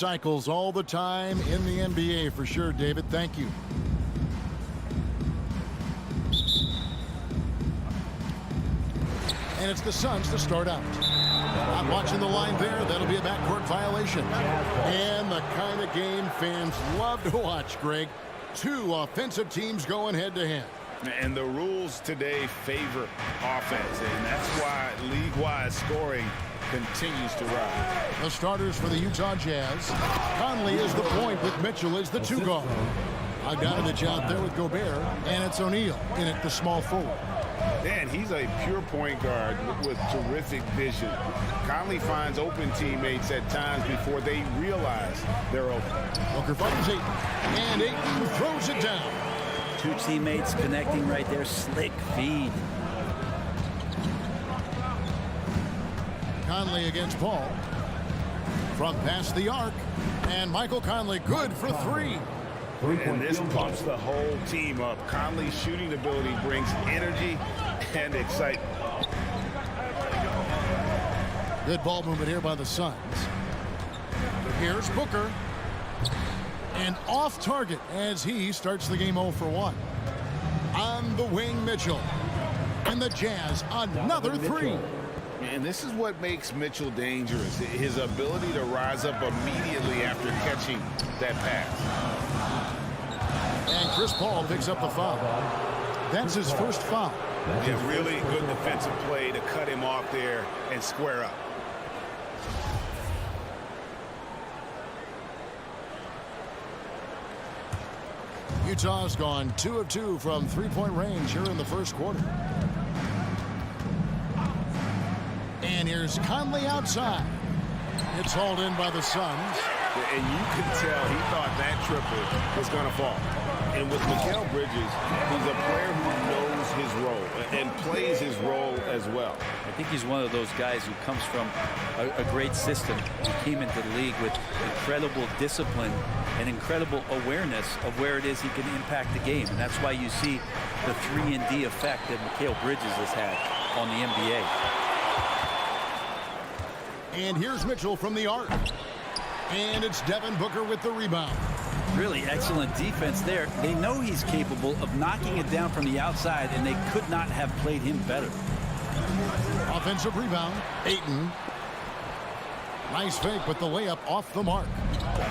cycles all the time in the NBA for sure, David. Thank you. And it's the Suns to start out. I'm watching the line there. That'll be a backcourt violation. And the kind of game fans love to watch, Greg. Two offensive teams going head-to-head. And the rules today favor offense, and that's why league-wide scoring continues to rise. The starters for the Utah Jazz. Conley is the point with Mitchell as the two guard. Bogdanovich out there with Gobert, and it's O'Neal in at the small forward. Man, he's a pure point guard with terrific vision. Conley finds open teammates at times before they realize they're open. Booker finds Ayton, and Ayton throws it down. Two teammates connecting right there. Slick feed. Conley against Paul. From past the arc. And Michael Conley good for three. And this pumps the whole team up. Conley's shooting ability brings energy and excitement. Good ball movement here by the Suns. Here's Booker. And off target as he starts the game 0 for 1. On the wing, Mitchell. And the Jazz, another three. And this is what makes Mitchell dangerous. His ability to rise up immediately after catching that pass. And Chris Paul picks up the foul. That's his first foul. Yeah, really good defensive play to cut him off there and square up. Utah's gone 2 of 2 from three-point range here in the first quarter. And here's Conley outside. It's hauled in by the Suns. And you can tell he thought that triple was going to fall. And with Mikal Bridges, he's a player who knows his role and plays his role as well. I think he's one of those guys who comes from a great system. He came into the league with incredible discipline and incredible awareness of where it is he can impact the game. And that's why you see the 3-and-D effect that Mikal Bridges has had on the NBA. And here's Mitchell from the arc. And it's Devin Booker with the rebound. Really excellent defense there. They know he's capable of knocking it down from the outside, and they could not have played him better. Offensive rebound. Ayton. Nice fake, but the layup off the mark.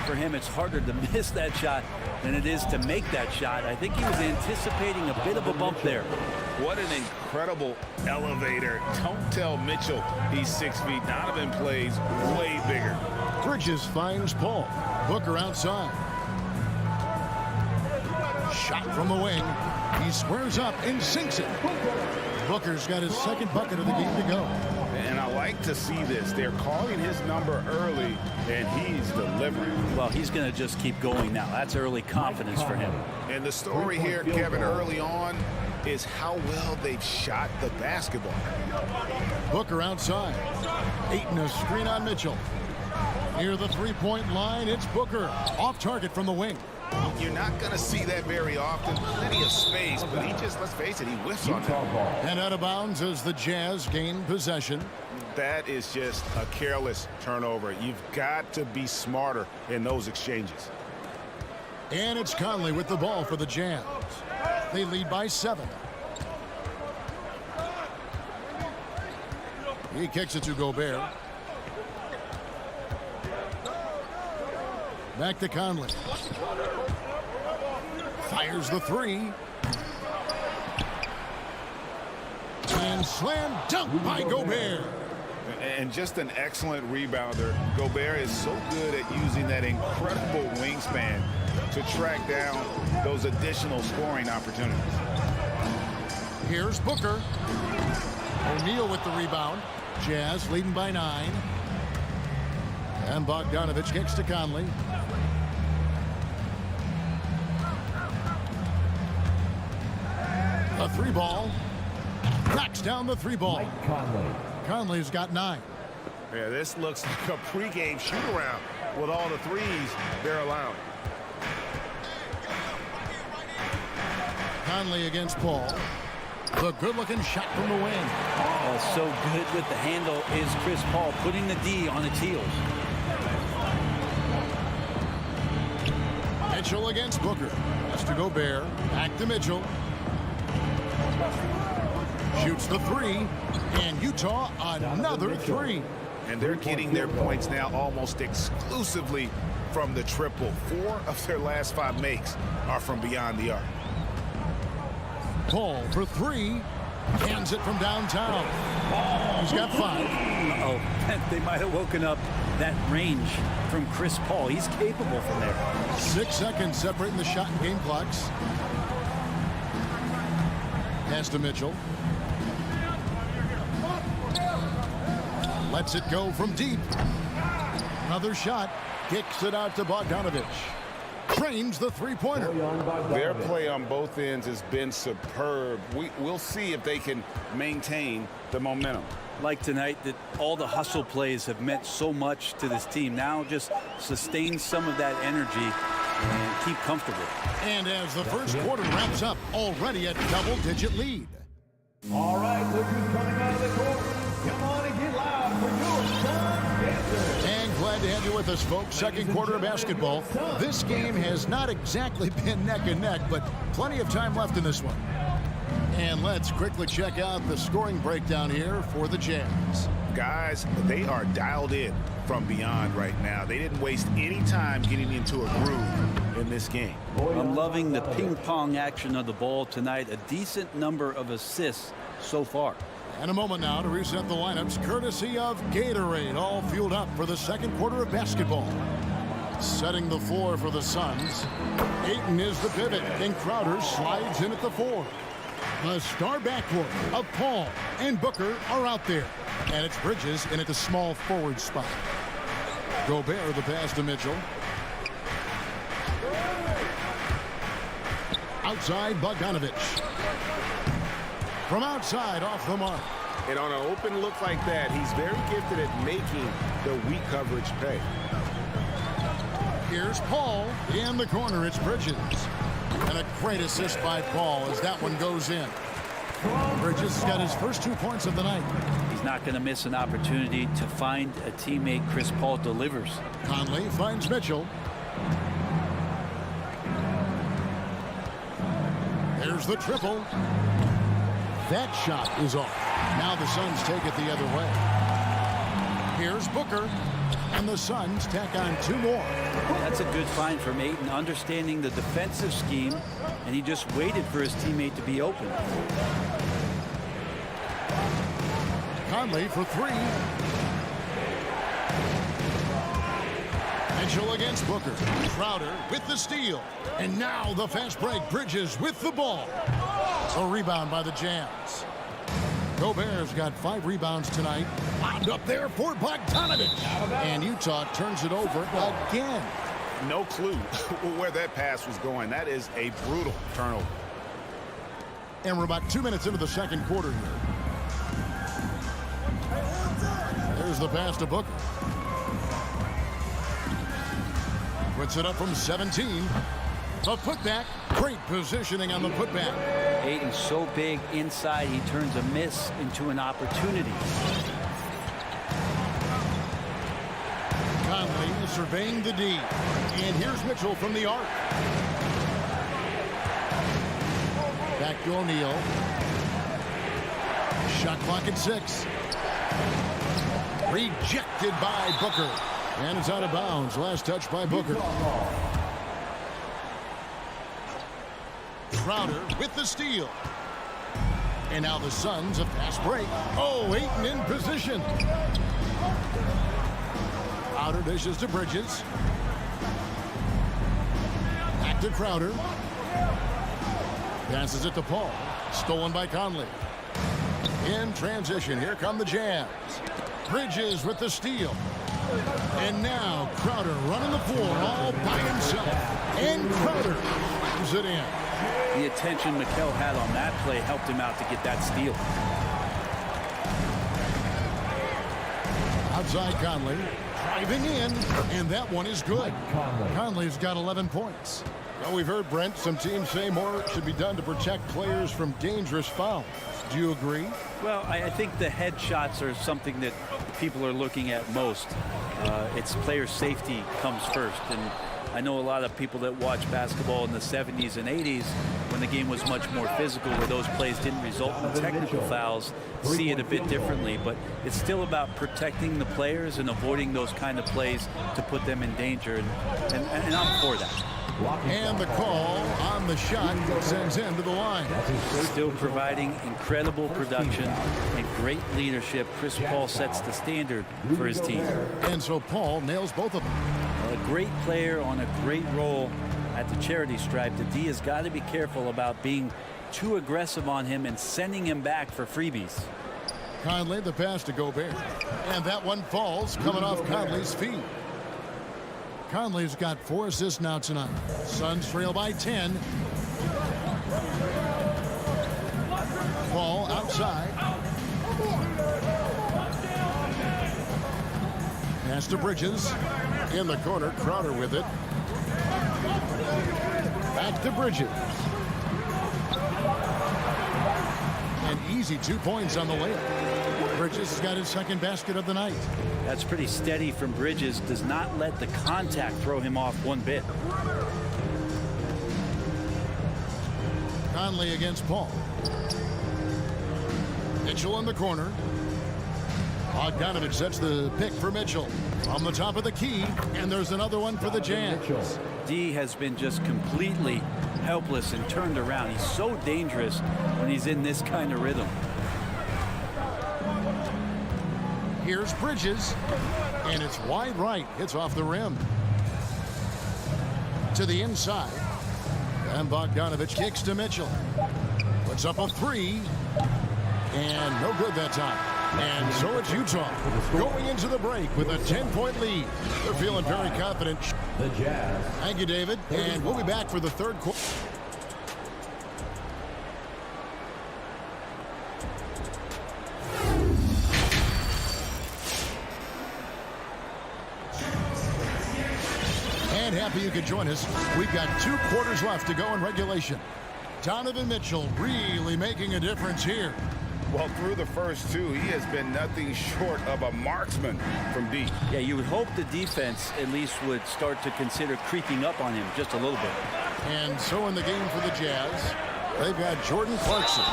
For him, it's harder to miss that shot than it is to make that shot. I think he was anticipating a bit of a bump there. What an incredible elevator. Don't tell Mitchell he's 6 feet. Donovan plays way bigger. Bridges finds Paul. Booker outside. Shot from the wing. He squares up and sinks it. Booker's got his second bucket of the game to go. And I like to see this. They're calling his number early, and he's delivering. Well, he's going to just keep going now. That's early confidence for him. And the story here, Kevin, early on is how well they've shot the basketball. Booker outside. Ayton a screen on Mitchell. Near the three-point line, it's Booker. Off target from the wing. You're not going to see that very often. Plenty of space, but he just, let's face it, he whiffs on that. And out of bounds as the Jazz gain possession. That is just a careless turnover. You've got to be smarter in those exchanges. And it's Conley with the ball for the Jazz. They lead by 7. He kicks it to Gobert. Back to Conley. Fires the three. And slam dunk by Gobert. And just an excellent rebounder. Gobert is so good at using that incredible wingspan to track down those additional scoring opportunities. Here's Booker. O'Neal with the rebound. Jazz leading by 9. And Bogdanovich kicks to Conley. A three ball. Knocks down the three ball. Conley's got 9. Yeah, this looks like a pregame shoot-around with all the threes they're allowing. Conley against Paul. The good-looking shot from the wing. Oh, so good with the handle is Chris Paul, putting the D on its heels. Mitchell against Booker. Has to Gobert. Back to Mitchell. Shoots the three. And Utah another three. And they're getting their points now almost exclusively from the triple. 4 of their last 5 makes are from beyond the arc. Paul for three. Hands it from downtown. He's got 5. Oh, they might have woken up that range from Chris Paul. He's capable from there. 6 seconds separating the shot and game clocks. Pass to Mitchell. Lets it go from deep. Another shot. Kicks it out to Bogdanović. Trains the three-pointer. Their play on both ends has been superb. We'll see if they can maintain the momentum. Like tonight, that all the hustle plays have meant so much to this team. Now just sustain some of that energy and keep comfortable. And as the first quarter wraps up, already a double-digit lead. All right, look who's coming out of the court. Come on and get loud for your Sun Panthers. And glad to have you with us, folks. Second quarter of basketball. This game has not exactly been neck and neck, but plenty of time left in this one. And let's quickly check out the scoring breakdown here for the Jazz. Guys, they are dialed in from beyond right now. They didn't waste any time getting into a groove in this game. I'm loving the ping-pong action of the ball tonight. A decent number of assists so far. And a moment now to reset the lineups, courtesy of Gatorade, all fueled up for the second quarter of basketball. Setting the floor for the Suns. Ayton is the pivot, and Crowder slides in at the 4. The star backcourt of Paul and Booker are out there. And it's Bridges in at the small forward spot. Gobert the pass to Mitchell. Outside Bogdanović. From outside off the mark. And on an open look like that, he's very gifted at making the weak coverage pay. Here's Paul in the corner. It's Bridges. And a great assist by Paul as that one goes in. Bridges has got his first 2 points of the night. He's not going to miss an opportunity to find a teammate. Chris Paul delivers. Conley finds Mitchell. There's the triple. That shot is off. Now the Suns take it the other way. Here's Booker. And the Suns tack on 2 more. That's a good find from Ayton, understanding the defensive scheme, and he just waited for his teammate to be open. Conley for 3. Mitchell against Booker. Crowder with the steal. And now the fast break. Bridges with the ball. A rebound by the Jazz. Gobert's got 5 rebounds tonight. Lobbed up there for Bogdanović. And Utah turns it over again. No clue where that pass was going. That is a brutal turnover. And we're about 2 minutes into the second quarter here. There's the pass to Booker. Puts it up from 17. A putback. Great positioning on the putback. Ayton's so big inside, he turns a miss into an opportunity. Conley is surveying the D. And here's Mitchell from the arc. Back to O'Neal. Shot clock at 6. Rejected by Booker. And it's out of bounds. Last touch by Booker. Crowder with the steal. And now the Suns a fast break. Oh, Ayton in position. Crowder dishes to Bridges. Back to Crowder. Passes it to Paul. Stolen by Conley. In transition, here come the Jazz. Bridges with the steal. And now Crowder running the floor all by himself. And Crowder slams it in. The attention Mikal had on that play helped him out to get that steal. Outside Conley, driving in, and that one is good. Conley's got 11 points. Well, we've heard, Brent, some teams say more should be done to protect players from dangerous fouls. Do you agree? Well, I think the head shots are something that people are looking at most. It's player safety comes first, and I know a lot of people that watch basketball in the 70s and 80s when the game was much more physical, where those plays didn't result in technical fouls, see it a bit differently. But it's still about protecting the players and avoiding those kind of plays to put them in danger, and I'm for that. And the call on the shot sends him to the line. Still providing incredible production and great leadership. Chris Paul sets the standard for his team. And so Paul nails both of them. A great player on a great role at the charity stripe. The D has got to be careful about being too aggressive on him and sending him back for freebies. Conley, the pass to Gobert. And that one falls, coming off Conley's feet. Conley's got 4 assists now tonight. Suns trail by 10. Ball outside. Pass to Bridges. In the corner, Crowder with it. Back to Bridges. An easy 2 points on the layup. Bridges has got his second basket of the night. That's pretty steady from Bridges. Does not let the contact throw him off one bit. Conley against Paul. Mitchell in the corner. Bogdanovich sets the pick for Mitchell. On the top of the key, and there's another one for the Jazz. D has been just completely helpless and turned around. He's so dangerous when he's in this kind of rhythm. Here's Bridges, and it's wide right. It's off the rim. To the inside. And Bogdanovich kicks to Mitchell. Puts up a 3. And no good that time. And so it's Utah going into the break with a 10-point lead. They're feeling very confident. The Jazz. Thank you, David. And we'll be back for the third quarter. And happy you could join us. We've got 2 quarters left to go in regulation. Donovan Mitchell really making a difference here. Well, through the first 2, he has been nothing short of a marksman from deep. Yeah, you would hope the defense at least would start to consider creeping up on him just a little bit. And so in the game for the Jazz, they've got Jordan Clarkson.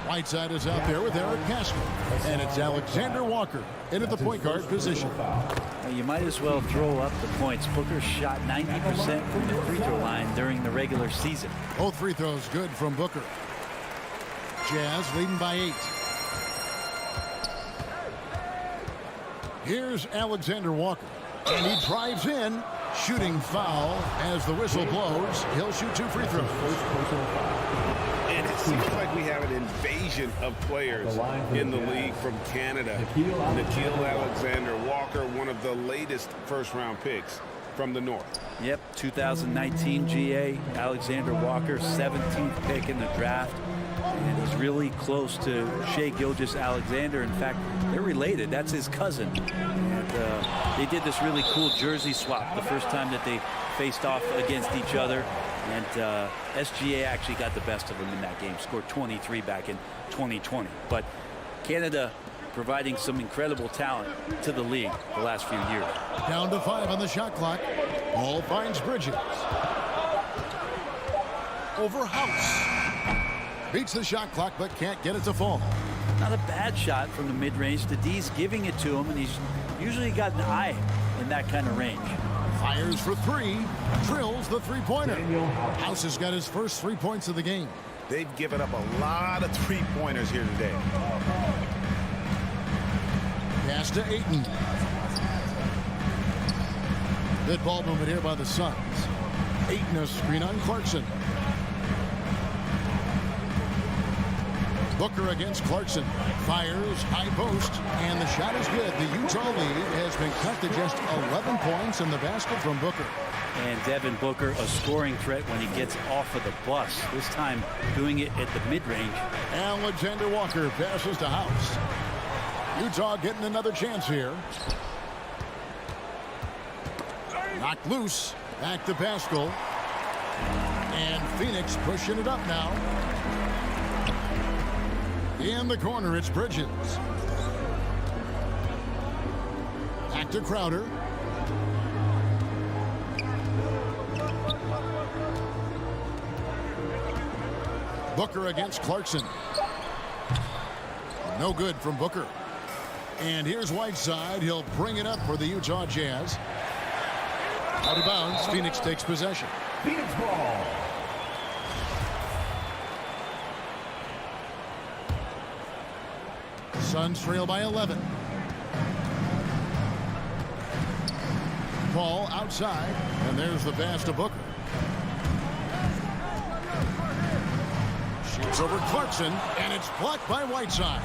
Whiteside is out there with Eric Castro. And it's Alexander Walker into the point guard position. Now, you might as well throw up the points. Booker shot 90% from the free throw line during the regular season. Both free throws good from Booker. Jazz leading by 8. Here's Alexander Walker. And he drives in. Shooting foul as the whistle blows. He'll shoot 2 free throws. And it seems like we have an invasion of players in the league from Canada. Nickeil Alexander-Walker, one of the latest first-round picks from the North. Yep, 2019 GA, Alexander Walker, 17th pick in the draft. And he's really close to Shai Gilgeous-Alexander. In fact, they're related. That's his cousin. And they did this really cool jersey swap the first time that they faced off against each other. And SGA actually got the best of him in that game. Scored 23 back in 2020. But Canada providing some incredible talent to the league the last few years. Down to 5 on the shot clock. Ball finds Bridges. Over House. Beats the shot clock, but can't get it to fall. Not a bad shot from the mid-range. The D's giving it to him, and he's usually got an eye in that kind of range. Fires for 3. Drills the three-pointer. House has got his first 3 points of the game. They've given up a lot of three-pointers here today. Pass to Ayton. Good ball movement here by the Suns. Ayton a screen on Clarkson. Booker against Clarkson. Fires, high post, and the shot is good. The Utah lead has been cut to just 11 points in the basket from Booker. And Devin Booker, a scoring threat when he gets off of the bus. This time doing it at the mid-range. Alexander Walker passes to House. Utah getting another chance here. Knocked loose. Back to Pascal. And Phoenix pushing it up now. In the corner, it's Bridges. Back to Crowder. Booker against Clarkson. No good from Booker. And here's Whiteside. He'll bring it up for the Utah Jazz. Out of bounds. Phoenix takes possession. Phoenix ball. Suns trail by 11. Ball outside. And there's the pass to Booker. Shoots over Clarkson. And it's blocked by Whiteside.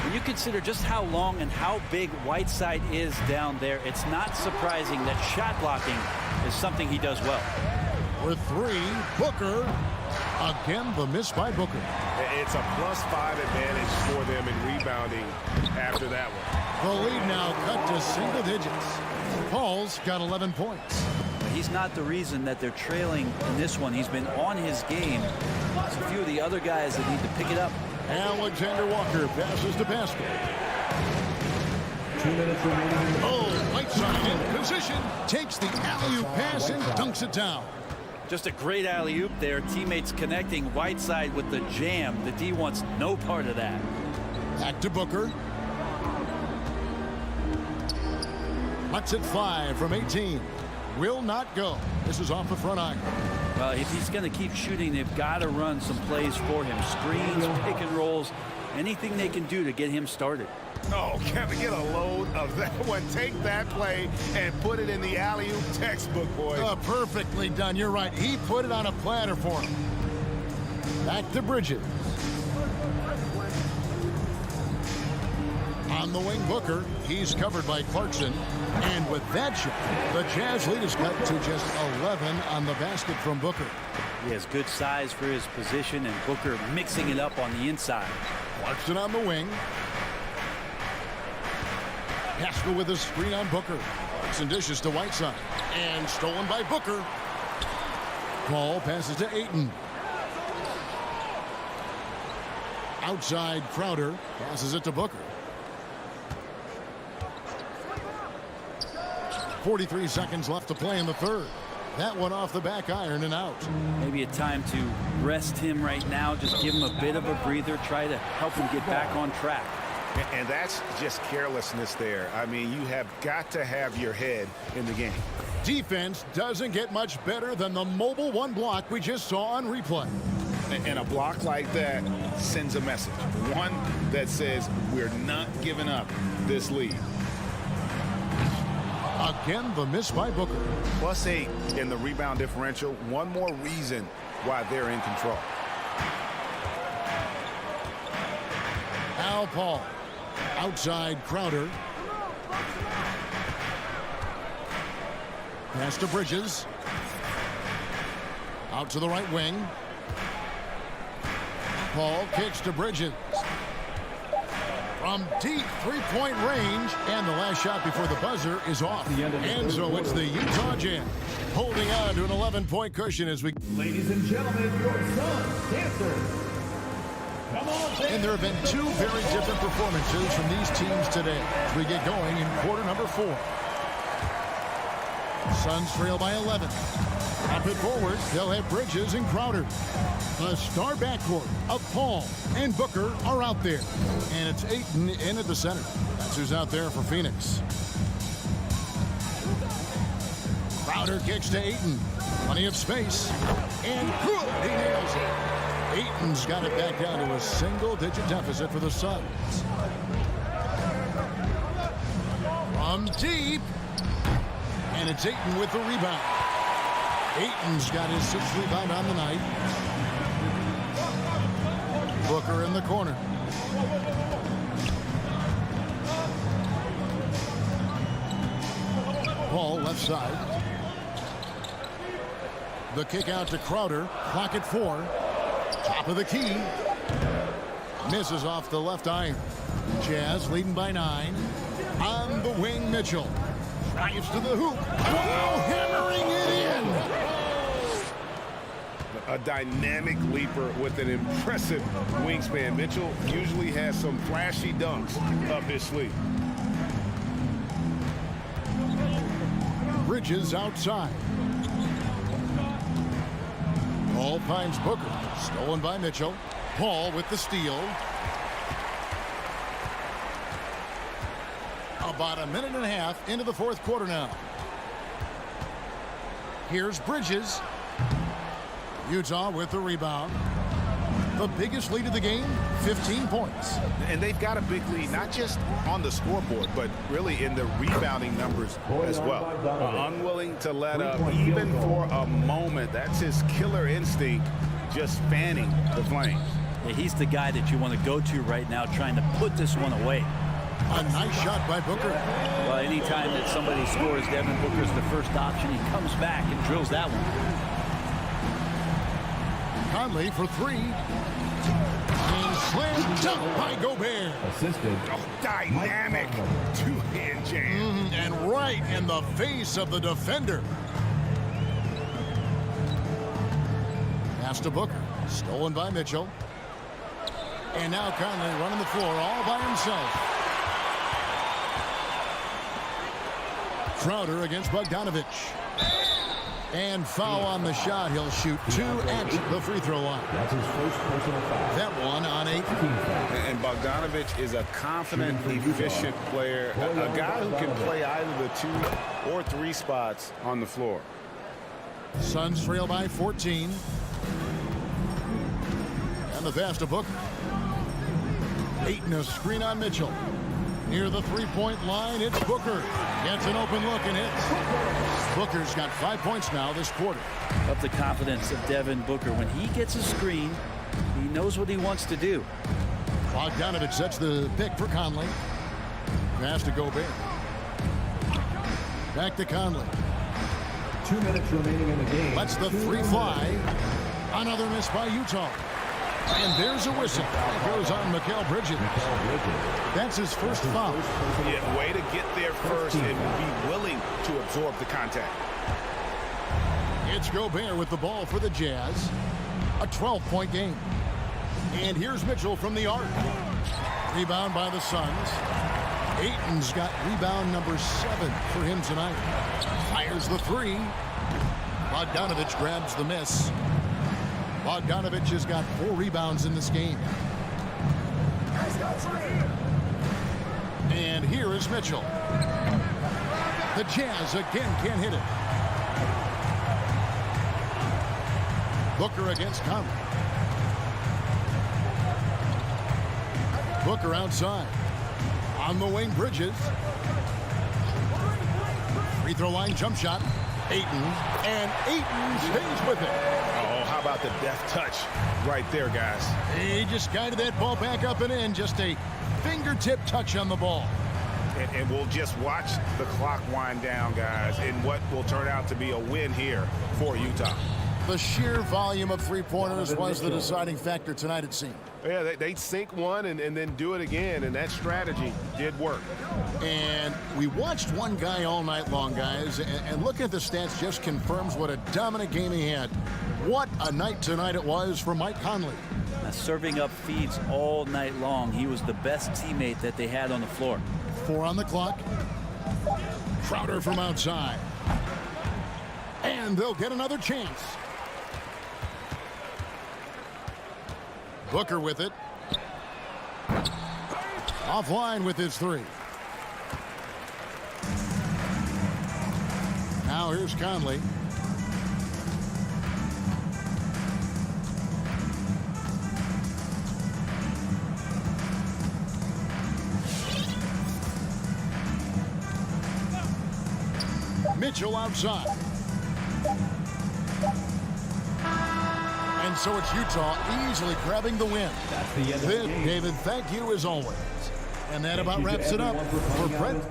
When you consider just how long and how big Whiteside is down there, it's not surprising that shot blocking is something he does well. With 3, Booker. Again, the miss by Booker. It's a +5 advantage for them in rebounding after that one. The lead now cut to single digits. Paul's got 11 points. He's not the reason that they're trailing in this one. He's been on his game. There's a few of the other guys that need to pick it up. Alexander Walker passes to Pascal. 2 minutes remaining. Oh, Whiteside in position. Takes the alley-oop pass and dunks it down. Just a great alley-oop there. Teammates connecting Whiteside with the jam. The D wants no part of that. Back to Booker. Lets it fly from 18. Will not go. This is off the front iron. Well, if he's going to keep shooting, they've got to run some plays for him. Screens, pick and rolls, anything they can do to get him started. Oh, Kevin, get a load of that one. Take that play and put it in the alley-oop textbook, boy. Perfectly done. You're right. He put it on a platter for him. Back to Bridges. On the wing, Booker. He's covered by Clarkson. And with that shot, the Jazz lead is cut to just 11 on the basket from Booker. He has good size for his position, and Booker mixing it up on the inside. Clarkson on the wing. Pascal with a screen on Booker. Clarkson dishes to Whiteside. And stolen by Booker. Ball passes to Ayton. Outside, Crowder passes it to Booker. 43 seconds left to play in the third. That one off the back iron and out. Maybe a time to rest him right now. Just give him a bit of a breather. Try to help him get back on track. And that's just carelessness there. I mean, you have got to have your head in the game. Defense doesn't get much better than the mobile one block we just saw on replay. And a block like that sends a message. One that says we're not giving up this lead. Again, the miss by Booker. +8 in the rebound differential. One more reason why they're in control. Al Paul. Outside, Crowder. Pass to Bridges. Out to the right wing. Paul kicks to Bridges. From deep three-point range, and the last shot before the buzzer is off. And so it's the Utah Jazz holding on to an 11-point cushion as we... Ladies and gentlemen, your Suns dancers. Come on, And there have been 2 very different performances from these teams today as we get going in quarter number 4. Suns trail by 11. Up it forward, they'll have Bridges and Crowder. The star backcourt of Paul and Booker are out there. And it's Ayton in at the center. That's who's out there for Phoenix. Crowder kicks to Ayton. Plenty of space. And good, he nails it. Ayton's got it back down to a single-digit deficit for the Suns. From deep. And it's Ayton with the rebound. Ayton's got his 6th rebound on the night. Booker in the corner. Paul left side. The kick out to Crowder. Clock at 4. Top of the key. Misses off the left iron. Jazz leading by 9. On the wing, Mitchell. Drives to the hoop. Wow, hammering it in. A dynamic leaper with an impressive wingspan. Mitchell usually has some flashy dunks up his sleeve. Bridges outside. Paul finds Booker. Stolen by Mitchell. Paul with the steal. About a minute and a half into the fourth quarter now. Here's Bridges. Utah with the rebound. The biggest lead of the game, 15 points. And they've got a big lead, not just on the scoreboard, but really in the rebounding numbers as well. Unwilling to let up even for a moment. That's his killer instinct, just fanning the flames. Yeah, he's the guy that you want to go to right now, trying to put this one away. A nice shot by Booker. Well, anytime that somebody scores, Devin Booker's the first option. He comes back and drills that one. Conley for three. And slammed dunk by Gobert. Assisted. Oh, dynamic two-hand jam. And right in the face of the defender. Pass to Booker. Stolen by Mitchell. And now Conley running the floor all by himself. Crowder against Bogdanovic. And foul on the shot. He'll shoot 2 at the free throw line. That's his first personal foul. That one on 8. And Bogdanovic is a confident, efficient player, a guy who can play either the 2 or 3 spots on the floor. Suns trail by 14. And the pass to Booker. Ayton a screen on Mitchell. Near the three-point line, it's Booker. Gets an open look and hits. Booker's got 5 points now this quarter. Love the confidence of Devin Booker. When he gets a screen, he knows what he wants to do. Bogdanovic sets the pick for Conley. Pass to Gobert. Back to Conley. 2 minutes remaining in the game. Lets the three fly. Another miss by Utah. And there's a whistle. It goes on Mikal Bridges. That's his first foul. Yeah, way to get there first and be willing to absorb the contact. It's Gobert with the ball for the Jazz. A 12-point game. And here's Mitchell from the arc. Rebound by the Suns. Ayton's got rebound number 7 for him tonight. Fires the three. Bogdanovic grabs the miss. Bogdanovic has got 4 rebounds in this game. And here is Mitchell. The Jazz again can't hit it. Booker against Conley. Booker outside. On the wing, Bridges. Free throw line jump shot. Ayton. And Ayton stays with it. Oh, how about the deft touch right there, guys? He just guided that ball back up and in. Just a fingertip touch on the ball. And we'll just watch the clock wind down, guys, in what will turn out to be a win here for Utah. The sheer volume of three-pointers was the deciding factor tonight, it seemed. Yeah, they sink one and then do it again, and that strategy did work. And we watched one guy all night long, guys, and looking at the stats just confirms what a dominant game he had. What a night tonight it was for Mike Conley. Serving up feeds all night long. He was the best teammate that they had on the floor. 4 on the clock. Crowder from outside. And they'll get another chance. Booker with it. Offline with his 3. Now here's Conley. Mitchell outside. And so it's Utah easily grabbing the win. That's the end of the game. David, thank you as always. And that about wraps it up for Brent.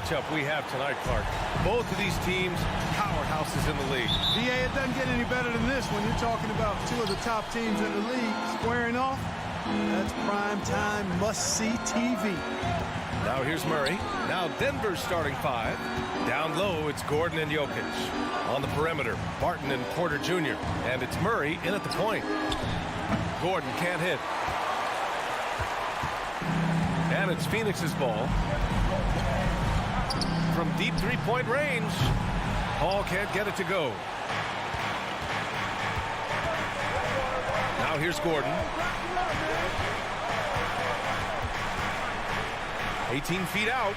matchup we have tonight, Clark. Both of these teams, powerhouses in the league. DA, it doesn't get any better than this when you're talking about two of the top teams in the league squaring off. That's prime time must-see TV. Now here's Murray. Now Denver's starting five. Down low, it's Gordon and Jokic. On the perimeter, Barton and Porter Jr. And it's Murray in at the point. Gordon can't hit. And it's Phoenix's ball. From deep three-point range, Paul can't get it to go. Now here's Gordon. 18 feet out.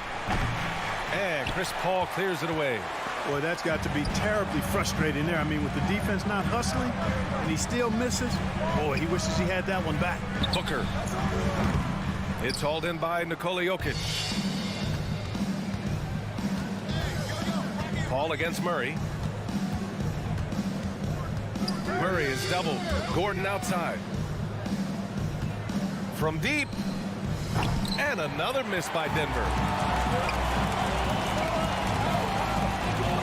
And Chris Paul clears it away. Boy, that's got to be terribly frustrating there. I mean, with the defense not hustling and he still misses, boy, he wishes he had that one back. Booker. It's hauled in by Nikola Jokic. Paul against Murray. Murray is doubled. Gordon outside. From deep. And another miss by Denver.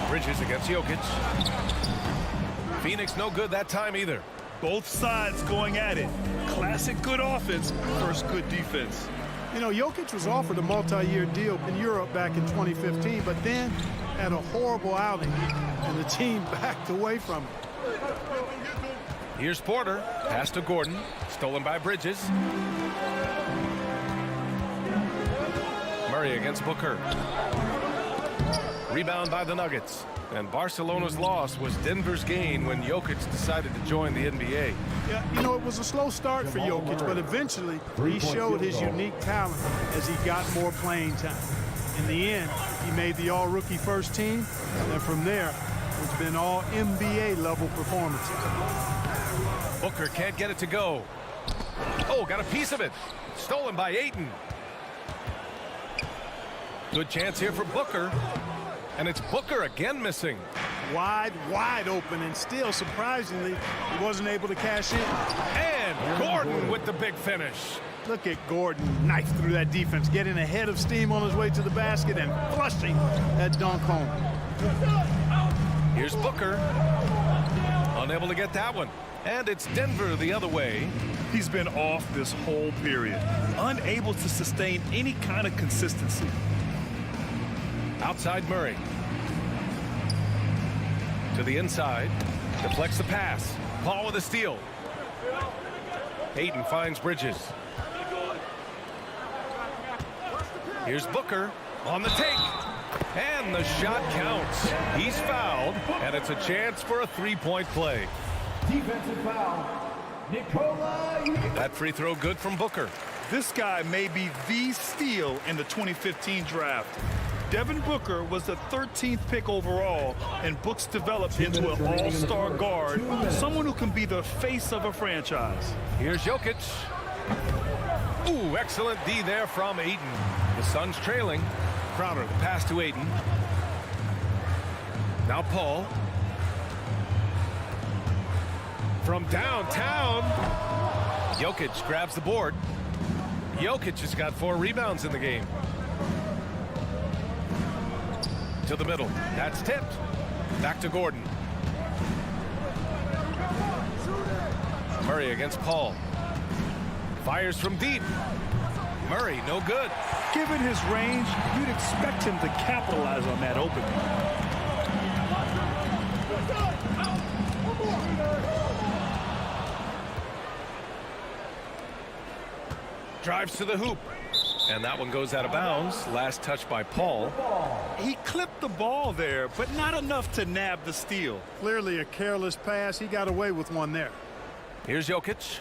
Bridges against Jokic. Phoenix no good that time either. Both sides going at it. Classic good offense versus good defense. You know, Jokic was offered a multi-year deal in Europe back in 2015, but then had a horrible outing, and the team backed away from it. Here's Porter. Pass to Gordon. Stolen by Bridges. Murray against Booker. Rebound by the Nuggets. And Barcelona's loss was Denver's gain when Jokic decided to join the NBA. Yeah, you know, it was a slow start for Jokic, but eventually he showed his unique talent as he got more playing time. In the end, he made the all-rookie first team, and from there, it's been all NBA-level performances. Booker can't get it to go. Oh, got a piece of it. Stolen by Ayton. Good chance here for Booker. And it's Booker again missing. Wide open, and still, surprisingly, he wasn't able to cash in. And Gordon with the big finish. Look at Gordon knife through that defense, getting ahead of steam on his way to the basket and flushing that dunk home. Here's Booker. Unable to get that one. And it's Denver the other way. He's been off this whole period. Unable to sustain any kind of consistency. Outside Murray. To the inside. Deflects the pass. Paul with a steal. Ayton finds Bridges. Here's Booker on the take. And the shot counts. He's fouled. And it's a chance for a three-point play. Defensive foul. Nikola Jokic. That free throw good from Booker. This guy may be the steal in the 2015 draft. Devin Booker was the 13th pick overall, and Books developed into an all-star guard, someone who can be the face of a franchise. Here's Jokic. Ooh, excellent D there from Ayton. The Suns trailing. Crowder, the pass to Ayton. Now Paul. From downtown. Jokic grabs the board. Jokic has got 4 rebounds in the game. To the middle. That's tipped. Back to Gordon. Murray against Paul. Fires from deep. Murray, no good. Given his range, you'd expect him to capitalize on that opening. Drives to the hoop. And that one goes out of bounds. Last touch by Paul. He clipped the ball there, but not enough to nab the steal. Clearly a careless pass. He got away with one there. Here's Jokic.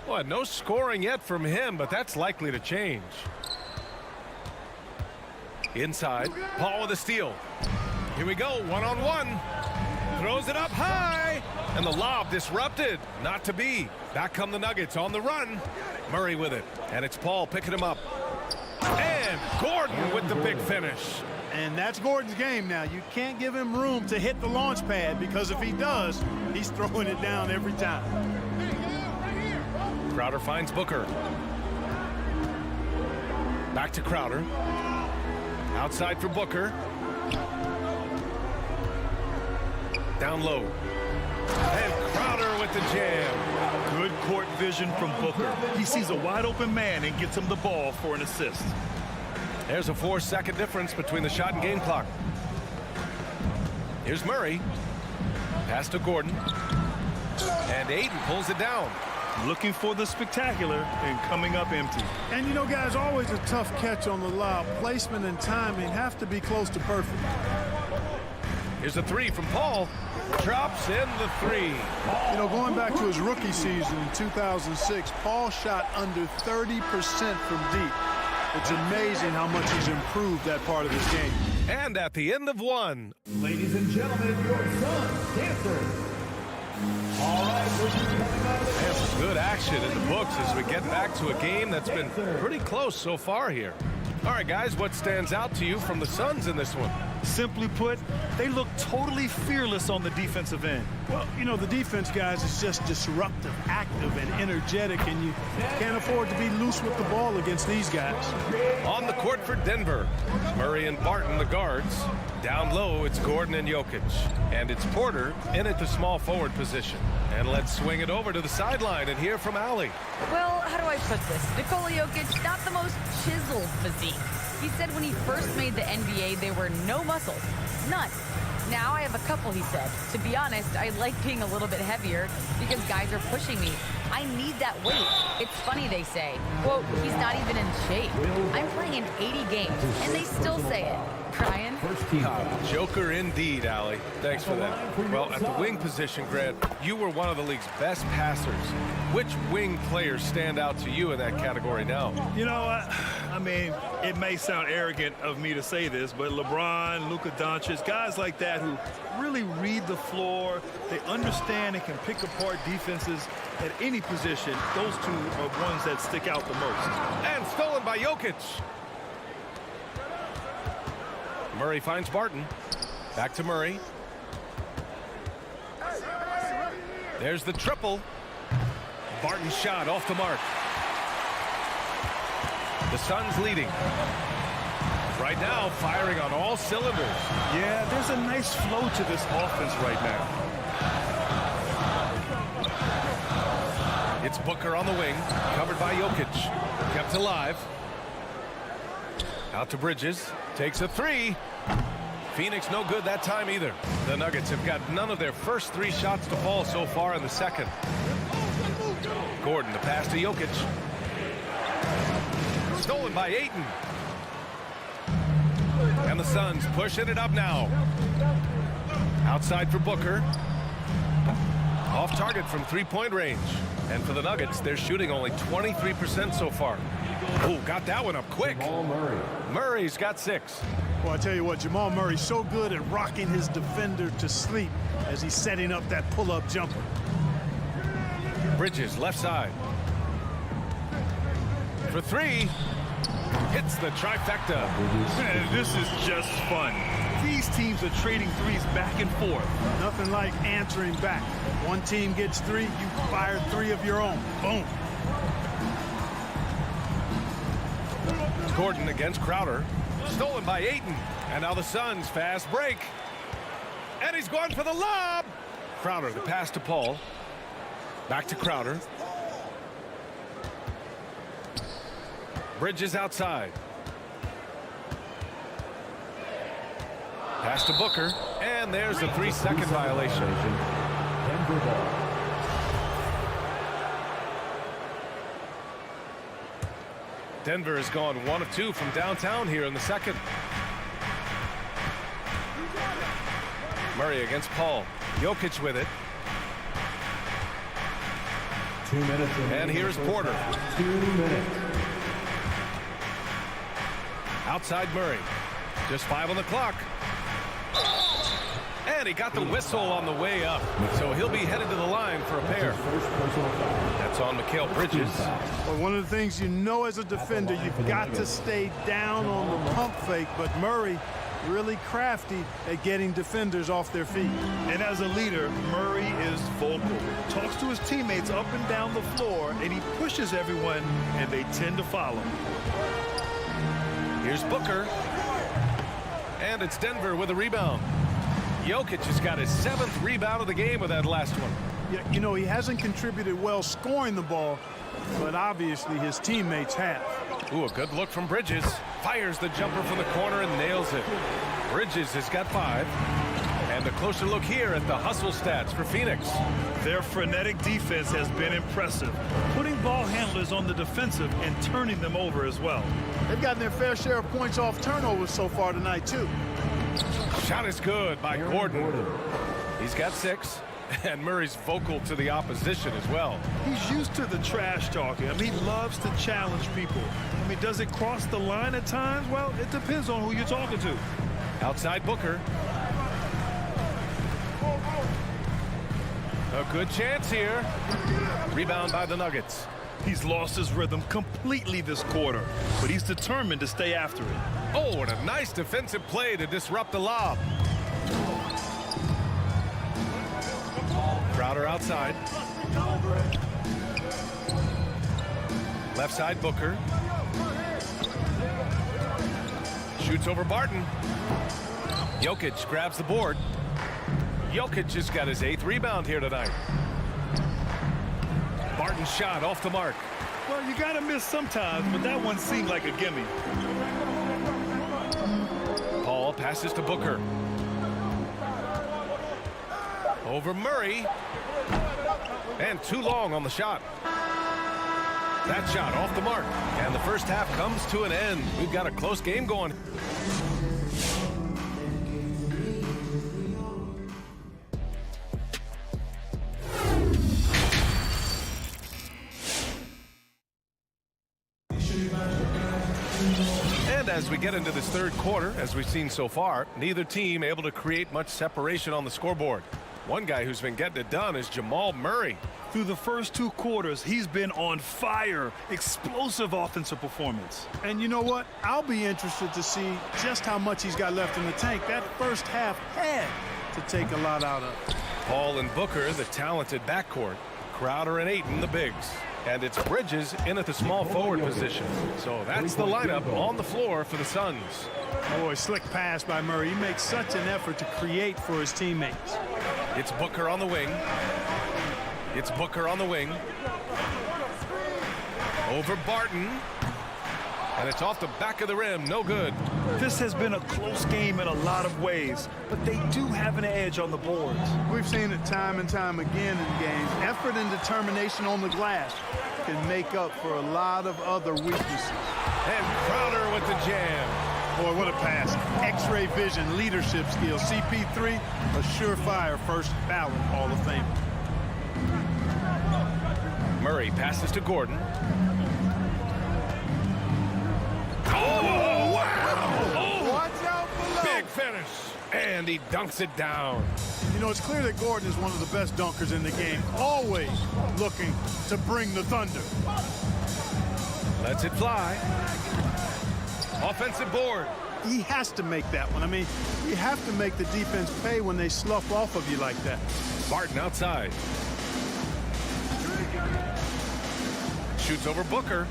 Well, no scoring yet from him, but that's likely to change. Inside, Paul with a steal. Here we go, one-on-one. Throws it up high, and the lob disrupted. Not to be. Back come the Nuggets on the run. Murray with it, and it's Paul picking him up. And Gordon with the big finish. And that's Gordon's game now. You can't give him room to hit the launch pad, because if he does, he's throwing it down every time. Crowder finds Booker. Back to Crowder. Outside for Booker. Down low. And Crowder with the jam. Good court vision from Booker. He sees a wide open man and gets him the ball for an assist. There's a 4-second difference between the shot and game clock. Here's Murray. Pass to Gordon. And Ayton pulls it down. Looking for the spectacular and coming up empty. And you know, guys, always a tough catch on the lob. Placement and timing have to be close to perfect. Here's a three from Paul. Drops in the three. You know, going back to his rookie season in 2006, Paul shot under 30% from deep. It's amazing how much he's improved that part of his game. And at the end of one. Ladies and gentlemen, your son, Dancer. All right, coming out of the There's some good action in the books as we get back to a game that's been pretty close so far here. All right, guys, what stands out to you from the Suns in this one? Simply put, they look totally fearless on the defensive end. Well, you know, the defense, guys, is just disruptive, active, and energetic, and you can't afford to be loose with the ball against these guys. On the court for Denver, Murray and Barton, the guards. Down low, it's Gordon and Jokic. And it's Porter in at the small forward position. And let's swing it over to the sideline and hear from Allie. Well, how do I put this? Nikola Jokic, not the most chiseled physique. He said when he first made the NBA, there were no muscles. None. Now I have a couple, he said. To be honest, I like being a little bit heavier because guys are pushing me. I need that weight. It's funny they say, quote, he's not even in shape. I'm playing in 80 games, and they still say it. Brian? Joker indeed, Allie. Thanks for that. Well, at the wing position, Grant, you were one of the league's best passers. Which wing players stand out to you in that category now? You know, I mean, it may sound arrogant of me to say this, but LeBron, Luka Doncic, guys like that who really read the floor, they understand and can pick apart defenses at any position. Those two are ones that stick out the most. And stolen by Jokic. Murray finds Barton. Back to Murray. There's the triple. Barton's shot off the mark. The Suns leading. Right now, firing on all cylinders. Yeah, there's a nice flow to this offense right now. It's Booker on the wing, covered by Jokic. Kept alive. Out to Bridges. Takes a three. Phoenix no good that time either. The Nuggets have got none of their first three shots to fall so far in the second. Gordon, the pass to Jokic. Stolen by Ayton. And the Suns pushing it up now. Outside for Booker. Off target from three-point range. And for the Nuggets, they're shooting only 23% so far. Oh, got that one up quick. Murray's got 6. Well, I tell you what, Jamal Murray's so good at rocking his defender to sleep as he's setting up that pull-up jumper. Bridges, left side. For three. Hits the trifecta. Man, this is just fun. These teams are trading threes back and forth. Nothing like answering back. One team gets 3, you fire 3 of your own. Boom. Gordon against Crowder. Stolen by Ayton. And now the Suns fast break. And he's going for the lob. Crowder, the pass to Paul. Back to Crowder. Bridges outside. Pass to Booker. And there's a 3-second violation. Denver ball. Denver has gone 1 of 2 from downtown here in the second. Murray against Paul. Jokic with it. 2 minutes. And here's Porter. 2 minutes. Outside Murray. Just 5 on the clock. And he got the whistle on the way up. So he'll be headed to the line for a pair. That's on Mikal Bridges. Well, one of the things you know as a defender, you've got to stay down on the pump fake, but Murray really crafty at getting defenders off their feet. And as a leader, Murray is vocal. Talks to his teammates up and down the floor, and he pushes everyone, and they tend to follow. Here's Booker. And it's Denver with a rebound. Jokic has got his 7th rebound of the game with that last one. Yeah, you know, he hasn't contributed well scoring the ball, but obviously his teammates have. Ooh, a good look from Bridges. Fires the jumper from the corner and nails it. Bridges has got 5. And a closer look here at the hustle stats for Phoenix. Their frenetic defense has been impressive, putting ball handlers on the defensive and turning them over as well. They've gotten their fair share of points off turnovers so far tonight, too. Shot is good by Gordon. He's got 6. And Murray's vocal to the opposition as well. He's used to the trash talking. I mean, he loves to challenge people. I mean, does it cross the line at times? Well, it depends on who you're talking to. Outside Booker. A good chance here. Rebound by the Nuggets. He's lost his rhythm completely this quarter, but he's determined to stay after it. Oh, and a nice defensive play to disrupt the lob. Crowder outside. Left side Booker. Shoots over Barton. Jokic grabs the board. Jokic has got his 8th rebound here tonight. Barton's shot off the mark. Well, you gotta miss sometimes, but that one seemed like a gimme. Paul passes to Booker. Over Murray. And too long on the shot. That shot off the mark. And the first half comes to an end. We've got a close game going. And as we get into this 3rd quarter, as we've seen so far, neither team able to create much separation on the scoreboard. One guy who's been getting it done is Jamal Murray. Through the first 2 quarters, he's been on fire. Explosive offensive performance. And you know what? I'll be interested to see just how much he's got left in the tank. That first half had to take a lot out of. Paul and Booker, the talented backcourt. Crowder and Ayton, the bigs. And it's Bridges in at the small forward position. So that's the lineup on the floor for the Suns. Boy, slick pass by Murray. He makes such an effort to create for his teammates. It's Booker on the wing. It's Booker on the wing. Over Barton. And it's off the back of the rim. No good. This has been a close game in a lot of ways, but they do have an edge on the boards. We've seen it time and time again in games. Effort and determination on the glass can make up for a lot of other weaknesses. And Crowder with the jam. Boy, what a pass. X-ray vision, leadership skills. CP3, a surefire first ballot Hall of Famer. Murray passes to Gordon. Oh, wow! Oh, watch out below. Big finish. And he dunks it down. You know, it's clear that Gordon is one of the best dunkers in the game, always looking to bring the thunder. Lets it fly. Offensive board. He has to make that one. I mean, you have to make the defense pay when they slough off of you like that. Barton outside. Shoots over Booker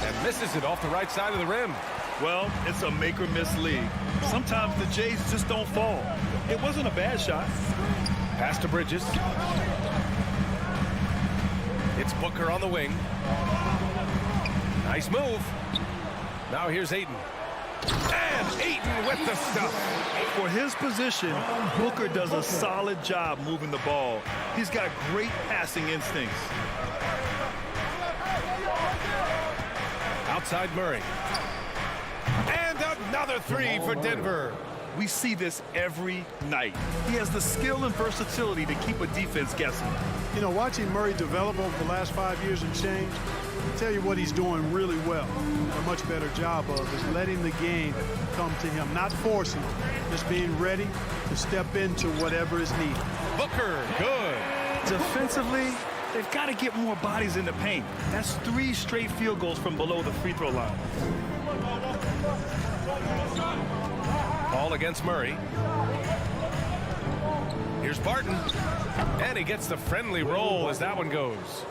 and misses it off the right side of the rim. Well, it's a make or miss league. Sometimes the Jays just don't fall. It wasn't a bad shot. Pass to Bridges. It's Booker on the wing. Nice move. Now here's Ayton. And Ayton with the stuff. For his position, Booker does a solid job moving the ball. He's got great passing instincts. Outside Murray. And another three for Denver. We see this every night. He has the skill and versatility to keep a defense guessing. You know, watching Murray develop over the last 5 years and change, I tell you what he's doing really well, and a much better job of, is letting the game come to him, not forcing it, just being ready to step into whatever is needed. Booker, good. Defensively, they've got to get more bodies in the paint. That's 3 straight field goals from below the free throw line. Ball against Murray. Here's Barton. And he gets the friendly roll as that one goes.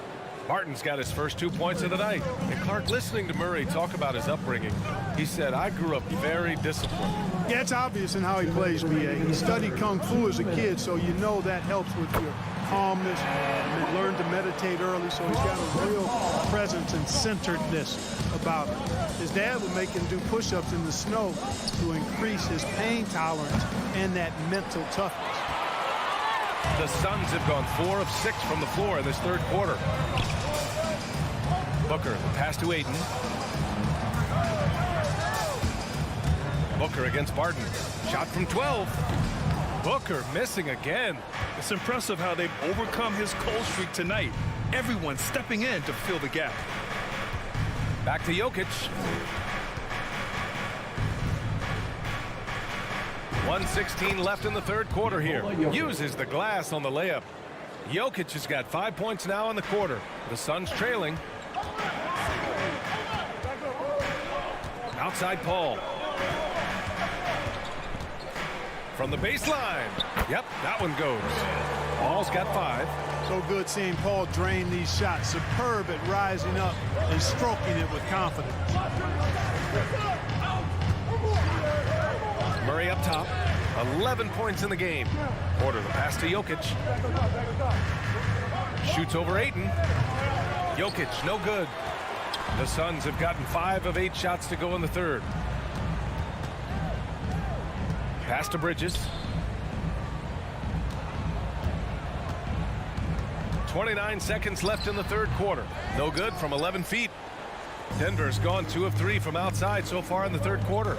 Barton's got his first 2 points of the night. And Clark, listening to Murray talk about his upbringing, he said, I grew up very disciplined. Yeah, it's obvious in how he plays, B.A. He studied Kung Fu as a kid, so you know that helps with your calmness. And he learned to meditate early, so he's got a real presence and centeredness about him. His dad would make him do push-ups in the snow to increase his pain tolerance and that mental toughness. The Suns have gone 4 of 6 from the floor in this third quarter. Booker, the pass to Ayton. Booker against Barton. Shot from 12. Booker missing again. It's impressive how they've overcome his cold streak tonight. Everyone stepping in to fill the gap. Back to Jokic. 1:16 left in the third quarter here. Uses the glass on the layup. Jokic has got 5 points now in the quarter. The Suns trailing. Outside Paul. From the baseline. Yep, that one goes. Paul's got 5. So good seeing Paul drain these shots. Superb at rising up and stroking it with confidence. Murray up top. 11 points in the game. Porter, the pass to Jokic. Shoots over Ayton. Jokic, no good. The Suns have gotten 5 of 8 shots to go in the third. Pass to Bridges. 29 seconds left in the third quarter. No good from 11 feet. Denver's gone 2 of 3 from outside so far in the third quarter.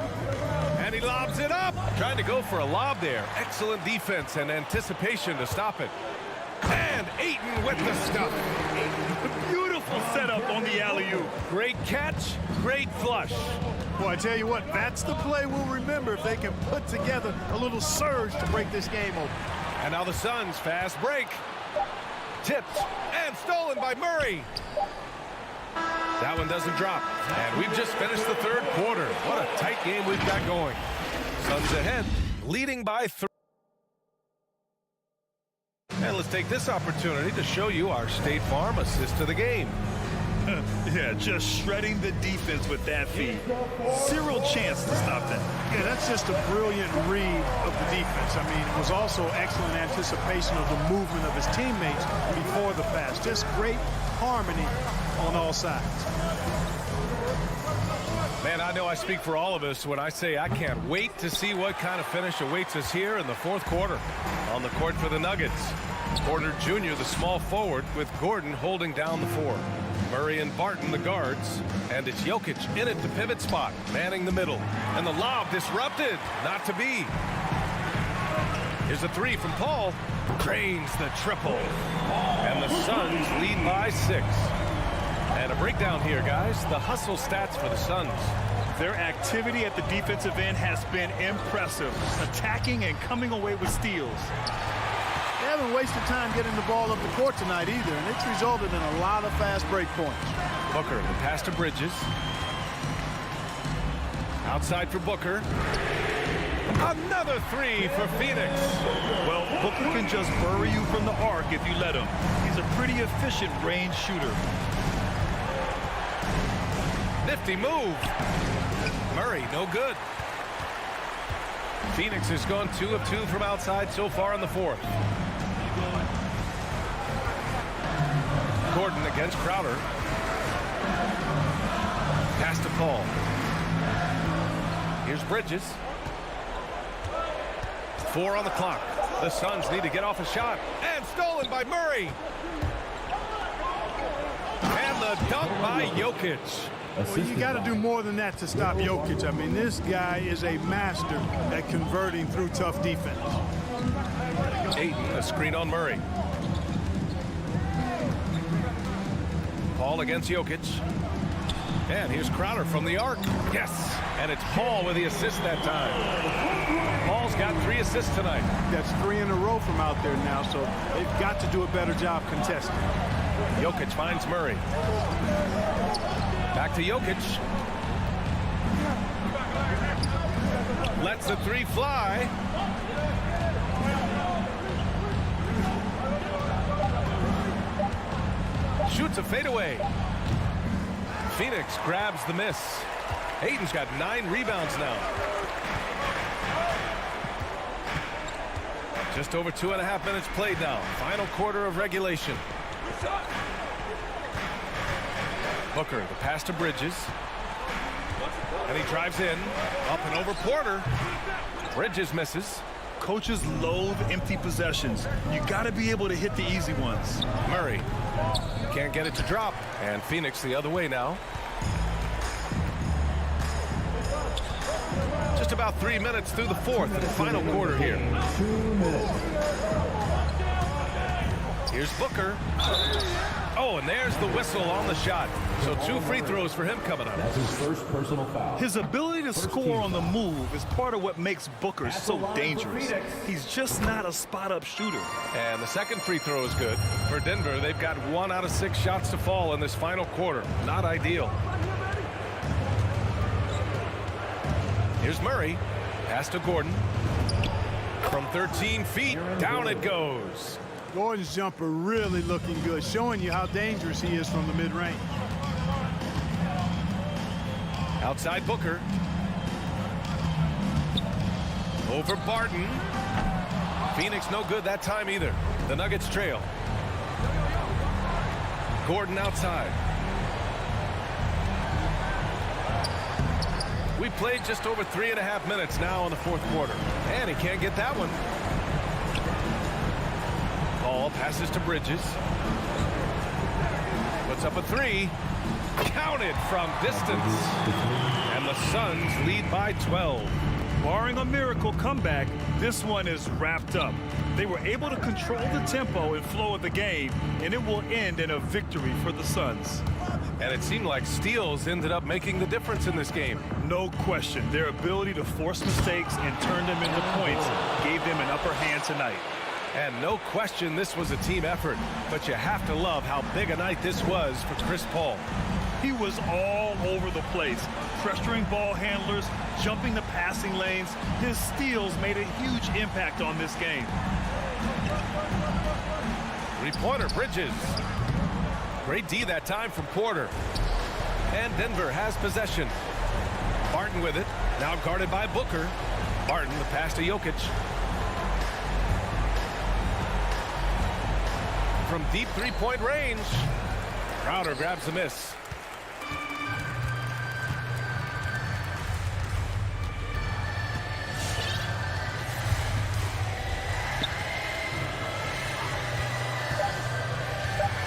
And he lobs it up. Trying to go for a lob there. Excellent defense and anticipation to stop it. And Ayton with the stuff. Beautiful setup on the alley-oop. Great catch, great flush. Boy, I tell you what, that's the play we'll remember if they can put together a little surge to break this game open. And now the Suns fast break. Tipped and stolen by Murray. That one doesn't drop. And we've just finished the third quarter. What a tight game we've got going. Suns ahead, leading by 3. And let's take this opportunity to show you our State Farm assist to the game. Yeah, just shredding the defense with that feed. Zero chance to stop that. Yeah, that's just a brilliant read of the defense. I mean, it was also excellent anticipation of the movement of his teammates before the pass. Just great harmony on all sides. Man, I know I speak for all of us when I say I can't wait to see what kind of finish awaits us here in the fourth quarter. On the court for the Nuggets, Porter Jr., the small forward, with Gordon holding down the 4. Murray and Barton, the guards, and it's Jokic in at the pivot spot, manning the middle. And the lob disrupted, not to be. Here's a 3 from Paul. Drains the triple. And the Suns lead by 6. And a breakdown here, guys. The hustle stats for the Suns. Their activity at the defensive end has been impressive, attacking and coming away with steals. They haven't wasted time getting the ball up the court tonight either, and it's resulted in a lot of fast break points. Booker, the pass to Bridges. Outside for Booker. Another 3 for Phoenix. Well, Booker can just bury you from the arc if you let him. He's a pretty efficient range shooter. Nifty move. Murray, no good. Phoenix has gone 2 of 2 from outside so far in the fourth. Gordon against Crowder. Pass to Paul. Here's Bridges. 4 on the clock. The Suns need to get off a shot. And stolen by Murray. And the dunk by Jokic. Well, you got to do more than that to stop Jokic. I mean, this guy is a master at converting through tough defense. Ayton, a screen on Murray. Paul against Jokic. And here's Crowder from the arc. Yes. And it's Paul with the assist that time. Paul's got 3 assists tonight. That's 3 in a row from out there now, so they've got to do a better job contesting. Jokic finds Murray. Back to Jokic. Lets the 3 fly. shoots a fadeaway. Phoenix grabs the miss. Hayden's got 9 rebounds now. Just over 2.5 minutes played now. Final quarter of regulation. Booker, the pass to Bridges. And he drives in. Up and over Porter. Bridges misses. Coaches loathe empty possessions. You got to be able to hit the easy ones. Murray can't get it to drop. And Phoenix the other way now. Just about 3 minutes through the fourth and final quarter here. Here's Booker. Oh, and there's the whistle on the shot. So 2 free throws for him coming up. That's his first personal foul. His ability to score on the move is part of what makes Booker so dangerous. He's just not a spot-up shooter. And the second free throw is good. For Denver, they've got 1 out of 6 shots to fall in this final quarter. Not ideal. Here's Murray. Pass to Gordon. From 13 feet, down it goes. Gordon's jumper really looking good, showing you how dangerous he is from the mid-range. Outside Booker. Over Barton. Phoenix no good that time either. The Nuggets trail. Gordon outside. We played just over 3.5 minutes now in the fourth quarter. And he can't get that one. Ball passes to Bridges. Puts up a 3. Counted from distance. And the Suns lead by 12. Barring a miracle comeback, this one is wrapped up. They were able to control the tempo and flow of the game, and it will end in a victory for the Suns. And it seemed like steals ended up making the difference in this game. No question. Their ability to force mistakes and turn them into points gave them an upper hand tonight. And no question this was a team effort, but you have to love how big a night this was for Chris Paul. He was all over the place, pressuring ball handlers, jumping the passing lanes. His steals made a huge impact on this game. Three-pointer, Bridges. Great D that time from Porter. And Denver has possession. Barton with it, now guarded by Booker. Barton, the pass to Jokic. From deep three-point range, Crowder grabs the miss.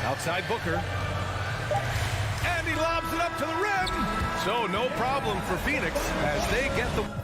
Outside Booker. And he lobs it up to the rim. So no problem for Phoenix as they get the...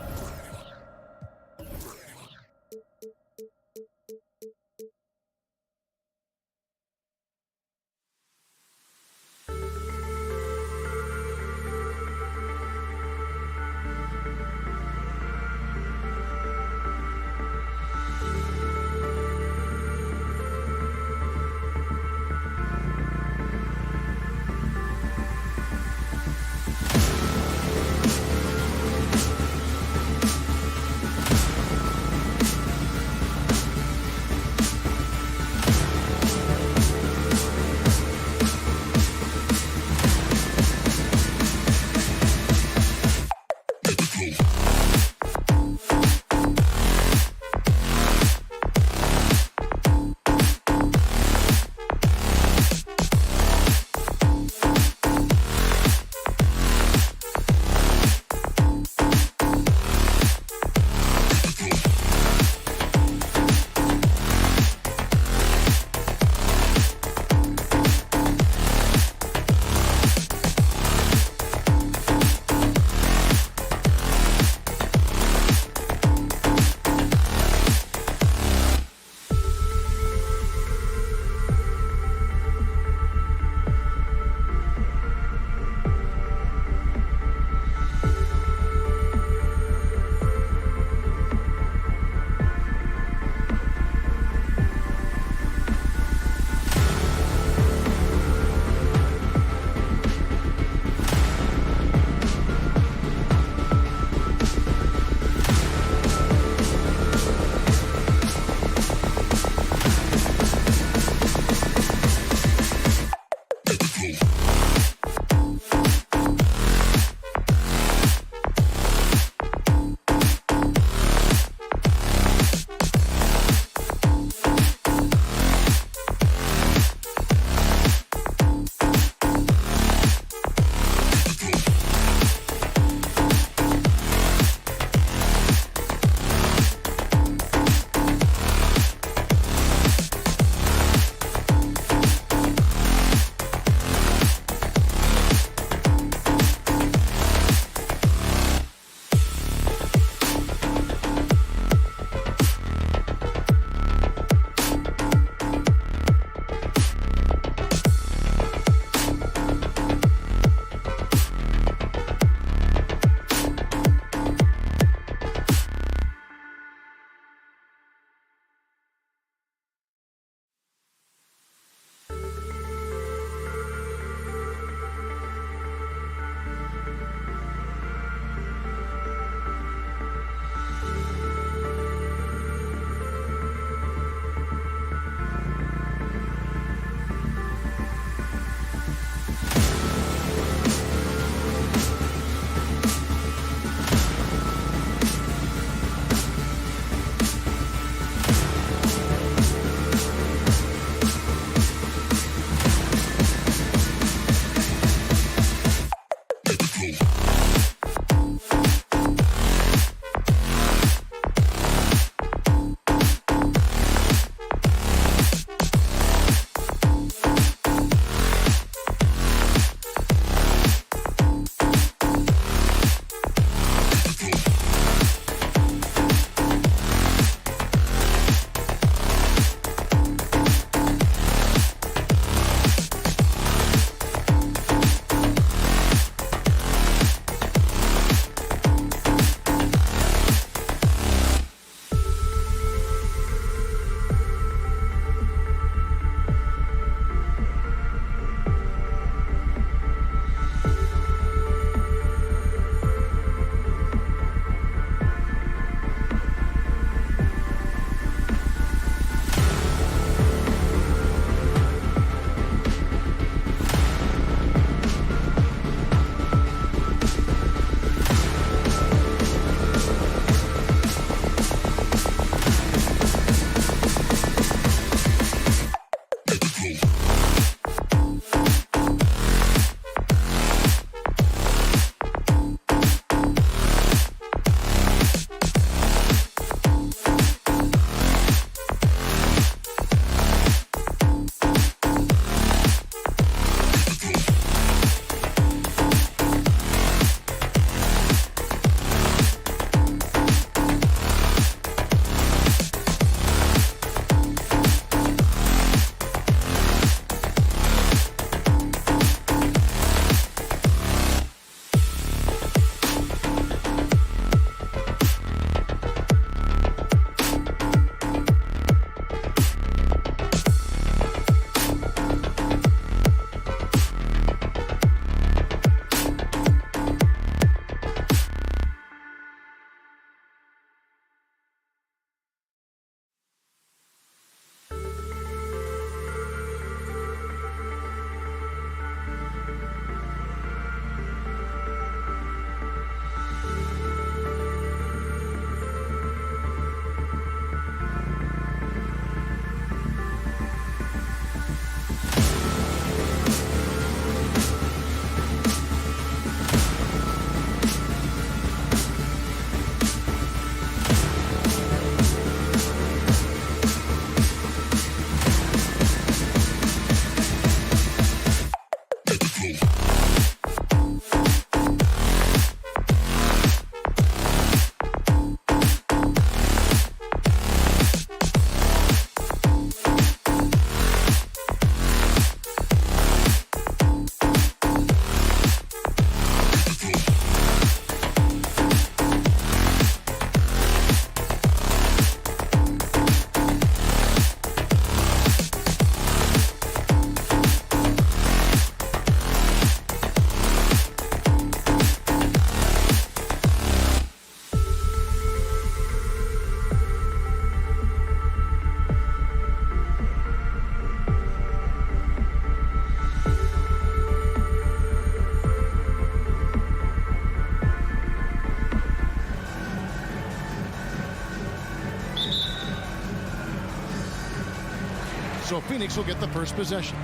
So Phoenix will get the first possession.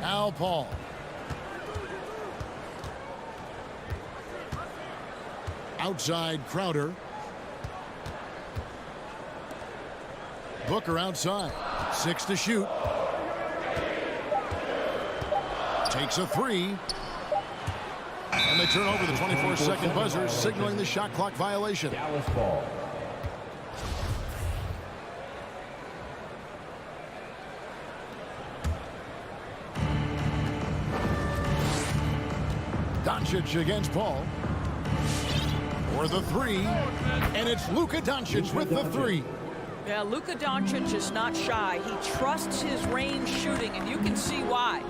Al Paul. Outside Crowder. Booker outside. 6 to shoot. Takes a 3. And they turn over the 24-second buzzer, signaling the shot clock violation. Dallas ball. Doncic against Paul. For the 3. And it's Luka Doncic with the 3. Yeah, Luka Doncic is not shy. He trusts his range shooting, and you can see why.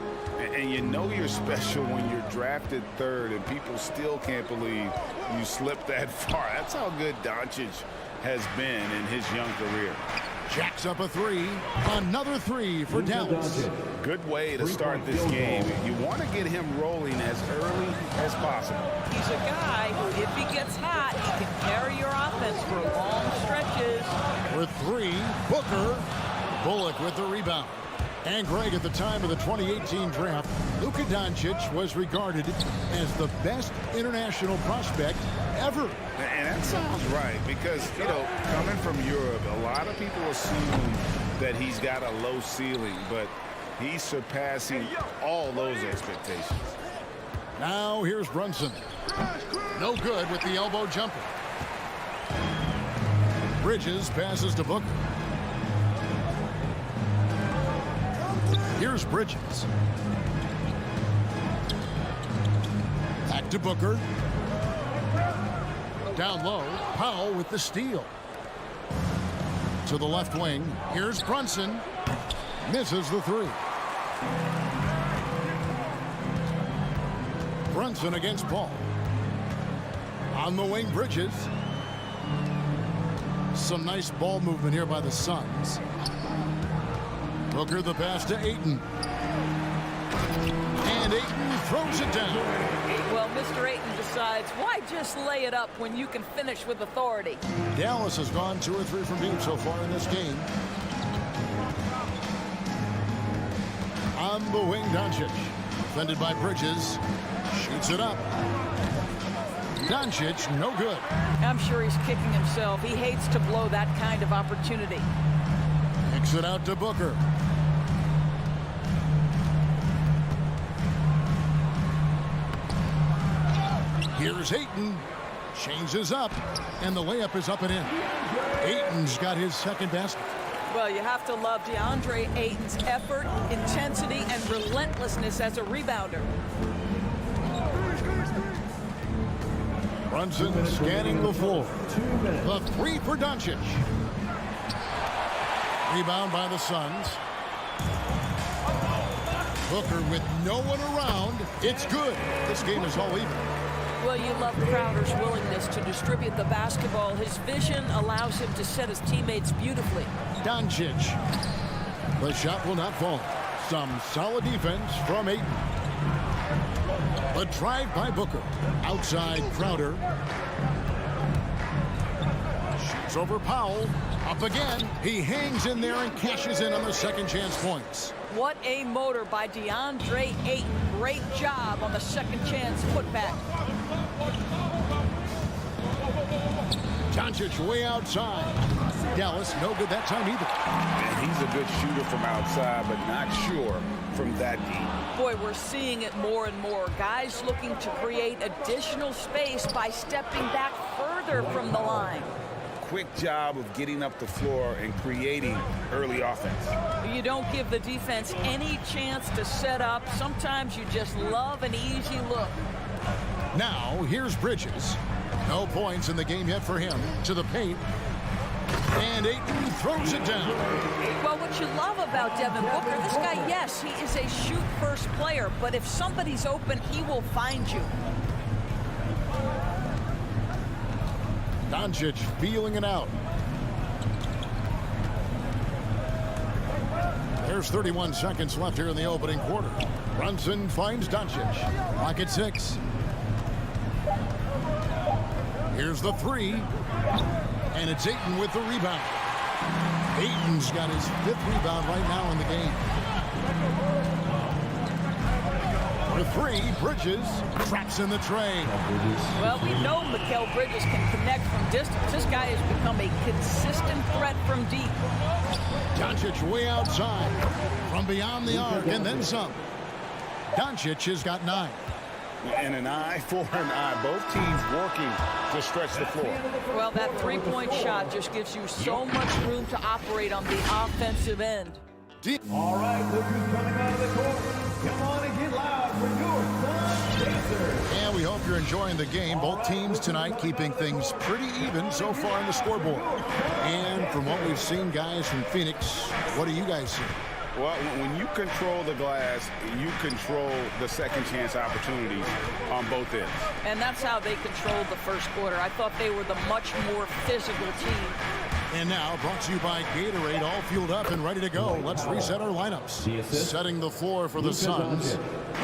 And you know you're special when you're drafted 3rd and people still can't believe you slipped that far. That's how good Doncic has been in his young career. Jacks up a 3. Another 3 for Dallas. Good way to start this game. You want to get him rolling as early as possible. He's a guy who, if he gets hot, he can carry your offense for long stretches. For 3, Booker. Bullock with the rebound. And Greg, at the time of the 2018 draft, Luka Doncic was regarded as the best international prospect ever. And that sounds right because, you know, coming from Europe, a lot of people assume that he's got a low ceiling, but he's surpassing all those expectations. Now here's Brunson. No good with the elbow jumper. Bridges passes to Booker. Here's Bridges. Back to Booker. Down low, Powell with the steal. To the left wing, here's Brunson. Misses the 3. Brunson against Paul. On the wing, Bridges. Some nice ball movement here by the Suns. Booker the pass to Ayton. And Ayton throws it down. Well, Mr. Ayton decides, why just lay it up when you can finish with authority? Dallas has gone 2 or 3 from deep so far in this game. On the wing, Doncic. Defended by Bridges. Shoots it up. Doncic, no good. I'm sure he's kicking himself. He hates to blow that kind of opportunity. Kicks it out to Booker. Here's Ayton. Changes up. And the layup is up and in. Ayton's got his second basket. Well, you have to love DeAndre Ayton's effort, intensity, and relentlessness as a rebounder. Brunson scanning the floor. The 3 for Doncic. Rebound by the Suns. Booker with no one around. It's good. This game is all even. Well, you love Crowder's willingness to distribute the basketball. His vision allows him to set his teammates beautifully. Doncic. The shot will not fall. Some solid defense from Ayton. A drive by Booker. Outside Crowder. Shoots over Powell. Up again. He hangs in there and cashes in on the second chance points. What a motor by DeAndre Ayton. Great job on the second chance putback. Doncic way outside. Dallas no good that time either. And he's a good shooter from outside, but not sure from that deep. Boy, we're seeing it more and more. Guys looking to create additional space by stepping back further from the line. Quick job of getting up the floor and creating early offense. You don't give the defense any chance to set up. Sometimes you just love an easy look. Now, here's Bridges. No points in the game yet for him. To the paint. And Ayton throws it down. Well, what you love about Devin Booker, this guy, yes, he is a shoot-first player, but if somebody's open, he will find you. Doncic feeling it out. There's 31 seconds left here in the opening quarter. Brunson finds Doncic. Clock at 6. Here's the 3. And it's Ayton with the rebound. Ayton's got his 5th rebound right now in the game. For 3, Bridges traps in the tray. Well, we know Mikal Bridges can connect from distance. This guy has become a consistent threat from deep. Doncic way outside from beyond the arc and then some. Doncic has got 9. And an eye for an eye. Both teams working to stretch the floor. Well, that three-point shot just gives you so much room to operate on the offensive end. All right, look who's coming out of the court. Come on and get loud for your Sun Pacers. And we hope you're enjoying the game. Both teams tonight keeping things pretty even so far on the scoreboard. And from what we've seen, guys, from Phoenix, what do you guys see? Well, when you control the glass, you control the second chance opportunities on both ends. And that's how they controlled the first quarter. I thought they were the much more physical team. And now, brought to you by Gatorade, all fueled up and ready to go. Let's reset our lineups. Setting the floor for the Suns.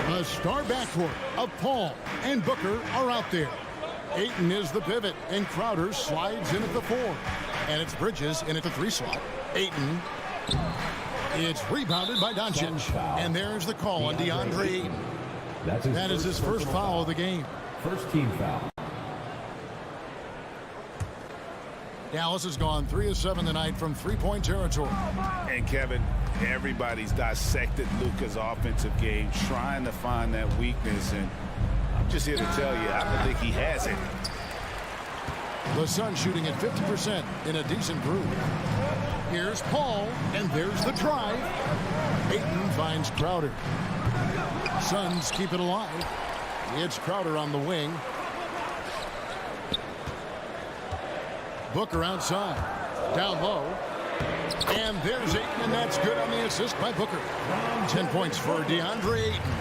The star backcourt of Paul and Booker are out there. Ayton is the pivot, and Crowder slides in at the 4. And it's Bridges in at the 3 slot. Ayton. It's rebounded by Doncic. And there's the call on DeAndre Ayton. That is his first foul of the game. First team foul. Dallas has gone 3 of 7 tonight from three-point territory. And Kevin, everybody's dissected Luka's offensive game, trying to find that weakness. And I'm just here to tell you, I don't think he has it. The Suns shooting at 50% in a decent group. Here's Paul, and there's the drive. Ayton finds Crowder. Suns keep it alive. It's Crowder on the wing. Booker outside. Down low. And there's Ayton, and that's good on the assist by Booker. 10 points for DeAndre Ayton.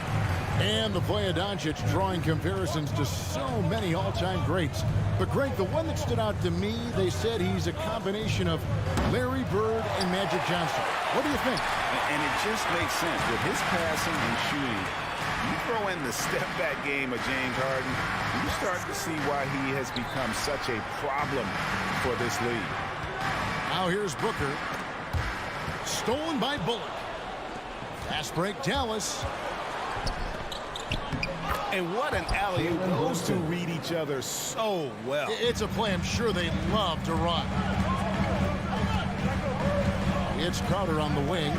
And the play of Doncic drawing comparisons to so many all-time greats. But, Greg, the one that stood out to me, they said he's a combination of Larry Bird and Magic Johnson. What do you think? And it just makes sense. With his passing and shooting, you throw in the step-back game of James Harden, you start to see why he has become such a problem for this league. Now here's Booker. Stolen by Bullock. Fast break, Dallas. And what an alley-oop. Those two read each other so well. It's a play I'm sure they love to run. It's Crowder on the wing.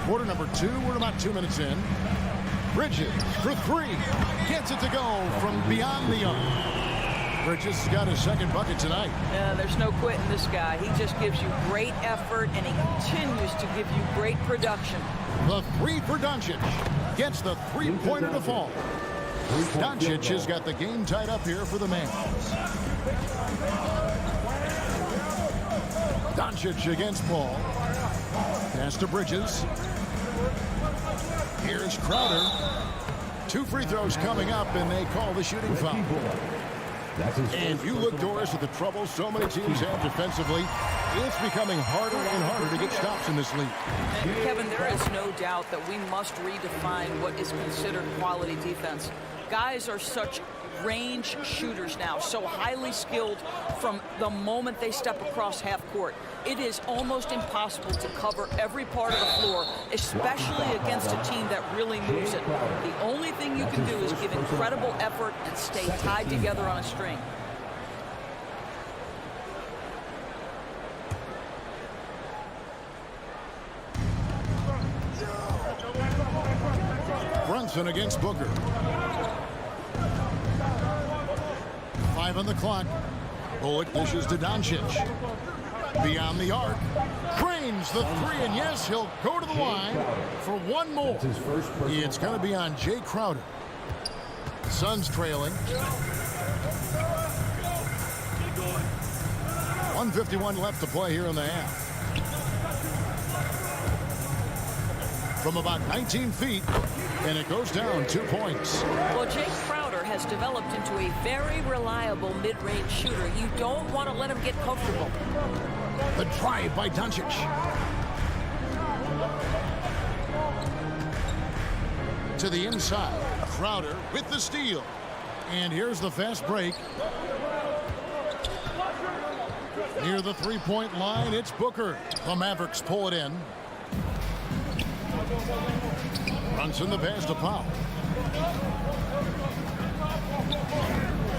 Quarter number 2. We're about 2 minutes in. Bridges for 3. Gets it to go from beyond the arc. Bridges has got his second bucket tonight. There's no quitting this guy. He just gives you great effort, and he continues to give you great production. The 3 for Doncic. Gets the three-pointer to fall. Doncic has got the game tied up here for the Mavs. Doncic against Paul. Pass to Bridges. Here's Crowder. 2 free throws coming up, and they call the shooting foul. And you look, Doris, at the trouble so many teams have defensively. It's becoming harder and harder to get stops in this league. And Kevin, there is no doubt that we must redefine what is considered quality defense. Guys are such range shooters now, so highly skilled from the moment they step across half court. It is almost impossible to cover every part of the floor, especially against a team that really moves it. The only thing you can do is give incredible effort and stay tied together on a string. Brunson against Booker. 5 on the clock. Bullock dishes to Doncic. Beyond the arc. Cranes the 3, and yes, he'll go to the line for one more. It's going to be on Jay Crowder. Suns trailing. 1:51 left to play here in the half. From about 19 feet, and it goes down 2 points. Well, Jay Crowder has developed into a very reliable mid-range shooter. You don't want to let him get comfortable. The drive by Doncic. To the inside. Crowder with the steal. And here's the fast break. Near the three-point line, it's Booker. The Mavericks pull it in. Brunson the pass to Powell.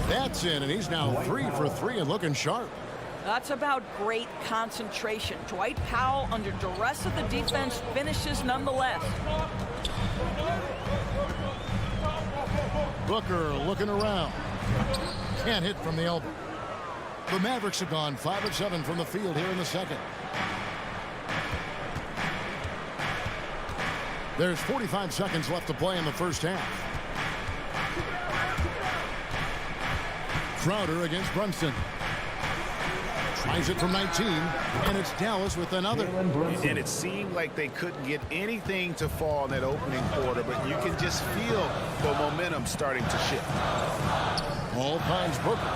That's in, and he's now 3 for 3 and looking sharp. That's about great concentration. Dwight Powell, under duress of the defense, finishes nonetheless. Booker looking around. Can't hit from the elbow. The Mavericks have gone 5 of 7 from the field here in the second. There's 45 seconds left to play in the first half. Crowder against Brunson. Tries it from 19, and it's Dallas with another. And it seemed like they couldn't get anything to fall in that opening quarter, but you can just feel the momentum starting to shift. Ball finds Booker.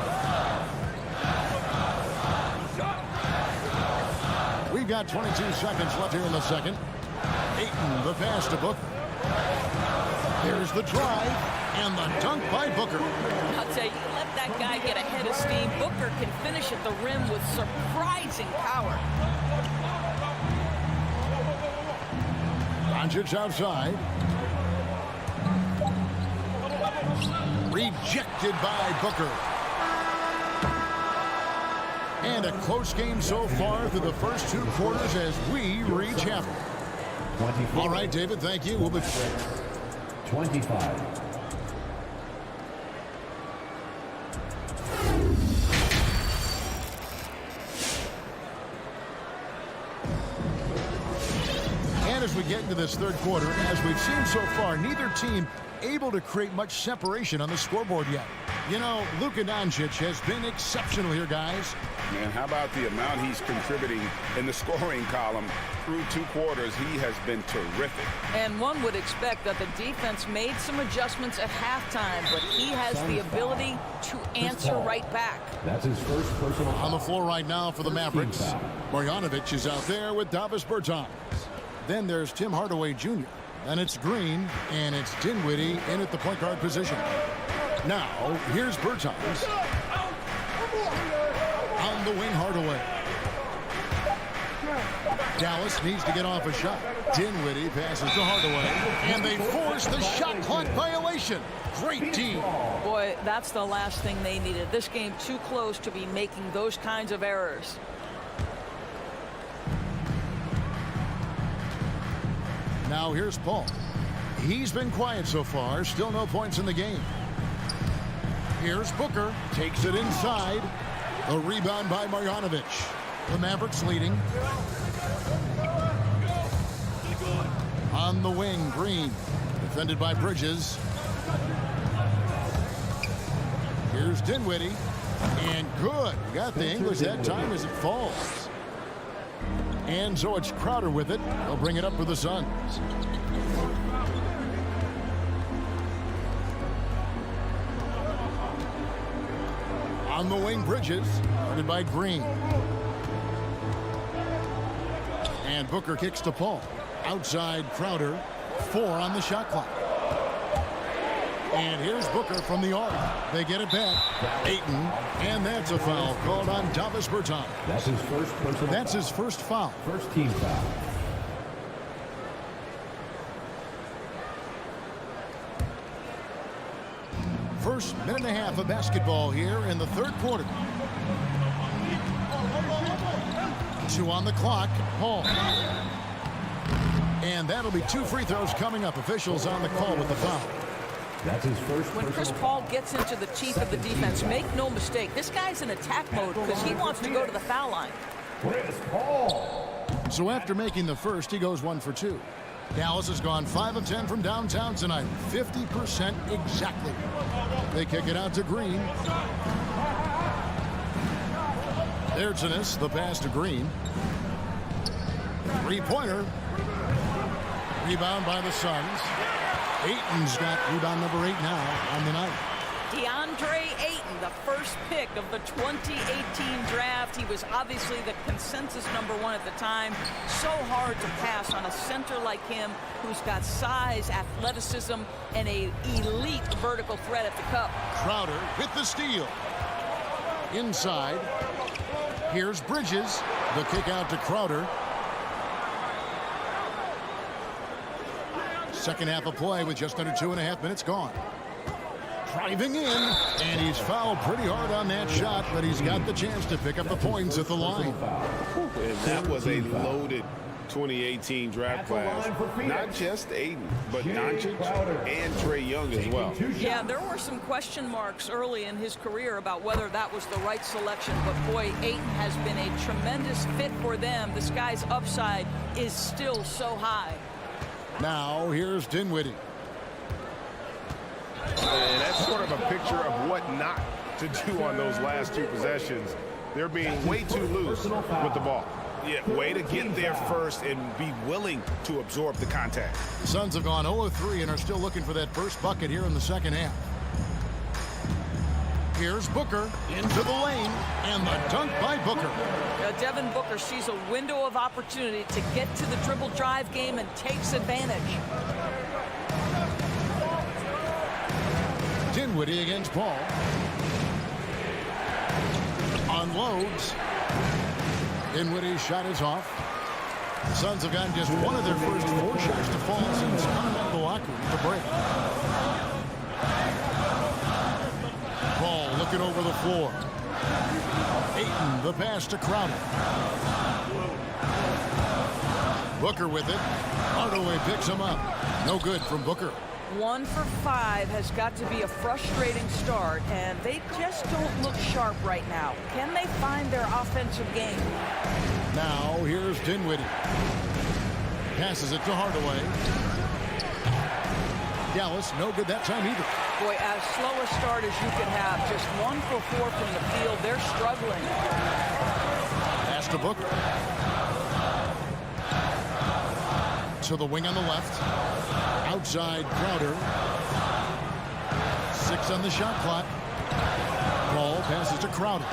We've got 22 seconds left here in the second. Ayton, the pass to Booker. There's the drive, and the dunk by Booker. I'll tell you, let that guy get ahead of steam. Booker can finish at the rim with surprising power. Doncic outside. Rejected by Booker. And a close game so far through the first 2 quarters as we reach half. All right, David, thank you. We'll be 25. And as we get into this third quarter, as we've seen so far, neither team able to create much separation on the scoreboard yet. You know, Luka Doncic has been exceptional here, guys. Man, how about the amount he's contributing in the scoring column through 2 quarters? He has been terrific. And one would expect that the defense made some adjustments at halftime, but he has the ability to answer right back. That's his first personal. On the floor right now for the Mavericks, Marjanovic is out there with Davis Bertans. Then there's Tim Hardaway Jr. And it's Green, and it's Dinwiddie in at the point guard position. Now, here's Bertans. On the wing, Hardaway. Dallas needs to get off a shot. Dinwiddie passes to Hardaway, and they force the shot clock violation. Great team. Boy, that's the last thing they needed. This game too close to be making those kinds of errors. Now here's Paul. He's been quiet so far. Still no points in the game. Here's Booker. Takes it inside. A rebound by Marjanovic. The Mavericks leading. On the wing, Green. Defended by Bridges. Here's Dinwiddie. And good. Got the English that time as it falls. And so it's Crowder with it. They'll bring it up for the Suns. On the wing, Bridges. Guarded by Green. And Booker kicks to Paul. Outside, Crowder. 4 on the shot clock. And here's Booker from the arc. They get it back. Ayton. And that's a foul called on Davis Bertans. That's his first personal. That's his first foul. First team foul. First minute and a half of basketball here in the third quarter. 2 on the clock. Paul. And that'll be 2 free throws coming up. Officials on the call with the foul. That's his first. When Chris Paul gets into the teeth of the defense, make no mistake, this guy's in attack mode because he wants to go to the foul line. Chris Paul. So after making the first, he goes 1 for 2. Dallas has gone 5 of 10 from downtown tonight. 50% exactly. They kick it out to Green. There's Ennis, the pass to Green. 3-pointer. Rebound by the Suns. Ayton's got rebound number 8 now on the night. DeAndre Ayton, the first pick of the 2018 draft. He was obviously the consensus number 1 at the time. So hard to pass on a center like him who's got size, athleticism, and an elite vertical threat at the cup. Crowder with the steal. Inside. Here's Bridges. The kick out to Crowder. Second half of play with just under 2.5 minutes gone. Driving in, and he's fouled pretty hard on that shot, but he's got the chance to pick up the points at the line. And that was a loaded 2018 draft class. Not just Aiden, but Doncic and Trae Young as well. Yeah, there were some question marks early in his career about whether that was the right selection, but boy, Ayton has been a tremendous fit for them. This guy's upside is still so high. Now here's Dinwiddie. And that's sort of a picture of what not to do on those last two possessions. They're being way too loose with the ball. Yeah, way to get there first and be willing to absorb the contact. Suns have gone 0-3 and are still looking for that first bucket here in the second half. Here's Booker into the lane, and the dunk by Booker. Devin Booker sees a window of opportunity to get to the dribble drive game and takes advantage. Dinwiddie against Paul. Unloads. Dinwiddie's shot is off. The Suns have gotten just one of their first 4 shots to fall since coming out of the locker room at the break. Paul looking over the floor. Ayton, the pass to Crowder. Booker with it. Hardaway picks him up. No good from Booker. 1 for 5 has got to be a frustrating start, and they just don't look sharp right now. Can they find their offensive game? Now here's Dinwiddie. Passes it to Hardaway. Dallas, no good that time either. Boy, as slow a start as you can have, just 1 for 4 from the field. They're struggling. Pass to Booker. To the wing on the left. Outside Crowder. 6 on the shot clock. Paul passes to Crowder.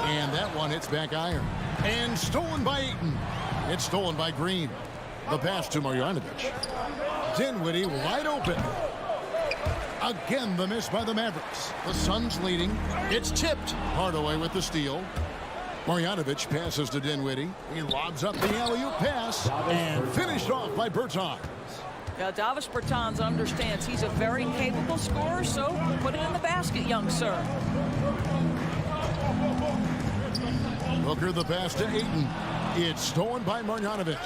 And that one hits back iron. And stolen by Ayton. It's stolen by Green. The pass to Marjanovic. Dinwiddie wide open. Again, the miss by the Mavericks. The Suns leading. It's tipped. Hardaway with the steal. Marjanovic passes to Dinwiddie. He lobs up the alley-oop pass and finished off by Bertans. Davis Bertans understands he's a very capable scorer, so put it in the basket, young sir. Booker the pass to Ayton. It's stolen by Marjanovic.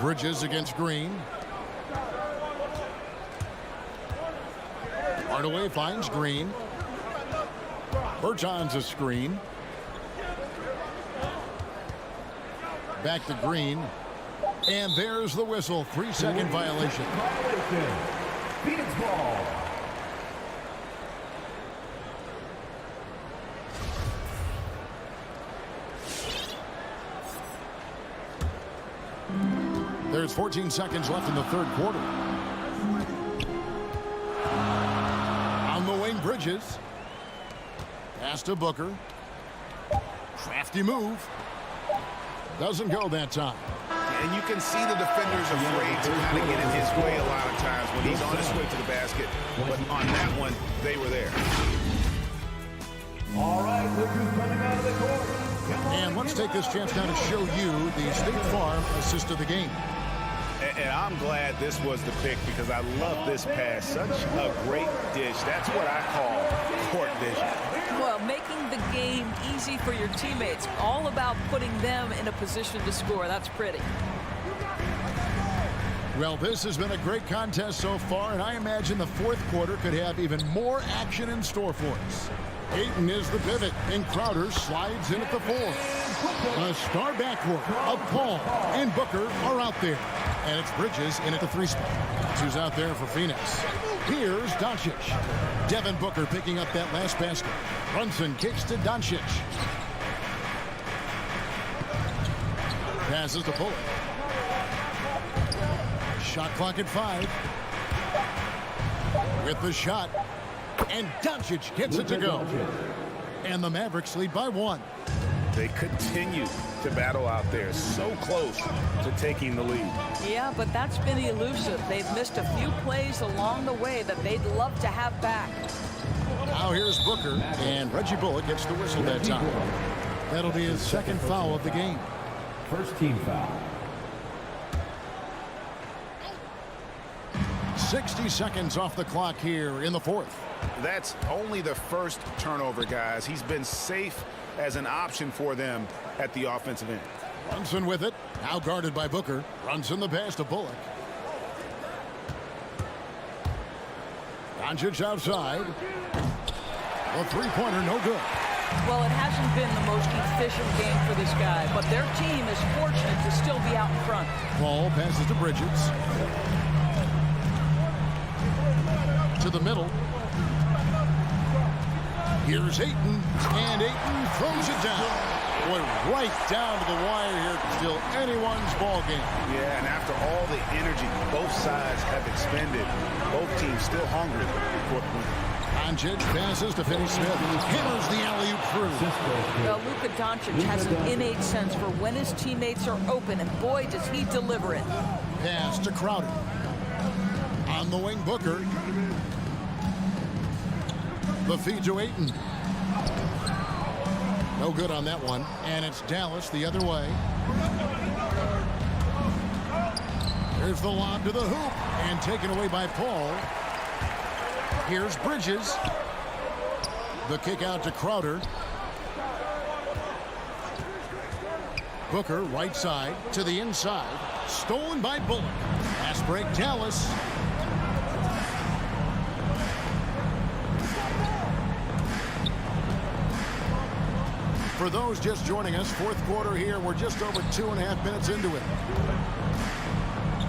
Bridges against Green. Hardaway finds Green. Bertans a screen. Back to Green. And there's the whistle. 3-second violation. Phoenix ball. There's 14 seconds left in the third quarter. On the wing, Bridges. Pass to Booker. Crafty move. Doesn't go that time. And you can see the defenders afraid to kind of get in his way a lot of times when he's on his way to the basket. But on that one, they were there. All right, look who's coming out of the court. And let's take this chance now to show you the State Farm assist of the game. And I'm glad this was the pick because I love this pass. Such a great dish. That's what I call court vision. Well, making the game easy for your teammates. All about putting them in a position to score. That's pretty. Well, this has been a great contest so far, and I imagine the fourth quarter could have even more action in store for us. Ayton is the pivot, and Crowder slides in at the 4. A star backcourt of Paul and Booker are out there. And it's Bridges in at the 3 spot. Who's out there for Phoenix. Here's Doncic. Devin Booker picking up that last basket. Brunson kicks to Doncic. Passes to Bullock. Shot clock at 5. With the shot. And Doncic gets it to go. And the Mavericks lead by 1. They continue to battle out there, so close to taking the lead. Yeah, but that's been elusive. They've missed a few plays along the way that they'd love to have back. Now here's Booker, and Reggie Bullock gets the whistle that time. That'll be his second foul of the game. First team foul. 60 seconds off the clock here in the fourth. That's only the first turnover, guys. He's been safe as an option for them at the offensive end. Brunson with it. Now guarded by Booker. Brunson the pass to Bullock. Doncic outside. A three-pointer, no good. Well, it hasn't been the most efficient game for this guy, but their team is fortunate to still be out in front. Paul passes to Bridges. To the middle. Here's Ayton, and Ayton throws it down. Boy, right down to the wire here. Still anyone's ball game. Yeah, and after all the energy both sides have expended, both teams still hungry for the win. Doncic passes to Finney-Smith. Hammers the alley-oop through. Well, Luka Doncic has an innate sense for when his teammates are open, and boy, does he deliver it. Pass to Crowder. On the wing, Booker. The feed to Ayton. No good on that one. And it's Dallas the other way. Here's the lob to the hoop. And taken away by Paul. Here's Bridges. The kick out to Crowder. Booker right side to the inside. Stolen by Bullock. Fast break Dallas. For those just joining us, fourth quarter here. We're just over 2.5 minutes into it.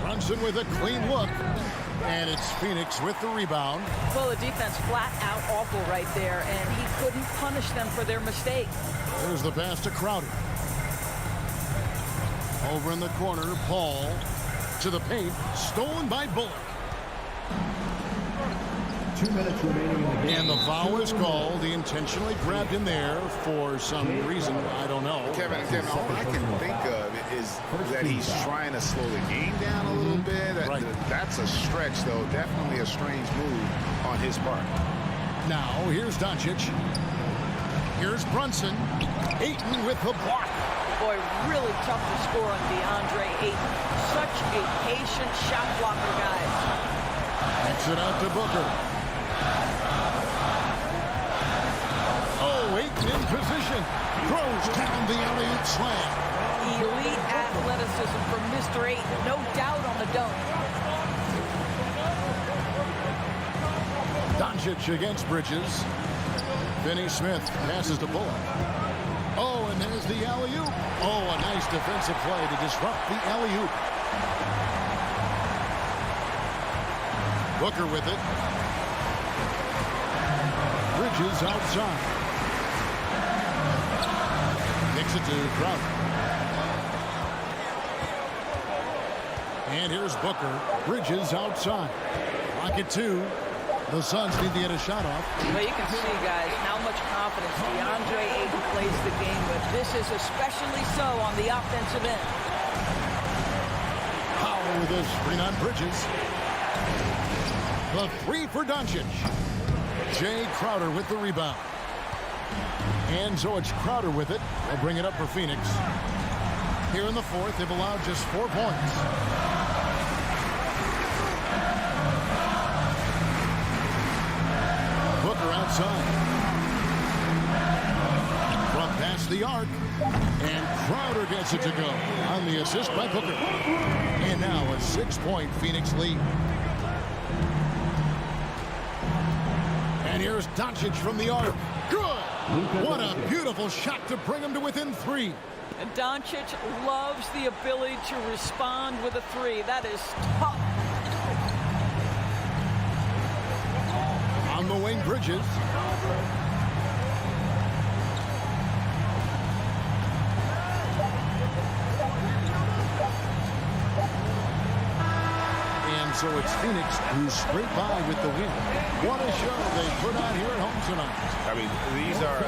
Brunson with a clean look. And it's Phoenix with the rebound. Well, the defense flat out awful right there, and he couldn't punish them for their mistake. There's the pass to Crowder. Over in the corner, Paul to the paint. Stolen by Bullock. 2 minutes remaining in the game. And the foul is called. He intentionally grabbed him there for some reason. I don't know. Kevin, all I can think of is that he's trying to slow the game down a little bit. That's a stretch, though. Definitely a strange move on his part. Now, here's Doncic. Here's Brunson. Ayton with the block. Boy, really tough to score on DeAndre Ayton. Such a patient shot blocker, guys. Kicks it out to Booker. Oh, Ayton in position. Throws down the alley-oop slam. Elite athleticism from Mr. Ayton. No doubt on the dunk. Doncic against Bridges. Finney-Smith passes to Bullock. Oh, and there's the alley-oop. Oh, a nice defensive play to disrupt the alley-oop. Booker with it. Bridges outside. Kicks it to Crowder. And here's Booker. Bridges outside. Rocket 2. The Suns need to get a shot off. Well, you can see, guys, how much confidence DeAndre Ayton plays the game with. This is especially so on the offensive end. Powell with a screen on Bridges. The three for Doncic. Jay Crowder with the rebound. And so it's Crowder with it. They'll bring it up for Phoenix. Here in the fourth, they've allowed just 4 points. Booker outside. From past the arc. And Crowder gets it to go on the assist by Booker. And now a 6-point Phoenix lead. And here's Doncic from the arc. Good! What a beautiful shot to bring him to within 3. And Doncic loves the ability to respond with a 3. That is tough. On the wing, Bridges. And so it's Phoenix who's straight by with the win. What a show they put on here at home tonight. I mean, these are...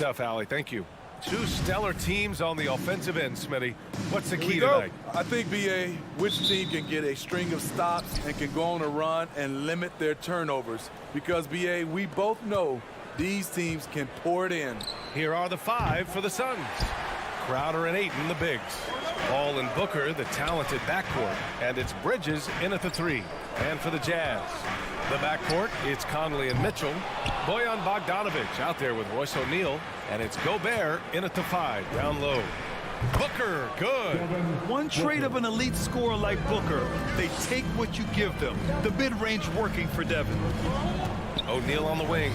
stuff, Allie. Thank you. Two stellar teams on the offensive end, Smitty. What's the key Here we go. tonight? I think, BA, which team can get a string of stops and can go on a run and limit their turnovers. Because, BA, we both know these teams can pour it in. Here are the five for the Suns. Crowder and Ayton, the bigs. Ball and Booker, the talented backcourt. And it's Bridges in at the three. And for the Jazz, the backcourt, it's Conley and Mitchell. Bojan Bogdanovic out there with Royce O'Neal. And it's Gobert in at the five, down low. Booker, good. One trait of an elite scorer like Booker, they take what you give them. The mid-range working for Devin. O'Neal on the wing.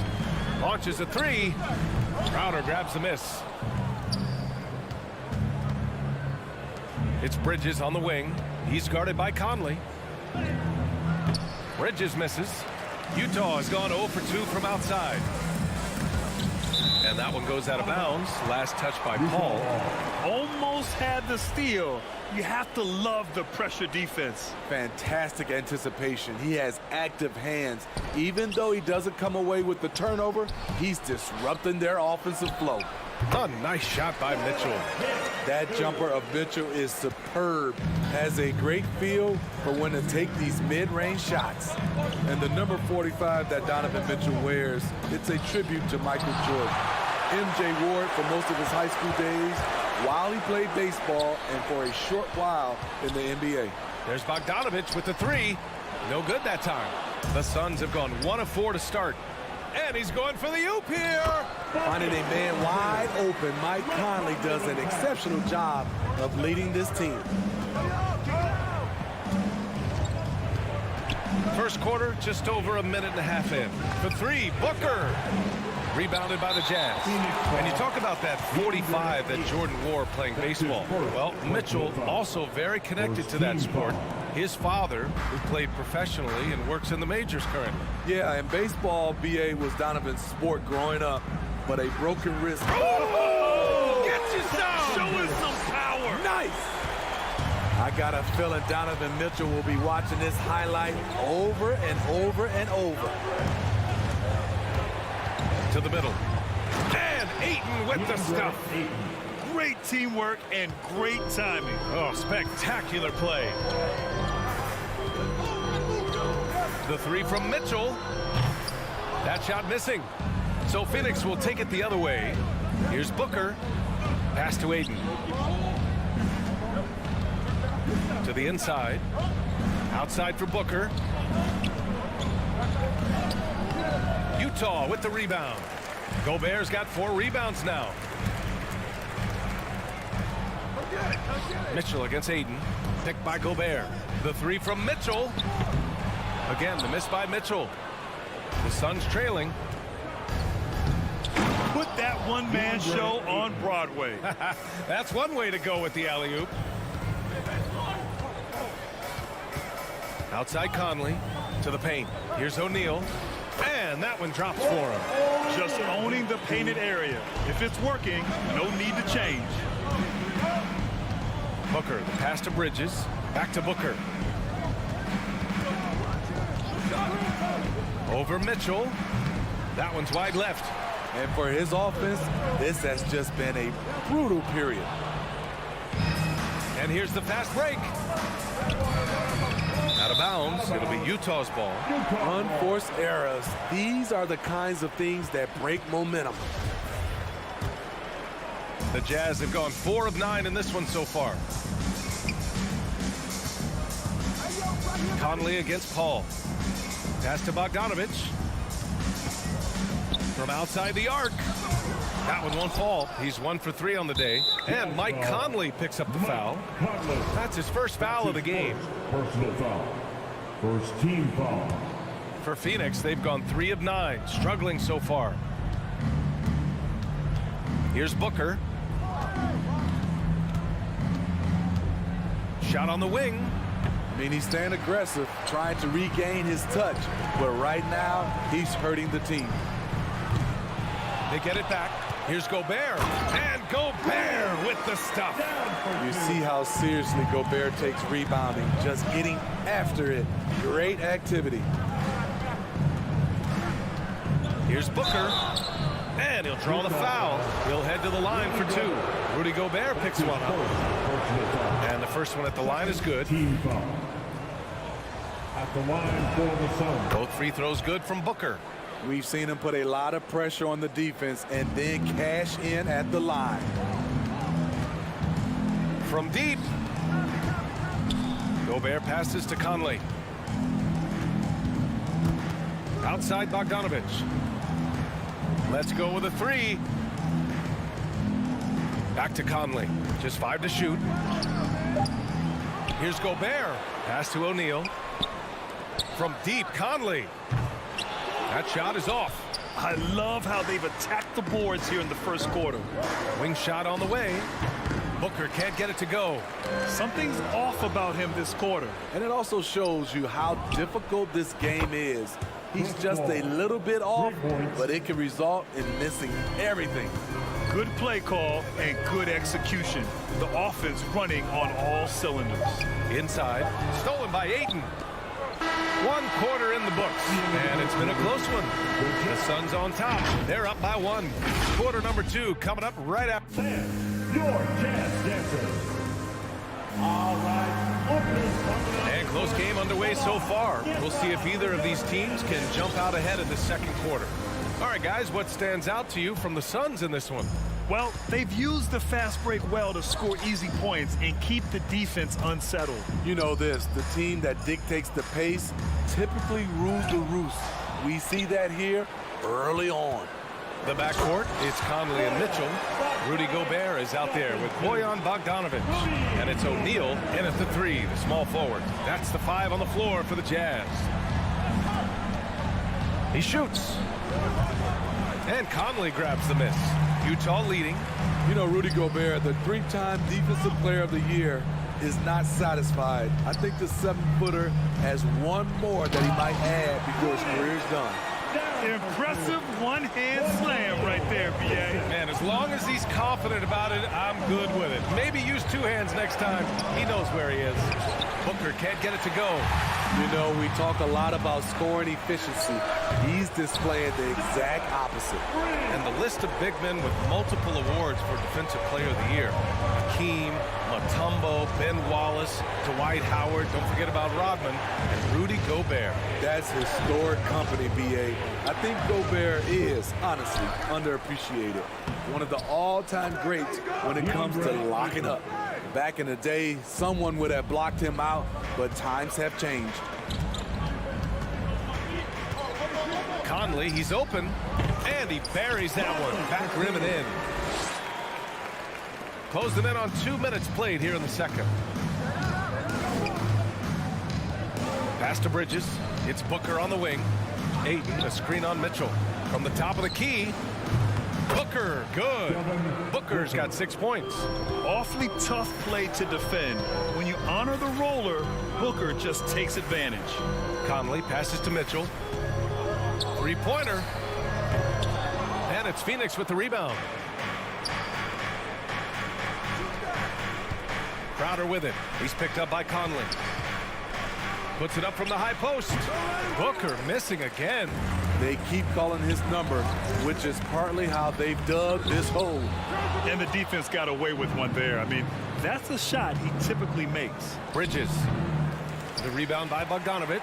Launches a three. Crowder grabs the miss. It's Bridges on the wing. He's guarded by Conley. Bridges misses. Utah has gone 0 for 2 from outside. And that one goes out of bounds. Last touch by Paul. Almost had the steal. You have to love the pressure defense. Fantastic anticipation. He has active hands. Even though he doesn't come away with the turnover, he's disrupting their offensive flow. A nice shot by Mitchell. That jumper of Mitchell is superb. Has a great feel for when to take these mid-range shots. And the number 45 that Donovan Mitchell wears, it's a tribute to Michael Jordan. MJ wore it for most of his high school days while he played baseball and for a short while in the NBA. There's Bogdanovich with the three. No good that time. The Suns have gone 1 of 4 to start. And he's going for the oop here. Finding a man wide open, Mike Conley does an exceptional job of leading this team. First quarter, just over a minute and a half in. For three, Booker. Rebounded by the Jazz. And you talk about that 45 that Jordan wore playing baseball. Well, Mitchell also very connected to that sport. His father, who played professionally and works in the majors currently. Yeah, and baseball, B.A., was Donovan's sport growing up, but a broken wrist. Oh! Get you some! Show us some power! Nice! I got a feeling Donovan Mitchell will be watching this highlight over and over and over. To the middle. And Ayton with the stuff. Great teamwork and great timing. Oh, spectacular play. The three from Mitchell. That shot missing. So Phoenix will take it the other way. Here's Booker. Pass to Ayton. To the inside. Outside for Booker. Utah with the rebound. Gobert's got 4 rebounds now. Mitchell against Ayton. Picked by Gobert. The three from Mitchell. Again, the miss by Mitchell. The Suns trailing. Put that one-man show on Broadway. That's one way to go with the alley-oop. Outside Conley to the paint. Here's O'Neal. And that one drops for him. Just owning the painted area. If it's working, no need to change. Booker, the pass to Bridges. Back to Booker. Over Mitchell. That one's wide left. And for his offense, this has just been a brutal period. And here's the fast break. Out of bounds. It'll be Utah's ball. Unforced errors. These are the kinds of things that break momentum. The Jazz have gone 4 of 9 in this one so far. Conley against Paul. Pass to Bogdanovich. From outside the arc. That one won't fall. He's 1 for 3 on the day. And Mike Conley picks up the foul. That's his first foul of the game. Personal foul. First team foul. For Phoenix, they've gone 3 of 9, struggling so far. Here's Booker. Shot on the wing. I mean, he's staying aggressive, trying to regain his touch. But right now, he's hurting the team. They get it back. Here's Gobert. And Gobert with the stuff. You see how seriously Gobert takes rebounding, just getting after it. Great activity. Here's Booker. And he'll draw the foul. He'll head to the line for 2. Rudy Gobert picks one up. And the first one at the line is good. Team foul. At the line for the Suns. Both free throws good from Booker. We've seen him put a lot of pressure on the defense and then cash in at the line. From deep. Gobert passes to Conley. Outside Bogdanovich. Let's go with a 3. Back to Conley. Just 5 to shoot. Here's Gobert. Pass to O'Neal. From deep, Conley. That shot is off. I love how they've attacked the boards here in the first quarter. Wing shot on the way. Booker can't get it to go. Something's off about him this quarter. And it also shows you how difficult this game is. He's just a little bit off, but it can result in missing everything. Good play call and good execution. The offense running on all cylinders. Inside, stolen by Ayton. 1 quarter in the books, and it's been a close one. The Suns on top. They're up by 1. Quarter number 2 coming up right after. Your Jazz Dancers. All right. And close game underway so far. We'll see if either of these teams can jump out ahead in the second quarter. All right, guys, what stands out to you from the Suns in this one? Well, they've used the fast break well to score easy points and keep the defense unsettled. You know this, the team that dictates the pace typically rules the roost. We see that here early on. The backcourt, it's Conley and Mitchell. Rudy Gobert is out there with Bojan Bogdanovic. And it's O'Neal in at the 3, the small forward. That's the 5 on the floor for the Jazz. He shoots. And Conley grabs the miss. Utah leading. You know, Rudy Gobert, the 3-time Defensive Player of the Year, is not satisfied. I think the 7-footer has one more that he might add before his career is done. Impressive one-hand slam right there, B.A. Man, as long as he's confident about it, I'm good with it. Maybe use 2 hands next time. He knows where he is. Booker can't get it to go. You know, we talk a lot about scoring efficiency. He's displaying the exact opposite. And the list of big men with multiple awards for Defensive Player of the Year. Hakeem, Mutombo, Ben Wallace, Dwight Howard, don't forget about Rodman, and Rudy Gobert. That's historic company, B.A. I think Gobert is, honestly, underappreciated. One of the all-time greats when it comes to locking up. Back in the day, someone would have blocked him out, but times have changed. Conley, he's open, and he buries that one. Back rim and in. Closing in on 2 minutes played here in the second. Pass to Bridges. It's Booker on the wing. Ayton, a screen on Mitchell. From the top of the key, Booker, good. Booker's got 6 points. Awfully tough play to defend. When you honor the roller, Booker just takes advantage. Conley passes to Mitchell. 3-pointer. And it's Phoenix with the rebound. Crowder with it. He's picked up by Conley. Puts it up from the high post. Booker missing again. They keep calling his number, which is partly how they've dug this hole. And the defense got away with one there. I mean, that's a shot he typically makes. Bridges. The rebound by Bogdanovic.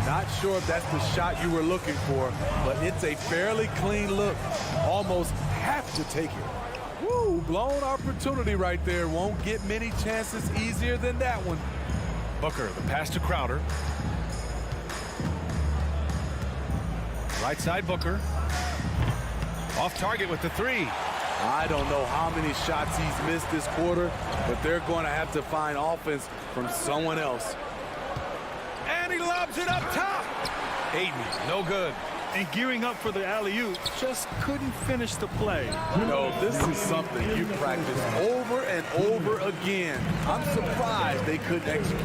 Not sure if that's the shot you were looking for, but it's a fairly clean look. Almost have to take it. Woo, blown opportunity right there. Won't get many chances easier than that one. Booker, the pass to Crowder. Right side Booker. Off target with the 3. I don't know how many shots he's missed this quarter, but they're going to have to find offense from someone else. And he lobs it up top. Ayton, no good. And gearing up for the alley-oop, just couldn't finish the play. You know, this is something you practice over and over again. I'm surprised they couldn't execute.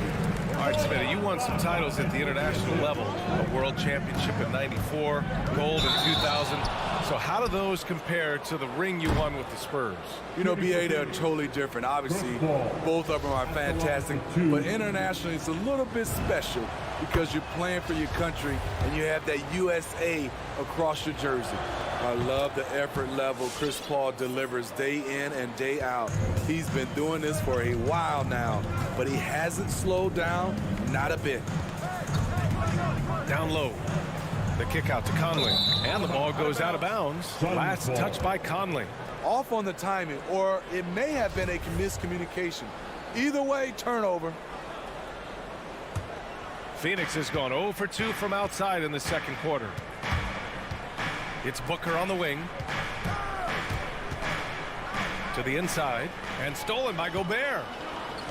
All right, Smitty, you won some titles at the international level. A world championship in '94, gold in 2000. So how do those compare to the ring you won with the Spurs? You know, B.A., they're totally different. Obviously, both of them are fantastic. But internationally, it's a little bit special because you're playing for your country and you have that USA across your jersey. I love the effort level Chris Paul delivers day in and day out. He's been doing this for a while now, but he hasn't slowed down, not a bit. Down low. The kick out to Conley. And the ball goes out of bounds. Last touch by Conley. Off on the timing, or it may have been a miscommunication. Either way, turnover. Phoenix has gone 0 for 2 from outside in the second quarter. It's Booker on the wing. To the inside, and stolen by Gobert.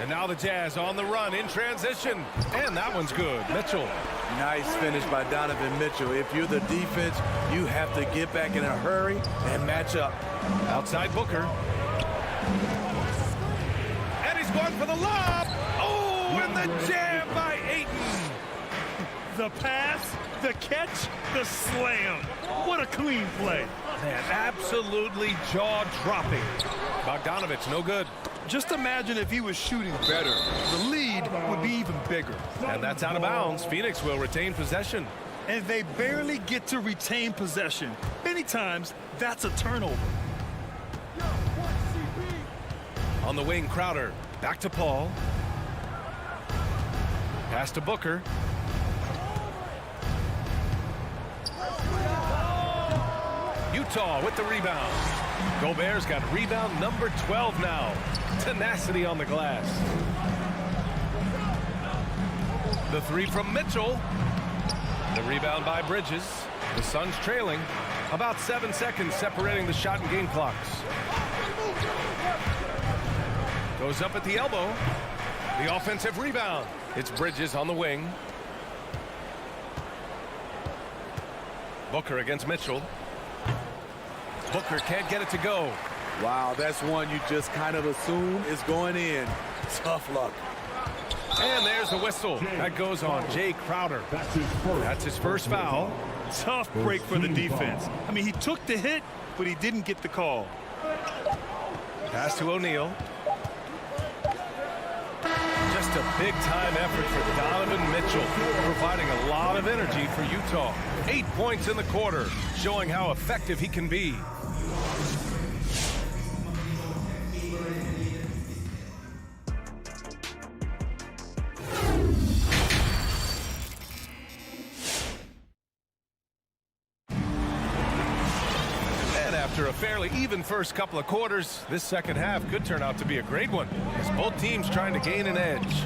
And now the Jazz on the run in transition. And that one's good. Mitchell. Nice finish by Donovan Mitchell. If you're the defense, you have to get back in a hurry and match up. Outside Booker. And he's going for the lob. Oh, and the jam by Ayton. The pass, the catch, the slam. What a clean play. Man, absolutely jaw-dropping. Bogdanovich, no good. Just imagine if he was shooting better. The lead would be even bigger. And that's out of bounds. Phoenix will retain possession. And they barely get to retain possession. Many times, that's a turnover. On the wing, Crowder. Back to Paul. Pass to Booker. Utah with the rebound. Gobert's got rebound number 12 now. Tenacity on the glass. The three from Mitchell. The rebound by Bridges. The Suns trailing. About 7 seconds separating the shot and game clocks. Goes up at the elbow. The offensive rebound. It's Bridges on the wing. Booker against Mitchell. Booker can't get it to go. Wow, that's one you just kind of assume is going in. Tough luck. And there's the whistle. That goes on Jay Crowder. That's his first foul. Tough break for the defense. I mean, he took the hit, but he didn't get the call. Pass to O'Neal. Just a big-time effort for Donovan Mitchell, providing a lot of energy for Utah. 8 points in the quarter, showing how effective he can be. After a fairly even first couple of quarters, this second half could turn out to be a great one, as both teams trying to gain an edge.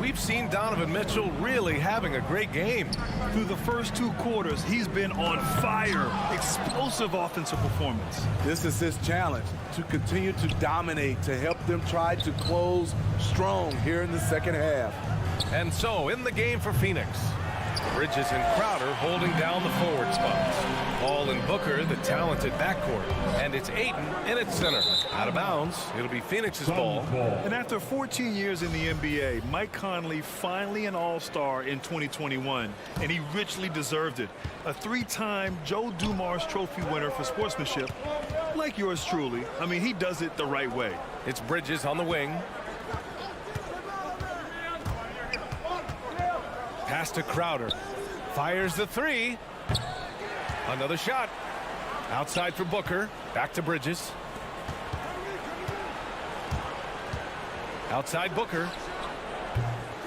We've seen Donovan Mitchell really having a great game. Through the first 2 quarters, he's been on fire. Explosive offensive performance. This is his challenge, to continue to dominate, to help them try to close strong here in the second half. And so, in the game for Phoenix, Bridges and Crowder holding down the forward spots. Paul and Booker, the talented backcourt. And it's Ayton in its center. Out of bounds, it'll be Phoenix's ball. And after 14 years in the NBA, Mike Conley finally an all-star in 2021. And he richly deserved it. A 3-time Joe Dumars Trophy winner for sportsmanship, like yours truly. I mean, he does it the right way. It's Bridges on the wing. Pass to Crowder. Fires the 3. Another shot. Outside for Booker. Back to Bridges. Outside Booker.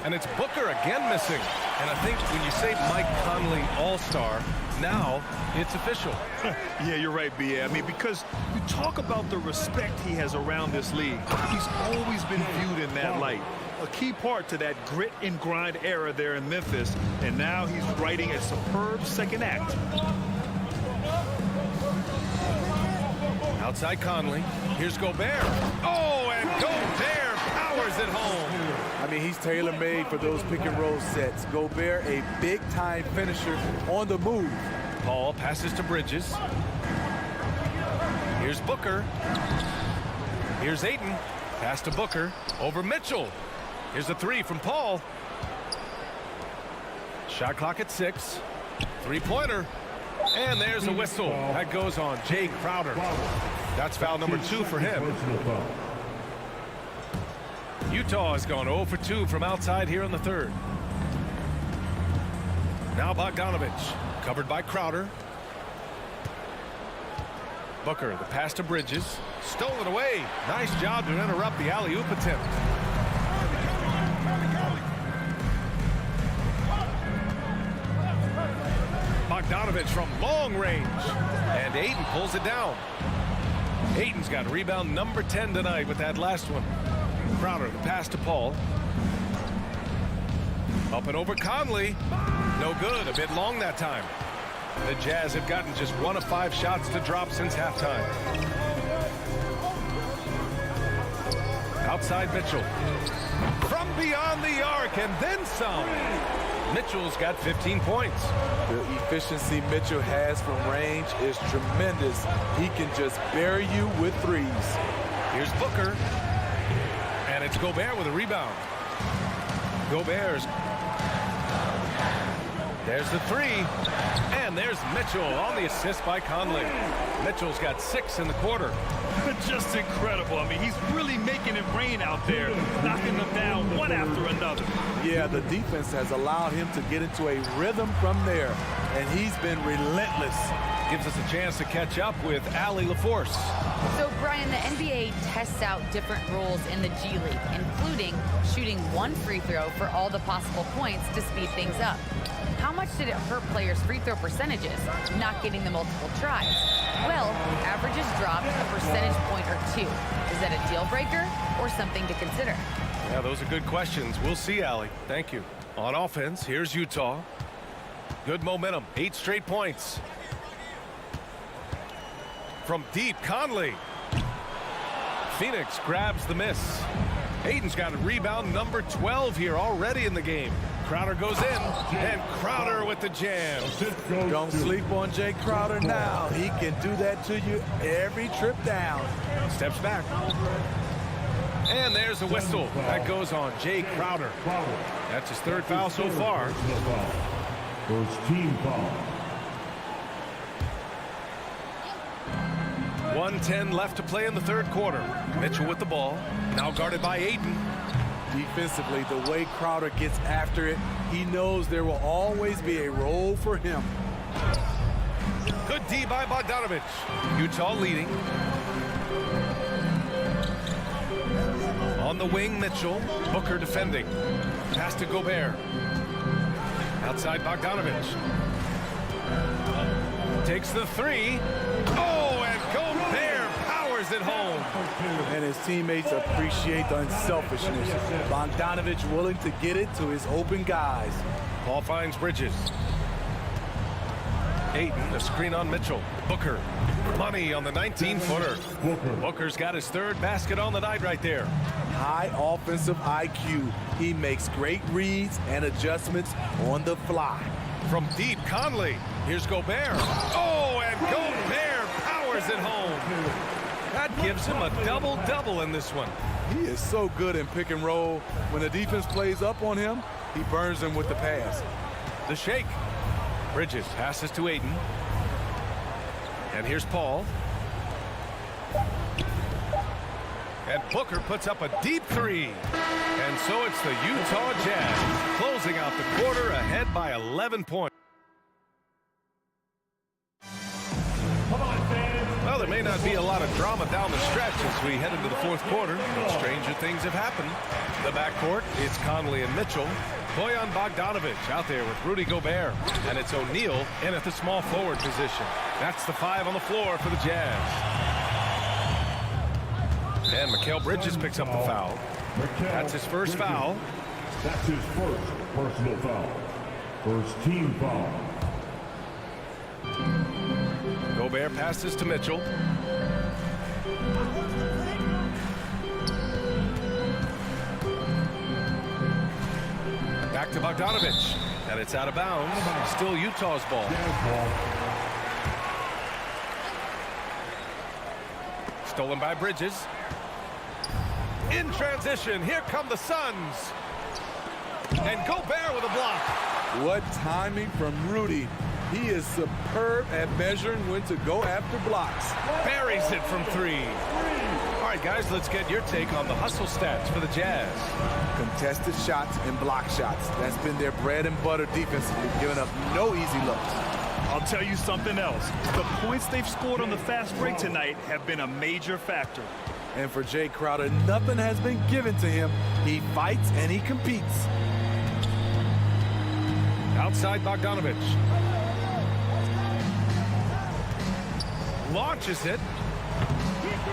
And it's Booker again missing. And I think when you say Mike Conley All-Star, now it's official. Yeah, you're right, B.A. I mean, because you talk about the respect he has around this league. He's always been viewed in that light. A key part to that grit and grind era there in Memphis, and now he's writing a superb second act. Outside Conley. Here's Gobert. Oh, and Gobert powers it home. I mean, he's tailor-made for those pick-and-roll sets. Gobert, a big-time finisher on the move. Paul passes to Bridges. Here's Booker. Here's Ayton. Pass to Booker. Over Mitchell. Here's a 3 from Paul. Shot clock at 6. 3-pointer. And there's a whistle. That goes on Jay Crowder. That's foul number 2 for him. Utah has gone 0 for 2 from outside here in the third. Now Bogdanovich. Covered by Crowder. Booker, the pass to Bridges. Stolen away. Nice job to interrupt the alley-oop attempt. Bogdanovich from long range. And Ayton pulls it down. Ayton's got rebound number 10 tonight with that last one. Crowder, the pass to Paul. Up and over Conley. No good. A bit long that time. The Jazz have gotten just 1 of 5 shots to drop since halftime. Outside Mitchell. From beyond the arc and then some. Mitchell's got 15 points. The efficiency Mitchell has from range is tremendous. He can just bury you with threes. Here's Booker. And it's Gobert with a rebound. Gobert's. There's the three. And there's Mitchell on the assist by Conley. Mitchell's got 6 in the quarter. Just incredible. I mean, he's really making it rain out there, knocking them down one after another. Yeah, the defense has allowed him to get into a rhythm from there, and he's been relentless. Gives us a chance to catch up with Allie LaForce. So, Brian, the NBA tests out different rules in the G League, including shooting 1 free throw for all the possible points to speed things up. How much did it hurt players' free throw percentages, not getting the multiple tries? Well, averages dropped a percentage point or 2. Is that a deal breaker or something to consider? Yeah, those are good questions. We'll see, Allie. Thank you. On offense, here's Utah. Good momentum. 8 straight points. From deep, Conley. Phoenix grabs the miss. Aiden's got a rebound number 12 here already in the game. Crowder goes in, and Crowder with the jam. Don't sleep on Jay Crowder now. He can do that to you every trip down. Steps back. And there's a whistle. That goes on Jay Crowder. That's his 3rd foul so far. First team foul. 1:10 left to play in the 3rd quarter. Mitchell with the ball. Now guarded by Ayton. Defensively, the way Crowder gets after it, he knows there will always be a role for him. Good D by Bogdanovich. Utah leading. On the wing, Mitchell. Booker defending. Pass to Gobert. Outside Bogdanovich. Takes the 3. Oh, and Gobert powers it home. And his teammates appreciate the unselfishness. Bogdanovich willing to get it to his open guys. Paul finds Bridges. Ayton, a screen on Mitchell. Booker. Money on the 19-footer. Booker's got his 3rd basket on the night right there. High offensive IQ. He makes great reads and adjustments on the fly. From deep, Conley. Here's Gobert. Oh, and Gobert powers it home. That gives him a double-double in this one. He is so good in pick and roll. When the defense plays up on him, he burns them with the pass. The shake. Bridges passes to Ayton. And here's Paul. And Booker puts up a deep 3. And so it's the Utah Jazz closing out the quarter ahead by 11 points. Well, there may not be a lot of drama down the stretch as we head into the 4th quarter, but stranger things have happened. The backcourt, it's Conley and Mitchell. Bojan Bogdanovich out there with Rudy Gobert. And it's O'Neal in at the small forward position. That's the 5 on the floor for the Jazz. And Mikal Bridges picks up the foul. That's his 1st foul. That's his 1st personal foul. First team foul. Gobert passes to Mitchell. Back to Bogdanovich. And it's out of bounds. Still Utah's ball. Stolen by Bridges. In transition, here come the Suns. And Gobert with a block. What timing from Rudy. He is superb at measuring when to go after blocks. Buries it from 3. All right, guys, let's get your take on the hustle stats for the Jazz. Contested shots and block shots. That's been their bread and butter defensively, giving up no easy looks. I'll tell you something else. The points they've scored on the fast break tonight have been a major factor. And for Jay Crowder, nothing has been given to him. He fights and he competes. Outside Bogdanovich. Launches it.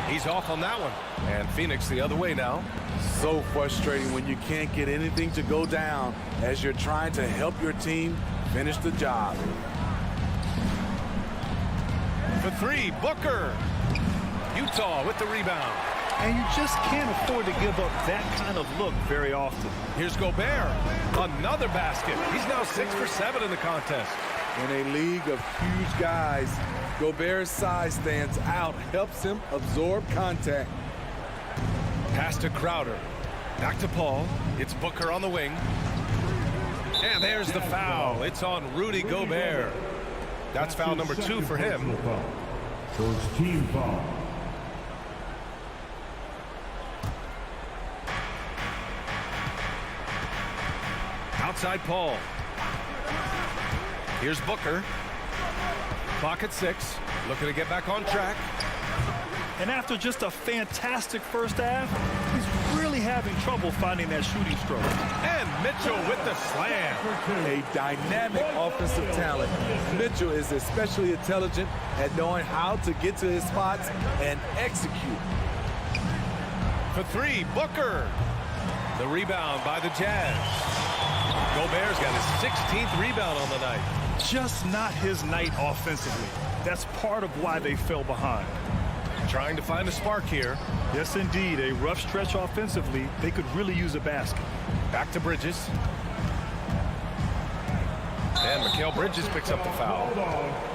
He's off on that one. And Phoenix the other way now. So frustrating when you can't get anything to go down as you're trying to help your team finish the job. For 3, Booker. Utah with the rebound. And you just can't afford to give up that kind of look very often. Here's Gobert. Another basket. He's now 6 for 7 in the contest. In a league of huge guys, Gobert's size stands out, helps him absorb contact. Pass to Crowder. Back to Paul. It's Booker on the wing. And there's the foul. It's on Rudy Gobert. That's foul number 2 for him. First team foul. Outside Paul. Here's Booker. Clock at 6. Looking to get back on track. And after just a fantastic first half, he's really having trouble finding that shooting stroke. And Mitchell with the slam. A dynamic offensive talent. Mitchell is especially intelligent at knowing how to get to his spots and execute. For 3, Booker. The rebound by the Jazz. Gobert's got his 16th rebound on the night. Just not his night offensively. That's part of why they fell behind. Trying to find a spark here. Yes, indeed. A rough stretch offensively. They could really use a basket. Back to Bridges. And Mikal Bridges picks up the foul.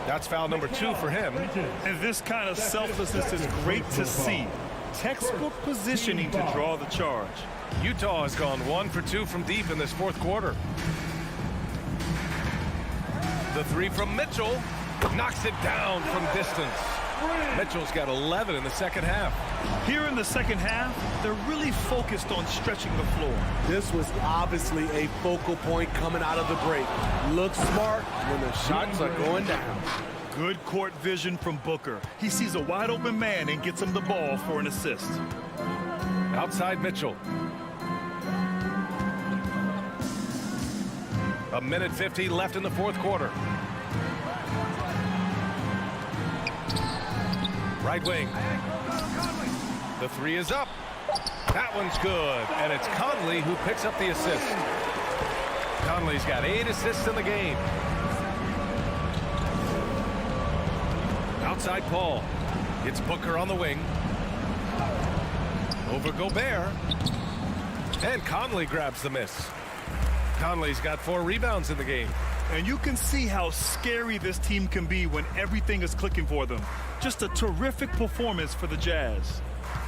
That's foul number 2 for him. And this kind of selflessness is great to see. Textbook positioning to draw the charge. Utah has gone 1 for 2 from deep in this fourth quarter. The 3 from Mitchell. Knocks it down from distance. Mitchell's got 11 in the second half. Here in the second half, they're really focused on stretching the floor. This was obviously a focal point coming out of the break. Look smart when the shots are going down. Good court vision from Booker. He sees a wide open man and gets him the ball for an assist. Outside Mitchell. A minute 50 left in the fourth quarter. Right wing. The 3 is up. That one's good. And it's Conley who picks up the assist. Conley's got 8 assists in the game. Outside Paul. It's Booker on the wing. Over Gobert. And Conley grabs the miss. Conley's got 4 rebounds in the game. And you can see how scary this team can be when everything is clicking for them. Just a terrific performance for the Jazz.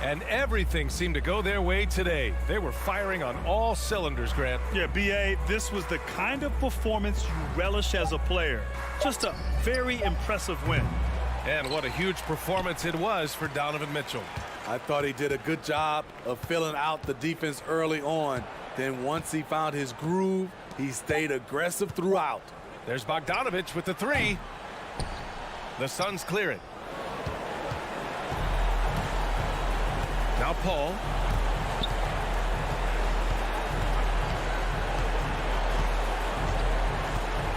And everything seemed to go their way today. They were firing on all cylinders, Grant. Yeah, B.A., this was the kind of performance you relish as a player. Just a very impressive win. And what a huge performance it was for Donovan Mitchell. I thought he did a good job of filling out the defense early on. Then once he found his groove, he stayed aggressive throughout. There's Bogdanovich with the 3. The Suns clear it. Now Paul.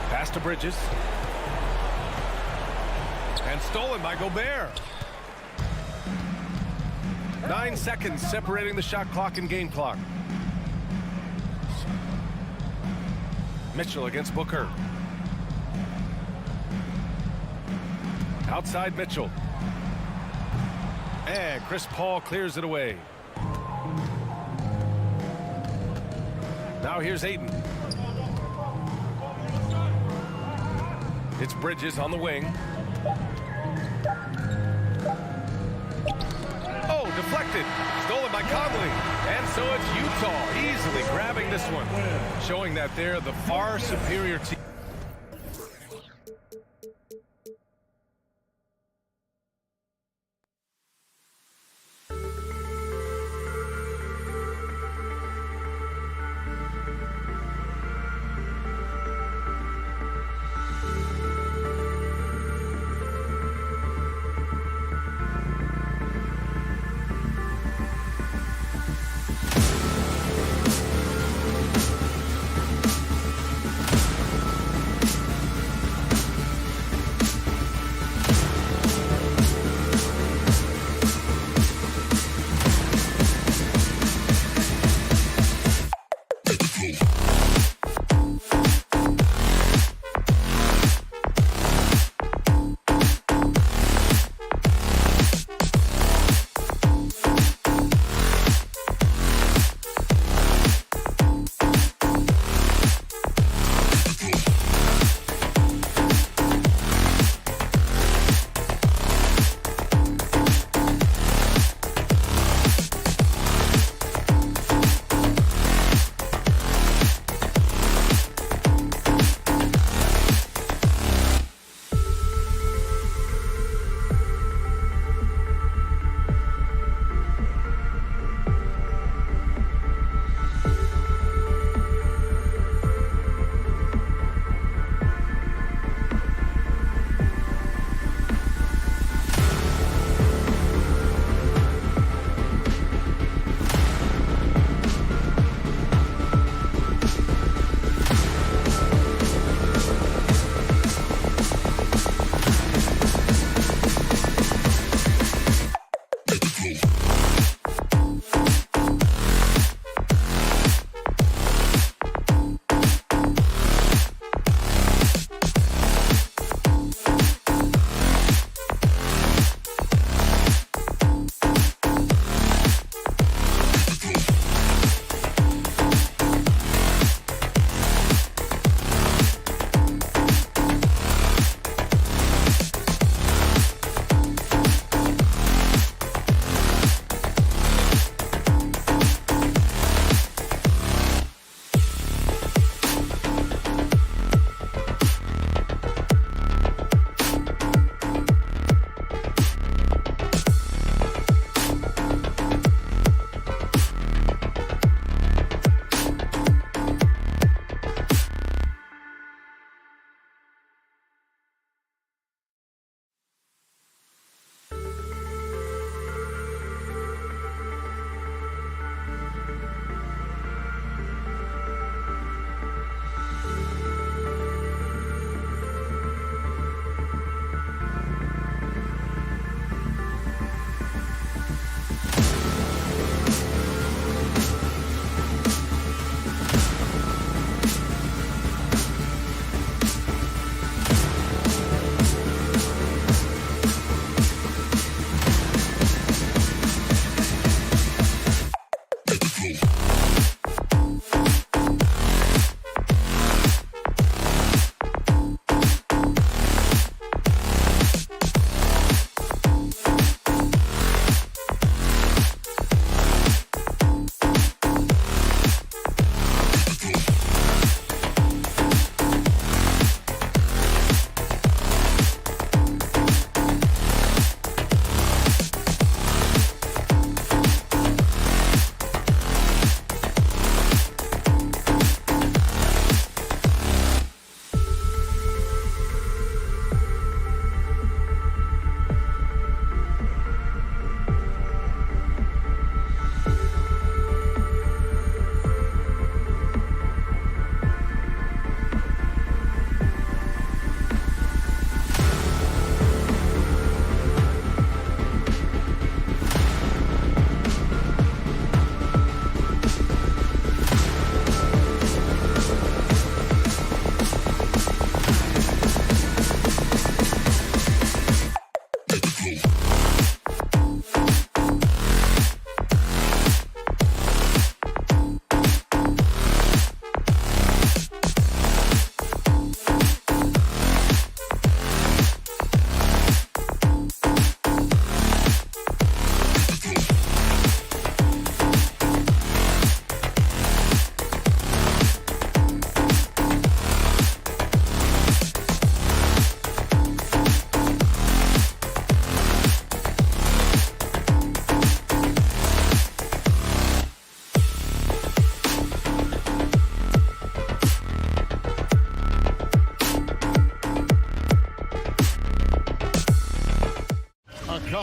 Pass to Bridges. And stolen by Gobert. 9 seconds separating the shot clock and game clock. Mitchell against Booker. Outside Mitchell. And Chris Paul clears it away. Now here's Ayton. It's Bridges on the wing. Oh, deflected. Stolen by Conley. And so it's Utah easily grabbing this one, showing that they're the far superior team.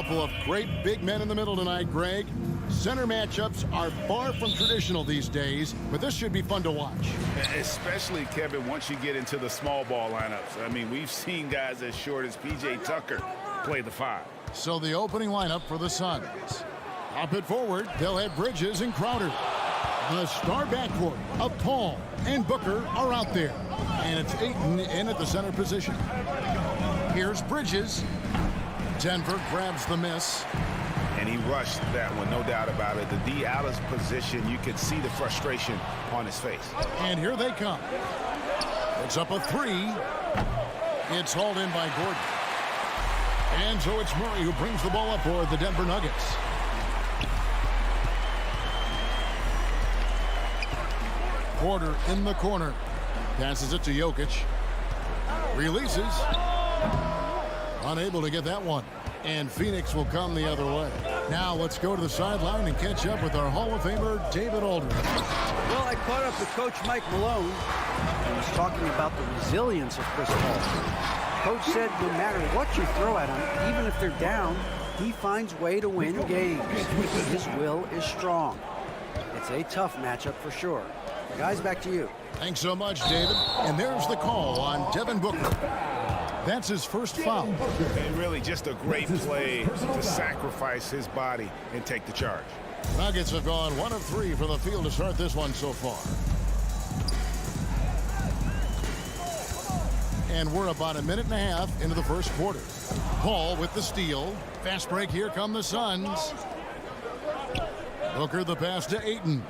couple of great big men in the middle tonight, Greg. Center matchups are far from traditional these days, but this should be fun to watch. Especially, Kevin, once you get into the small ball lineups. I mean, we've seen guys as short as P.J. Tucker play the 5. So the opening lineup for the Suns. Up it forward, they'll have Bridges and Crowder. The star backcourt of Paul and Booker are out there. And it's Ayton in at the center position. Here's Bridges. Denver grabs the miss. And he rushed that one, no doubt about it. The D out of position, you could see the frustration on his face. And here they come. It's up a 3. It's hauled in by Gordon. And so it's Murray who brings the ball up for the Denver Nuggets. Porter in the corner. Passes it to Jokic. Releases. Unable to get that one. And Phoenix will come the other way. Now let's go to the sideline and catch up with our Hall of Famer, David Aldridge. Well, I caught up with Coach Mike Malone and was talking about the resilience of Chris Paul. Coach said no matter what you throw at him, even if they're down, he finds a way to win games. His will is strong. It's a tough matchup for sure. Guys, back to you. Thanks so much, David. And there's the call on Devin Booker. That's his first foul. And really just a great play to sacrifice his body and take the charge. Nuggets have gone 1 of 3 from the field to start this one so far. And we're about a minute and a half into the first quarter. Paul with the steal. Fast break, here come the Suns. Booker the pass to Ayton.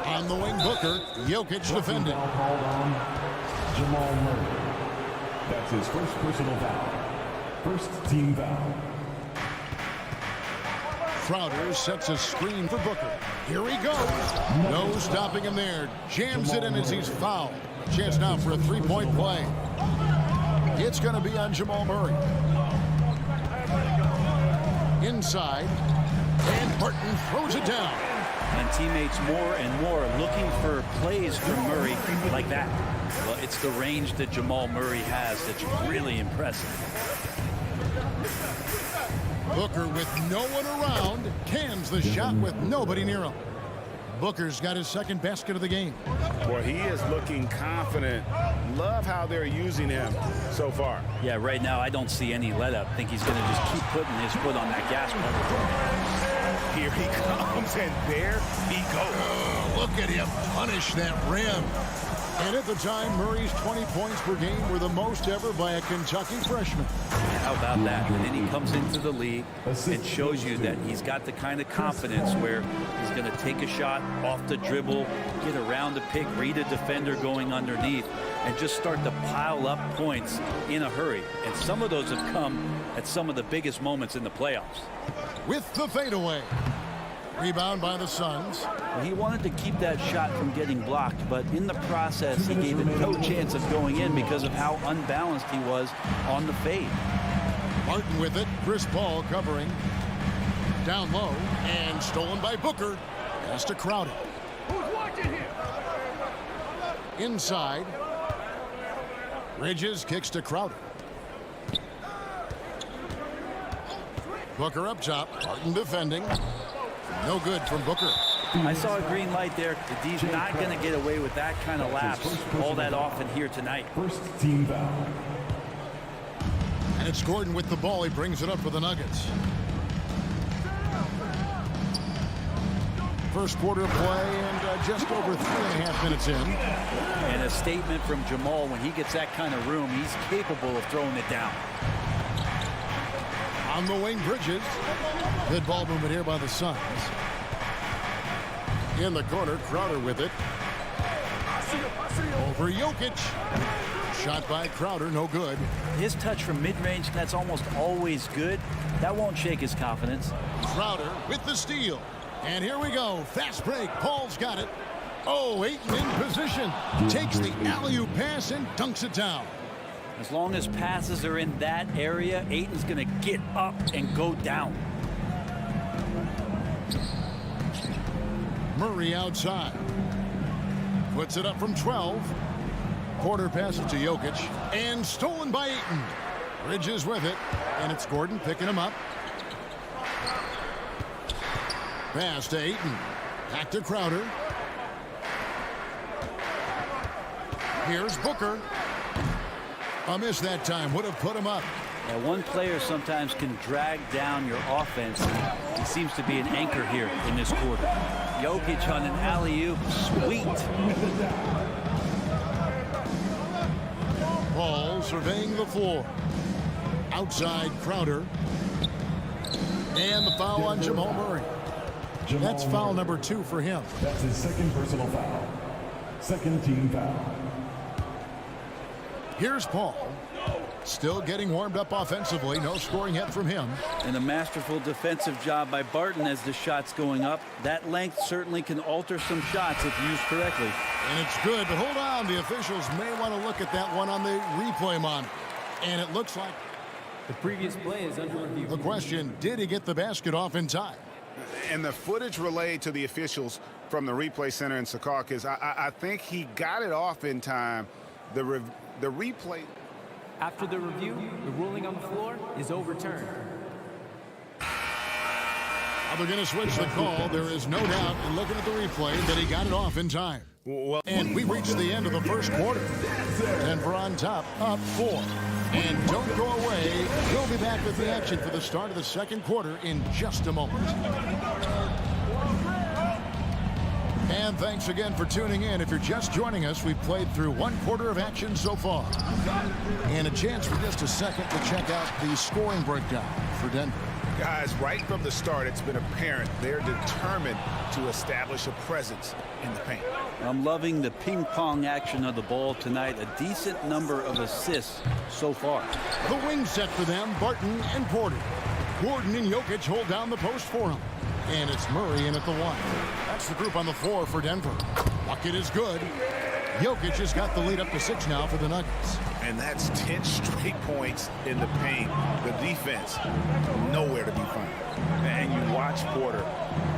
On the wing, Booker. Jokic defending. Jamal Murray. That's his first personal foul. First team foul. Crowder sets a screen for Booker. Here he goes. No stopping him there. Jams it in as he's fouled. Chance now for a three-point play. It's going to be on Jamal Murray. Inside. And Barton throws it down. And teammates more and more looking for plays from Murray like that. Well, it's the range that Jamal Murray has that's really impressive. Booker with no one around cans the shot with nobody near him. Booker's got his second basket of the game. Boy, he is looking confident. Love how they're using him so far. Yeah, right now I don't see any let up. I think he's going to just keep putting his foot on that gas pedal. Here he comes, and there he goes. Oh, look at him punish that rim. And at the time, Murray's 20 points per game were the most ever by a Kentucky freshman. How about that? And then he comes into the league and shows you that he's got the kind of confidence where he's going to take a shot off the dribble, get around the pick, read a defender going underneath, and just start to pile up points in a hurry. And some of those have come at some of the biggest moments in the playoffs. With the fadeaway. Rebound by the Suns. Well, he wanted to keep that shot from getting blocked, but in the process, he gave it no chance of going in because of how unbalanced he was on the fade. Martin with it. Chris Paul covering. Down low. And stolen by Booker. Pass to Crowder. Who's watching here? Inside. Bridges kicks to Crowder. Booker up top. Martin defending. No good from Booker. I saw a green light there. The D's not going to get away with that kind of lapse all that often here tonight. First team foul. And it's Gordon with the ball. He brings it up for the Nuggets. First quarter of play and just over 3.5 minutes in. And a statement from Jamal, when he gets that kind of room, he's capable of throwing it down. On the wing, Bridges. Good ball movement here by the Suns. In the corner, Crowder with it. Over Jokic. Shot by Crowder, no good. His touch from mid-range, that's almost always good. That won't shake his confidence. Crowder with the steal. And here we go. Fast break. Paul's got it. Oh, Ayton in position. Takes the alley-oop pass and dunks it down. As long as passes are in that area, Ayton's going to get up and go down. Murray outside. Puts it up from 12. Porter passes to Jokic. And stolen by Ayton. Bridges with it, and it's Gordon picking him up. Pass to Ayton. Back to Crowder. Here's Booker. A miss that time. Would have put him up. Yeah, one player sometimes can drag down your offense. He seems to be an anchor here in this quarter. Jokic on an alley-oop. Sweet. Paul surveying the floor. Outside Crowder. And the foul on Jamal Murray. That's foul number 2 for him. That's his second personal foul. Second team foul. Here's Paul. Still getting warmed up offensively. No scoring yet from him. And a masterful defensive job by Barton as the shot's going up. That length certainly can alter some shots if used correctly. And it's good, but hold on. The officials may want to look at that one on the replay monitor. And it looks like the previous play is under review. The question, did he get the basket off in time? And the footage relayed to the officials from the replay center in Secaucus, I think he got it off in time. The replay. After the review, the ruling on the floor is overturned. They're going to switch the call. There is no doubt in looking at the replay that he got it off in time. Well, and we reached the end of the first quarter. Denver on top, up 4. And don't go away. We'll be back with the action for the start of the second quarter in just a moment. And thanks again for tuning in. If you're just joining us, we've played through one quarter of action so far. And a chance for just a second to check out the scoring breakdown for Denver. Guys, right from the start, it's been apparent they're determined to establish a presence in the paint. I'm loving the ping pong action of the ball tonight. A decent number of assists so far. The wing set for them, Barton and Porter. Gordon and Jokic hold down the post for him. And it's Murray in at the 1. That's the group on the floor for Denver. Bucket is good. Jokic has got the lead up to 6 now for the Nuggets. And that's 10 straight points in the paint. The defense, nowhere to be found. And you watch Porter,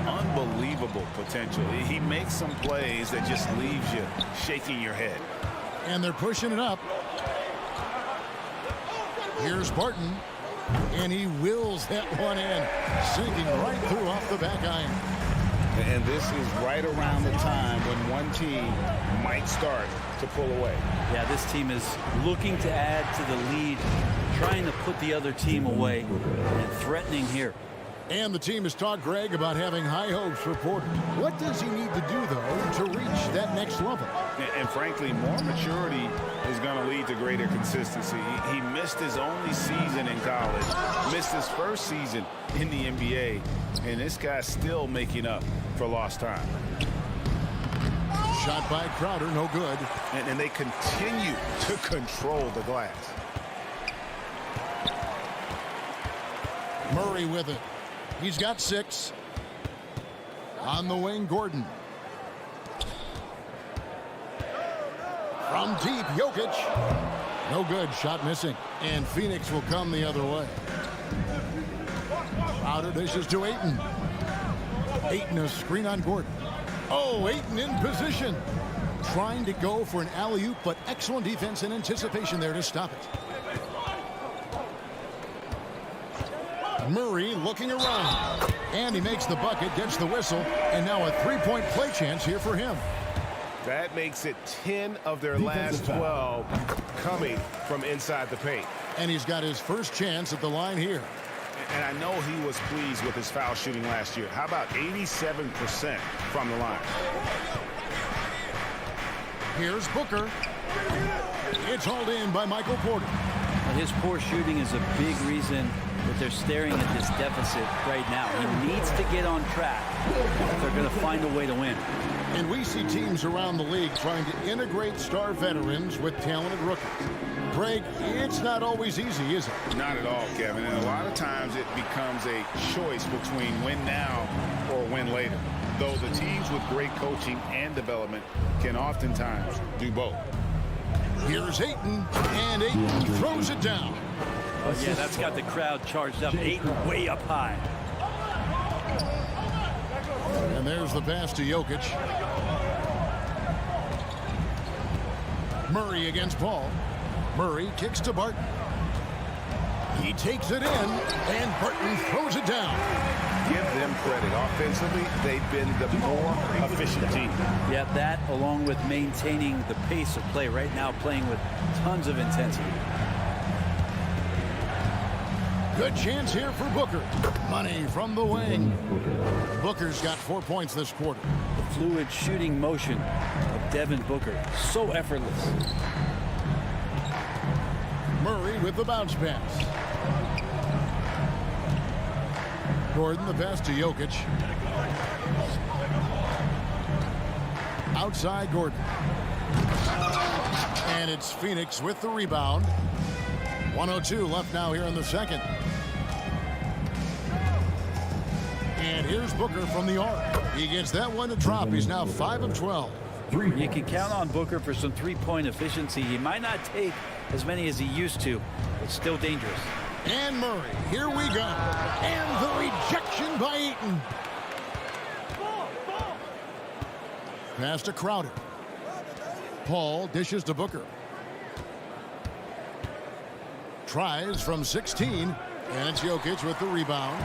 unbelievable potential. He makes some plays that just leaves you shaking your head. And they're pushing it up. Here's Barton. And he wills that one in, sinking right through off the back iron. And this is right around the time when one team might start to pull away. Yeah, this team is looking to add to the lead, trying to put the other team away, and threatening here. And the team has talked, Greg, about having high hopes for Porter. What does he need to do, though, to reach that next level? And frankly, more maturity is going to lead to greater consistency. He missed his only season in college, missed his first season in the NBA, and this guy's still making up for lost time. Shot by Crowder, no good. And they continue to control the glass. Murray with it. He's got 6. On the wing, Gordon. From deep, Jokic. No good, shot missing. And Phoenix will come the other way. Crowder dishes to Ayton. Ayton a screen on Gordon. Oh, Ayton in position. Trying to go for an alley-oop, but excellent defense and anticipation there to stop it. Murray looking around. And he makes the bucket, gets the whistle, and now a three-point play chance here for him. That makes it 10 of their last 12 coming from inside the paint. And he's got his first chance at the line here. And I know he was pleased with his foul shooting last year. How about 87% from the line? Here's Booker. It's hauled in by Michael Porter. Well, his poor shooting is a big reason that they're staring at this deficit right now. He needs to get on track if they're going to find a way to win. And we see teams around the league trying to integrate star veterans with talented rookies. Greg, it's not always easy, is it? Not at all, Kevin. And a lot of times it becomes a choice between win now or win later. Though the teams with great coaching and development can oftentimes do both. Here's Ayton, and Ayton throws it down. Yeah, that's got the crowd charged up. Ayton way up high. And there's the pass to Jokic. Murray against Paul. Murray kicks to Barton. He takes it in, and Burton throws it down. Give them credit. Offensively, they've been the more efficient team. Yeah, that along with maintaining the pace of play right now, playing with tons of intensity. Good chance here for Booker. Money from the wing. Booker's got 4 points this quarter. The fluid shooting motion of Devin Booker, so effortless. Murray with the bounce pass. Gordon the pass to Jokic. Outside Gordon. And it's Phoenix with the rebound. 1:02 left now here in the second. And here's Booker from the arc. He gets that one to drop. He's now 5 of 12. You can count on Booker for some three-point efficiency. He might not take as many as he used to, but still dangerous. And Murray, here we go. And the rejection by Eaton. Pass to Crowder. Paul dishes to Booker. Tries from 16, and it's Jokic with the rebound.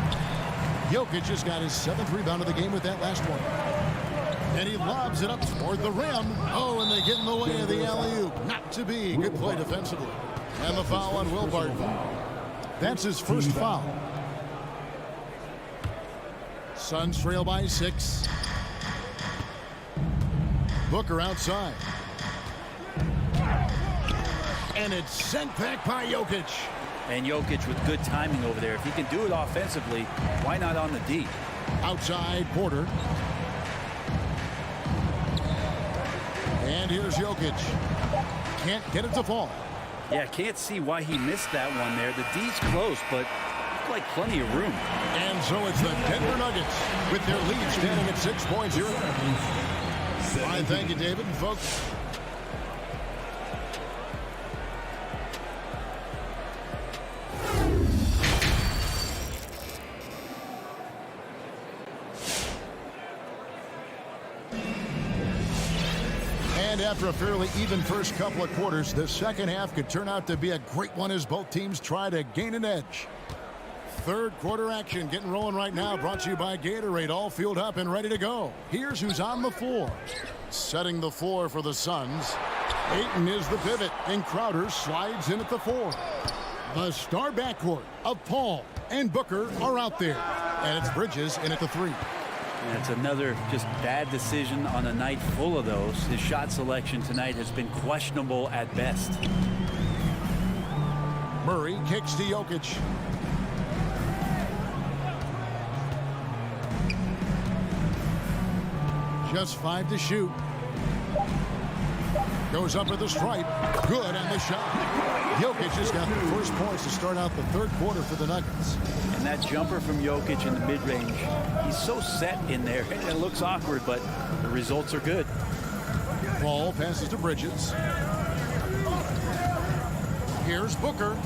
Jokic has got his 7th rebound of the game with that last one. And he lobs it up toward the rim. Oh, and they get in the way of the alley-oop. Not to be. Good play defensively. And the foul on Will Barton. That's his first foul. Suns trail by 6. Booker outside. And it's sent back by Jokic. And Jokic with good timing over there. If he can do it offensively, why not on the D? Outside Porter. And here's Jokic. Can't get it to fall. Yeah, can't see why he missed that one there. The D's close, but like plenty of room. And so it's the Denver Nuggets with their lead standing at 6 points here. Fine, thank you, David. And folks, and after a fairly even first couple of quarters, the second half could turn out to be a great one as both teams try to gain an edge. Third quarter action getting rolling right now, brought to you by Gatorade, all fueled up and ready to go. Here's who's on the floor. Setting the floor for the Suns. Ayton is the pivot, and Crowder slides in at the 4. The star backcourt of Paul and Booker are out there. And it's Bridges in at the 3. That's another just bad decision on a night full of those. His shot selection tonight has been questionable at best. Murray kicks to Jokic. Just 5 to shoot. Goes up at the stripe. Good on the shot. Jokic has got the first points to start out the third quarter for the Nuggets. And that jumper from Jokic in the mid-range, he's so set in there. It looks awkward, but the results are good. Ball passes to Bridges. Here's Booker.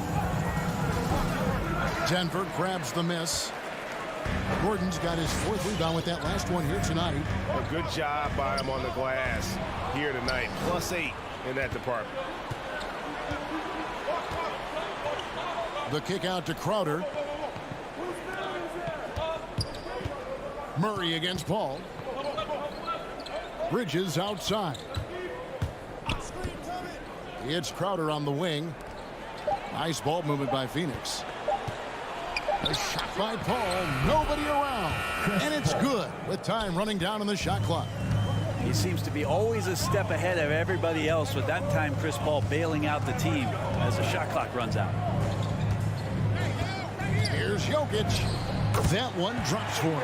Denver grabs the miss. Gordon's got his 4th rebound with that last one here tonight. A good job by him on the glass here tonight. +8 in that department. The kick out to Crowder. Murray against Paul. Bridges outside. It's Crowder on the wing. Nice ball movement by Phoenix. A shot by Paul. Nobody around. And it's good with time running down on the shot clock. He seems to be always a step ahead of everybody else, with that time Chris Paul bailing out the team as the shot clock runs out. Here's Jokic. That one drops for him.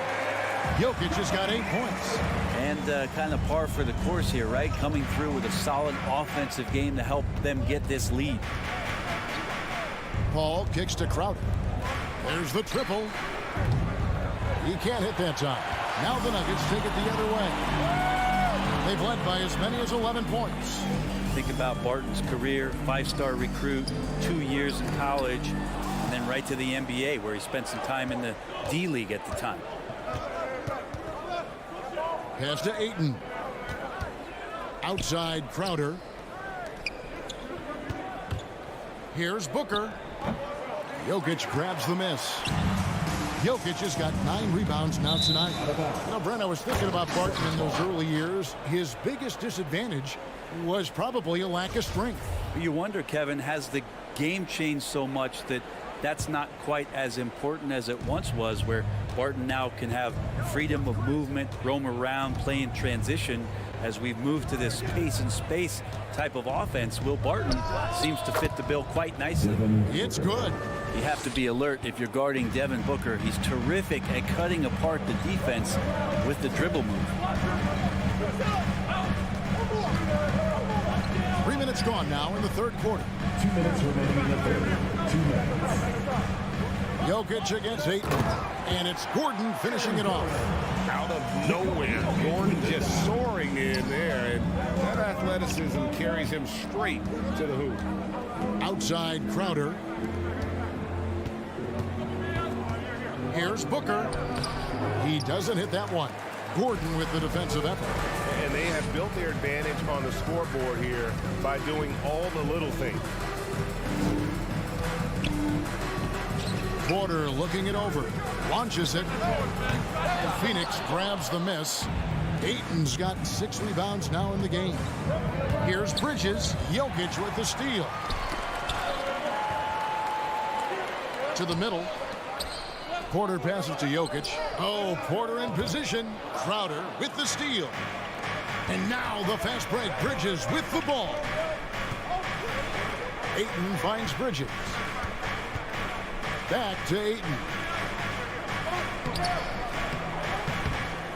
Jokic has got 8 points. And kind of par for the course here, right? Coming through with a solid offensive game to help them get this lead. Paul kicks to Crowder. There's the triple. He can't hit that time. Now the Nuggets take it the other way. They've led by as many as 11 points. Think about Barton's career, 5-star recruit, 2 years in college, and then right to the NBA, where he spent some time in the D-League at the time. Pass to Ayton. Outside Crowder. Here's Booker. Jokic grabs the miss. Jokic has got 9 rebounds now tonight. Now, Brent, I was thinking about Barton in those early years. His biggest disadvantage was probably a lack of strength. You wonder, Kevin, has the game changed so much that that's not quite as important as it once was, where Barton now can have freedom of movement, roam around, play in transition. As we've moved to this pace and space type of offense, Will Barton seems to fit the bill quite nicely. It's good. You have to be alert if you're guarding Devin Booker. He's terrific at cutting apart the defense with the dribble move. 3 minutes gone now in the third quarter. 2 minutes remaining in the third. 2 minutes. Jokic against Ayton, and it's Gordon finishing it off. Out of nowhere, Gordon just soaring in there, and that athleticism carries him straight to the hoop. Outside Crowder. Here's Booker. He doesn't hit that one. Gordon with the defensive effort. And they have built their advantage on the scoreboard here by doing all the little things. Porter looking it over. Launches it. And Phoenix grabs the miss. Ayton's got 6 rebounds now in the game. Here's Bridges. Jokic with the steal. To the middle. Porter passes to Jokic. Oh, Porter in position. Crowder with the steal. And now the fast break. Bridges with the ball. Ayton finds Bridges. Back to Ayton.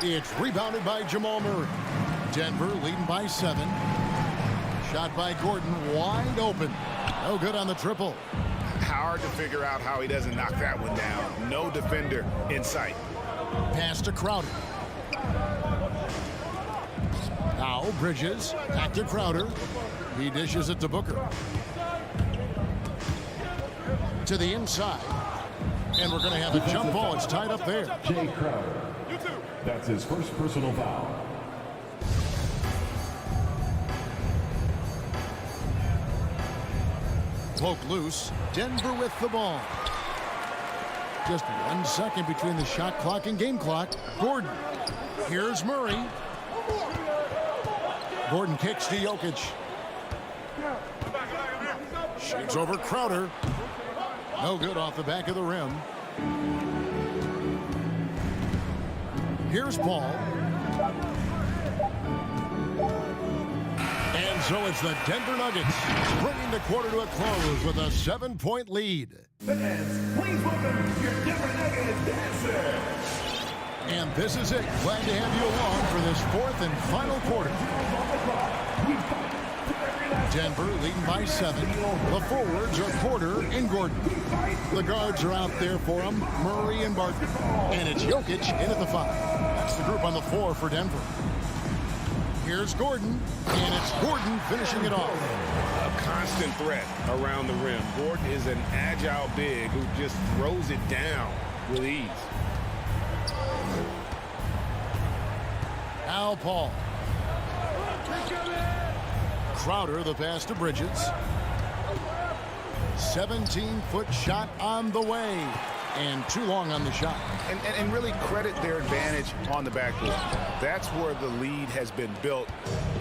It's rebounded by Jamal Murray. Denver leading by 7. Shot by Gordon wide open. No good on the triple. Hard to figure out how he doesn't knock that one down. No defender in sight. Pass to Crowder. Now Bridges. Back to Crowder. He dishes it to Booker. To the inside. And we're going to have a jump ball. It's tied up there. Jay Crowder. That's his first personal foul. Poke loose. Denver with the ball. Just 1 second between the shot clock and game clock. Gordon. Here's Murray. Gordon kicks to Jokic. Shoots over Crowder. No good off the back of the rim. Here's Paul. And so it's the Denver Nuggets bringing the quarter to a close with a 7-point lead. Fans, please welcome your Denver Nuggets dancer. And this is it. Glad to have you along for this 4th and final quarter. Denver leading by 7. The forwards are Porter and Gordon. The guards are out there for them, Murray and Barton. And it's Jokic in at the 5. That's the group on the floor for Denver. Here's Gordon, and it's Gordon finishing it off. A constant threat around the rim. Gordon is an agile big who just throws it down with ease. Al Paul. Crowder, the pass to Bridges. 17-foot shot on the way. And too long on the shot. And really credit their advantage on the backboard. That's where the lead has been built,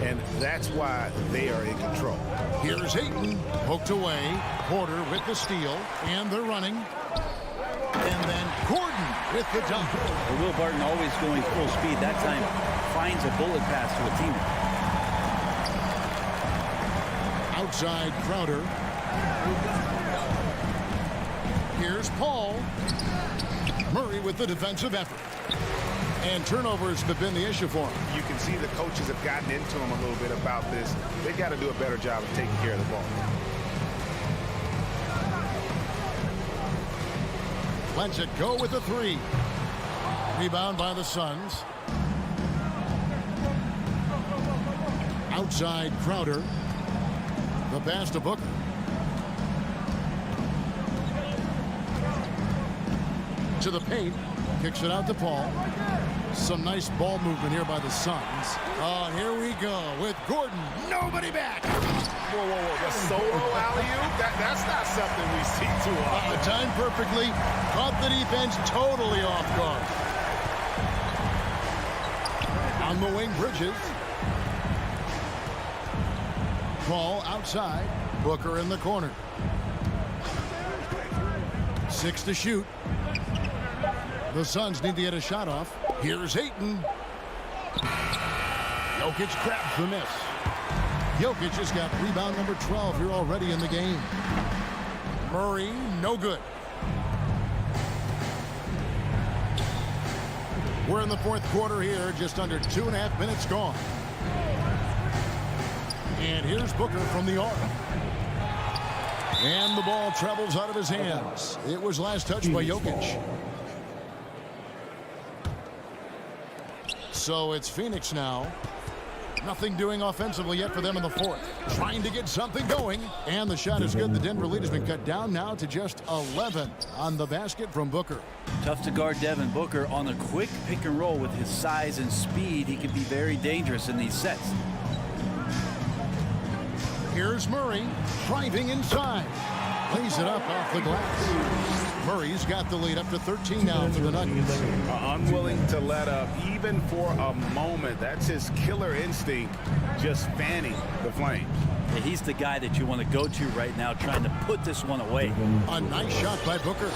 and that's why they are in control. Here's Ayton, poked away. Porter with the steal, and they're running. And then Gordon with the dunk. Well, Will Barton always going full speed. That time finds a bullet pass to a teammate. Outside Crowder. Here's Paul. Murray with the defensive effort. And turnovers have been the issue for him. You can see the coaches have gotten into him a little bit about this. They've got to do a better job of taking care of the ball. Lets it go with the 3. Rebound by the Suns. Outside Crowder. The pass to Booker. To the paint. Kicks it out to Paul. Some nice ball movement here by the Suns. Here we go with Gordon. Nobody back. Whoa, whoa, whoa. The solo alley-oop? That's not something we see too often. Timed perfectly. Caught the defense totally off guard. On the wing, Bridges. Ball outside. Booker in the corner. 6 to shoot. The Suns need to get a shot off. Here's Ayton. Jokic grabs the miss. Jokic has got rebound number 12 here already in the game. Murray, no good. We're in the fourth quarter here, just under 2.5 minutes gone. And here's Booker from the arc. And the ball travels out of his hands. It was last touched by Jokic. So it's Phoenix now. Nothing doing offensively yet for them in the fourth. Trying to get something going. And the shot is good. The Denver lead has been cut down now to just 11 on the basket from Booker. Tough to guard Devin Booker on a quick pick and roll with his size and speed. He can be very dangerous in these sets. Here's Murray driving inside. Lays it up off the glass. Murray's got the lead up to 13 now for the Nuggets. Unwilling to let up even for a moment. That's his killer instinct, just fanning the flames. Yeah, he's the guy that you want to go to right now, trying to put this one away. A nice shot by Booker.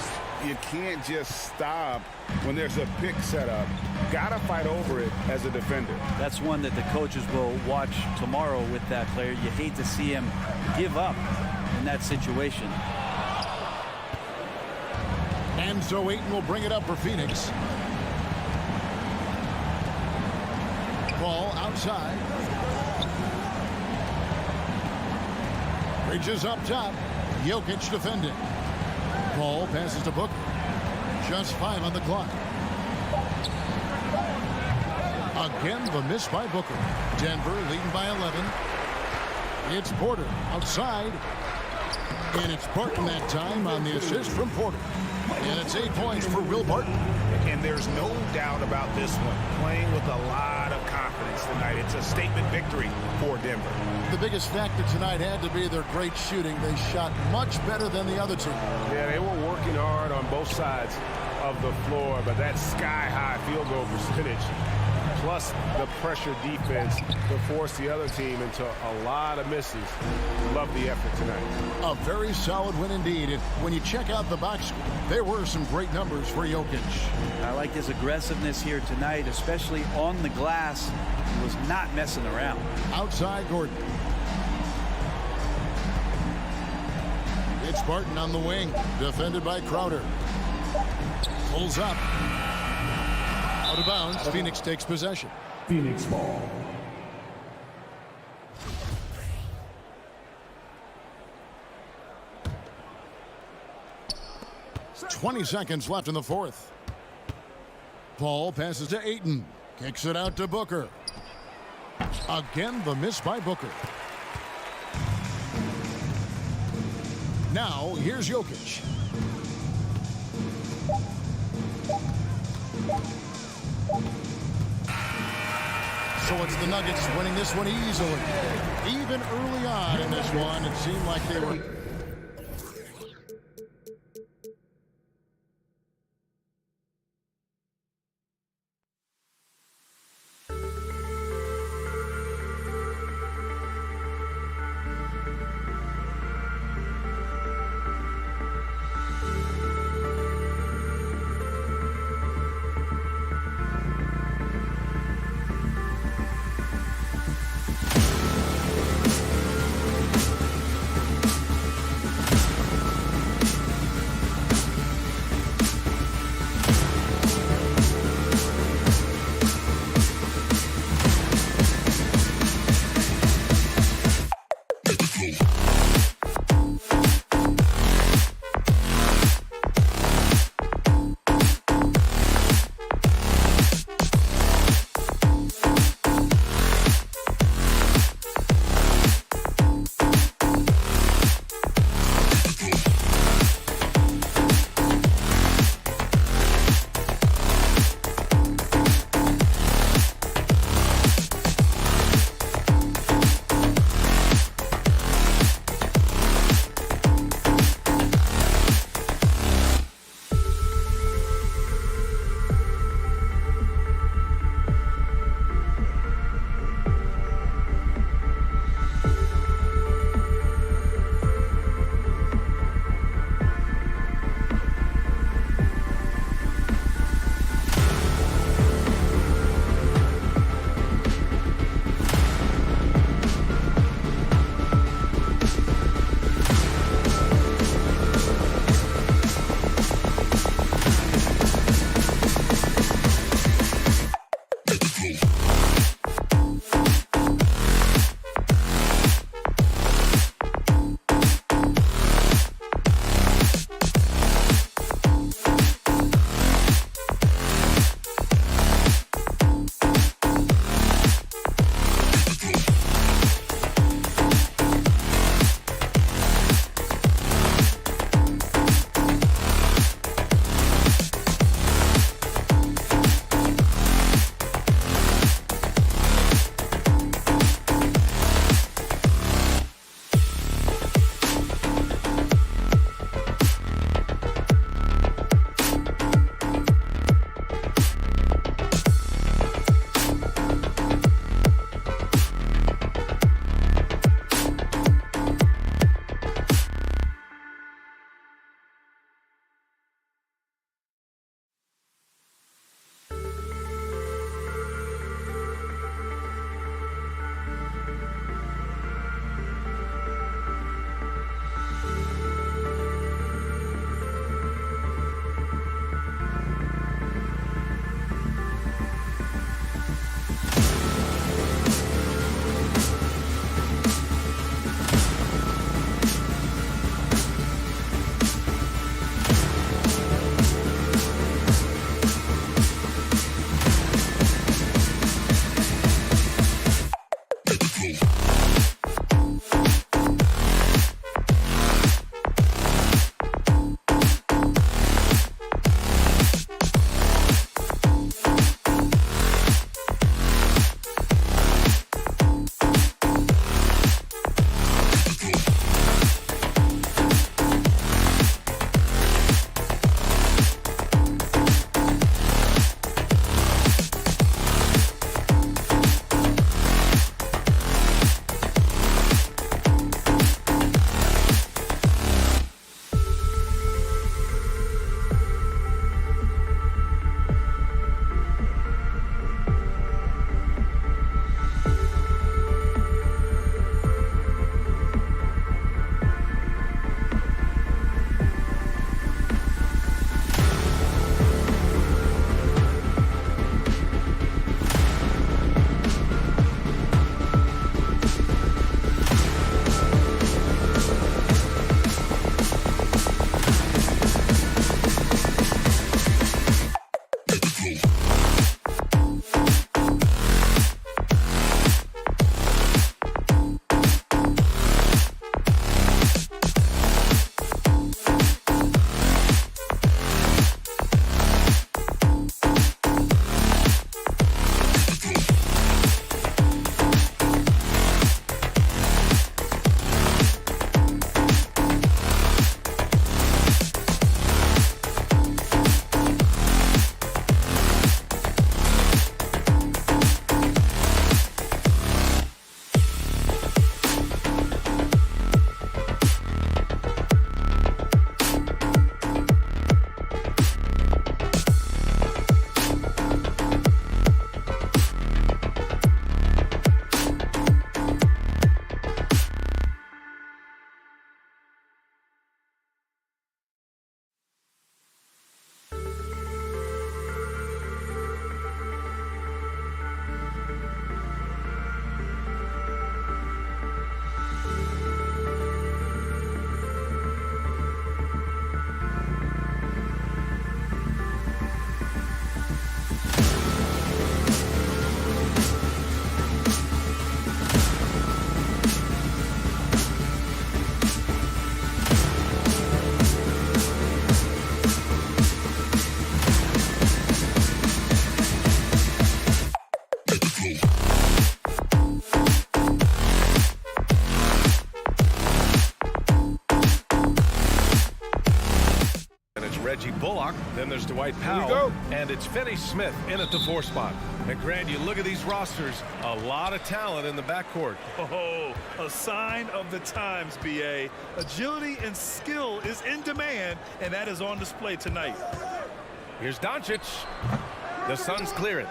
You can't just stop when there's a pick set up. Gotta fight over it as a defender. That's one that the coaches will watch tomorrow with that player. You hate to see him give up in that situation. And so Ayton will bring it up for Phoenix. Ball outside. Bridges up top. Jokic defending. Ball passes to Booker. Just 5 on the clock. Again, the miss by Booker. Denver leading by 11. It's Porter outside. And it's Barton that time on the assist from Porter. And it's 8 points for Will Barton. And there's no doubt about this one. Playing with a lot of confidence tonight. It's a statement victory for Denver. The biggest factor tonight had to be their great shooting. They shot much better than the other team. Yeah, they were working hard on both sides of the floor, but that sky-high field goal percentage plus the pressure defense to force the other team into a lot of misses. Love the effort tonight. A very solid win indeed. And when you check out the box score, there were some great numbers for Jokic. I like his aggressiveness here tonight, especially on the glass. He was not messing around. Outside Gordon. It's Barton on the wing, defended by Crowder. Pulls up. Out of bounds. Phoenix takes possession. Phoenix ball. .20 seconds left in the fourth. Paul passes to Ayton. Kicks it out to Booker. Again, the miss by Booker. Now, here's Jokic. So it's the Nuggets winning this one easily. Even early on in this one, it seemed like they were... block. Then there's Dwight Powell. And it's Finney-Smith in at the 4 spot. And Grant, you look at these rosters, a lot of talent in the backcourt. Oh, a sign of the times, B.A. Agility and skill is in demand, and that is on display tonight. Here's Doncic. The Suns clear it.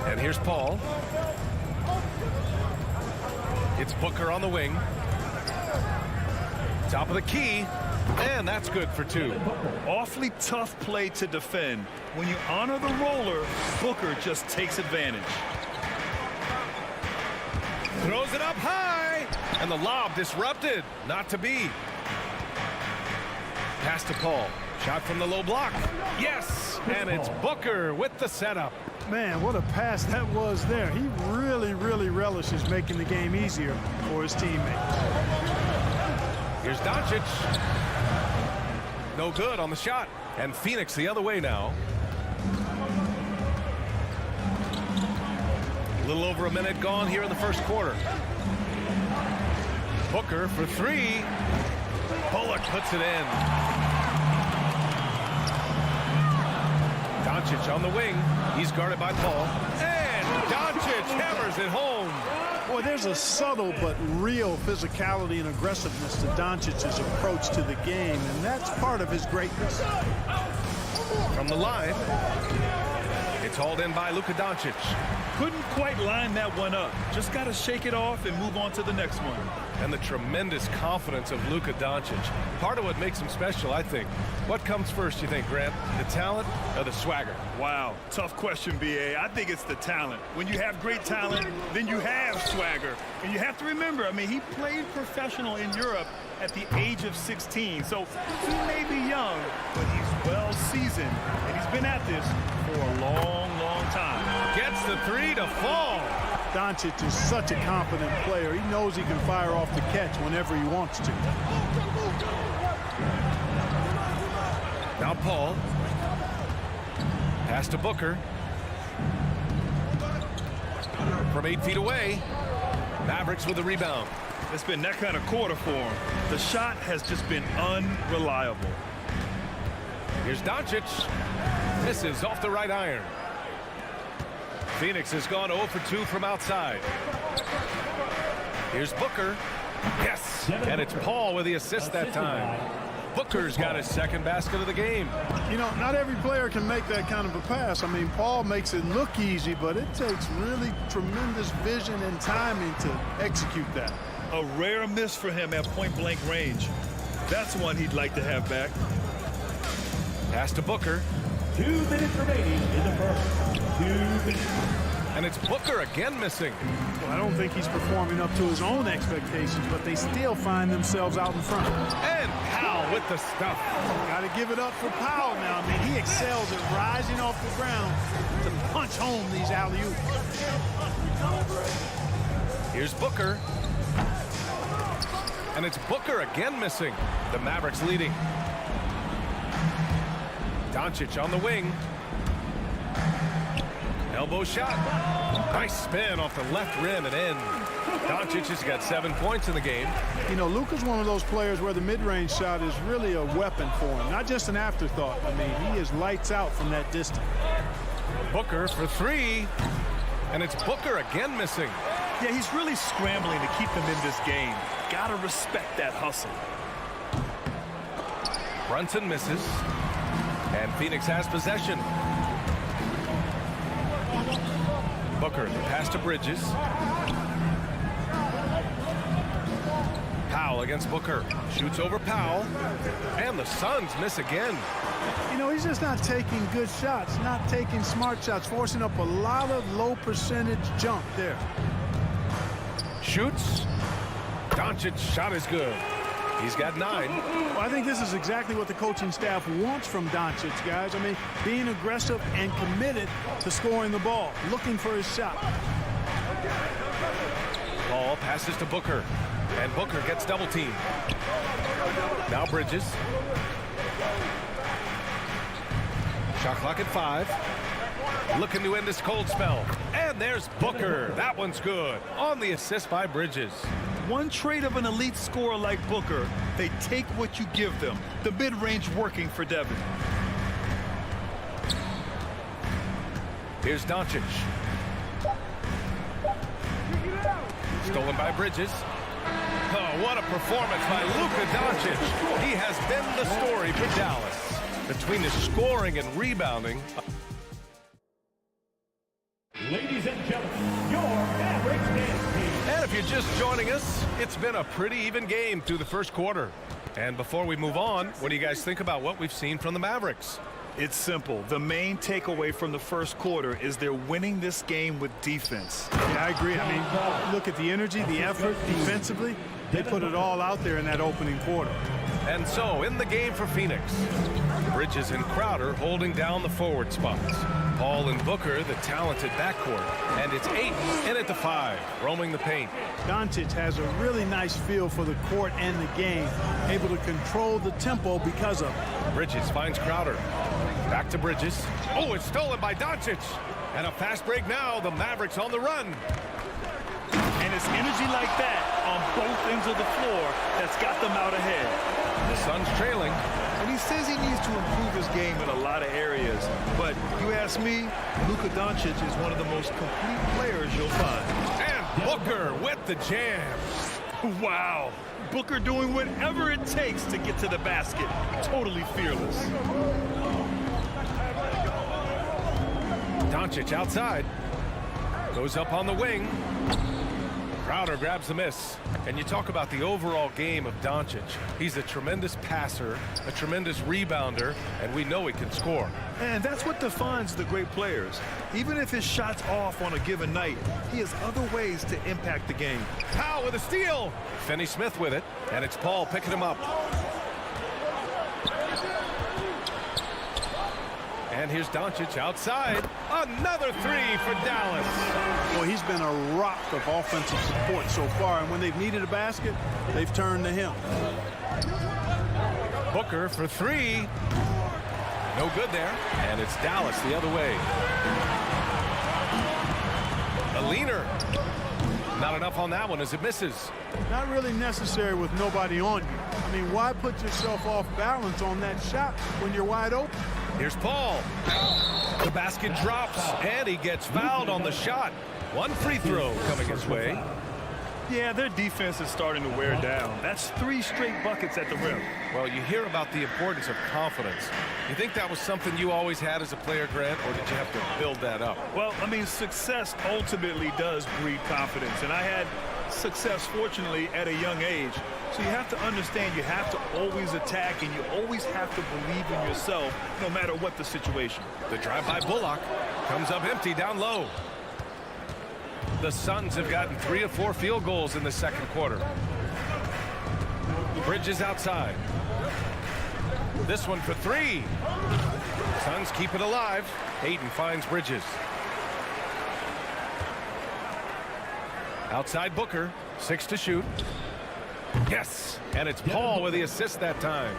And here's Paul. It's Booker on the wing. Top of the key. And that's good for 2. Awfully tough play to defend. When you honor the roller, Booker just takes advantage. Throws it up high. And the lob disrupted. Not to be. Pass to Paul. Shot from the low block. Yes. And it's Booker with the setup. Man, what a pass that was there. He really, really relishes making the game easier for his teammates. Here's Doncic. No good on the shot. And Phoenix the other way now. A little over a minute gone here in the first quarter. Booker for 3. Bullock puts it in. Doncic on the wing. He's guarded by Paul. And Doncic hammers it home. Boy, there's a subtle but real physicality and aggressiveness to Doncic's approach to the game, and that's part of his greatness. From the line, it's hauled in by Luka Doncic. Couldn't quite line that one up. Just got to shake it off and move on to the next one. And the tremendous confidence of Luka Doncic. Part of what makes him special, I think. What comes first, you think, Grant? The talent or the swagger? Wow, tough question, B.A. I think it's the talent. When you have great talent, then you have swagger. And you have to remember, I mean, he played professional in Europe at the age of 16. So he may be young, but he's well seasoned. And he's been at this for a long, long time. Gets the 3 to fall. Doncic is such a confident player. He knows he can fire off the catch whenever he wants to. Now Paul. Pass to Booker. From 8 feet away. Mavericks with the rebound. It's been that kind of quarter for him. The shot has just been unreliable. Here's Doncic. Misses off the right iron. Phoenix has gone 0 for 2 from outside. Here's Booker. Yes. And it's Paul with the assist that time. Booker's got his second basket of the game. You know, not every player can make that kind of a pass. I mean, Paul makes it look easy, but it takes really tremendous vision and timing to execute that. A rare miss for him at point-blank range. That's one he'd like to have back. Pass to Booker. 2 minutes remaining in the first. 2 minutes. And it's Booker again missing. Well, I don't think he's performing up to his own expectations, but they still find themselves out in front. And Powell with the stuff. Got to give it up for Powell now. I mean, he excels at rising off the ground to punch home these alley-oops. Here's Booker. And it's Booker again missing. The Mavericks leading. Doncic on the wing. Elbow shot. Nice spin off the left rim and in. Doncic has got 7 points in the game. You know, Luka's one of those players where the mid-range shot is really a weapon for him, not just an afterthought. I mean, he is lights out from that distance. Booker for 3. And it's Booker again missing. Yeah, he's really scrambling to keep them in this game. Gotta respect that hustle. Brunson misses. And Phoenix has possession. Booker, the pass to Bridges. Powell against Booker. Shoots over Powell. And the Suns miss again. You know, he's just not taking good shots, not taking smart shots, forcing up a lot of low percentage jump there. Shoots. Doncic's shot is good. He's got 9. Well, I think this is exactly what the coaching staff wants from Doncic, guys. I mean, being aggressive and committed to scoring the ball, looking for his shot. Ball passes to Booker, and Booker gets double teamed. Now Bridges. Shot clock at 5. Looking to end this cold spell. And there's Booker. That one's good. On the assist by Bridges. One trait of an elite scorer like Booker, they take what you give them. The mid-range working for Devin. Here's Doncic. Stolen by Bridges. Oh, what a performance by Luka Doncic. He has been the story for Dallas. Between his scoring and rebounding. Ladies and gentlemen, your Mavericks dance team. And if you're just joining us, it's been a pretty even game through the first quarter. And before we move on, what do you guys think about what we've seen from the Mavericks? It's simple. The main takeaway from the first quarter is they're winning this game with defense. Yeah, I agree. I mean, look at the energy, the effort defensively. They put it all out there in that opening quarter. And so, in the game for Phoenix, Bridges and Crowder holding down the forward spots. Paul and Booker, the talented backcourt. And it's Ayton in at the 5, roaming the paint. Doncic has a really nice feel for the court and the game, able to control the tempo because of it. Bridges finds Crowder. Back to Bridges. Oh, it's stolen by Doncic. And a fast break now. The Mavericks on the run. And it's energy like that on both ends of the floor that's got them out ahead. The Suns trailing. And he says he needs to improve his game in a lot of areas. But you ask me, Luka Doncic is one of the most complete players you'll find. And Booker with the jam. Wow. Booker doing whatever it takes to get to the basket. Totally fearless. Doncic outside. Goes up on the wing. Crowder grabs the miss. And you talk about the overall game of Doncic. He's a tremendous passer, a tremendous rebounder, and we know he can score. And that's what defines the great players. Even if his shot's off on a given night, he has other ways to impact the game. Powell with a steal. Finney-Smith with it, and it's Paul picking him up. And here's Doncic outside. Another 3 for Dallas. Well, he's been a rock of offensive support so far, and when they've needed a basket, they've turned to him. Booker for 3. No good there. And it's Dallas the other way. A leaner. Not enough on that one as it misses. Not really necessary with nobody on you. I mean, why put yourself off balance on that shot when you're wide open? Here's Paul. The basket drops, and he gets fouled on the shot. One free throw coming his way. Yeah, their defense is starting to wear down. That's 3 straight buckets at the rim. Well, you hear about the importance of confidence. You think that was something you always had as a player, Grant, or did you have to build that up? Well, I mean, success ultimately does breed confidence, and I had success, fortunately, at a young age. So you have to understand you have to always attack, and you always have to believe in yourself no matter what the situation. The drive by Bullock comes up empty down low. The Suns have gotten 3 of 4 field goals in the second quarter. Bridges outside. This one for 3. Suns keep it alive. Ayton finds Bridges. Outside Booker. 6 to shoot. Yes, and it's Paul with the assist that time.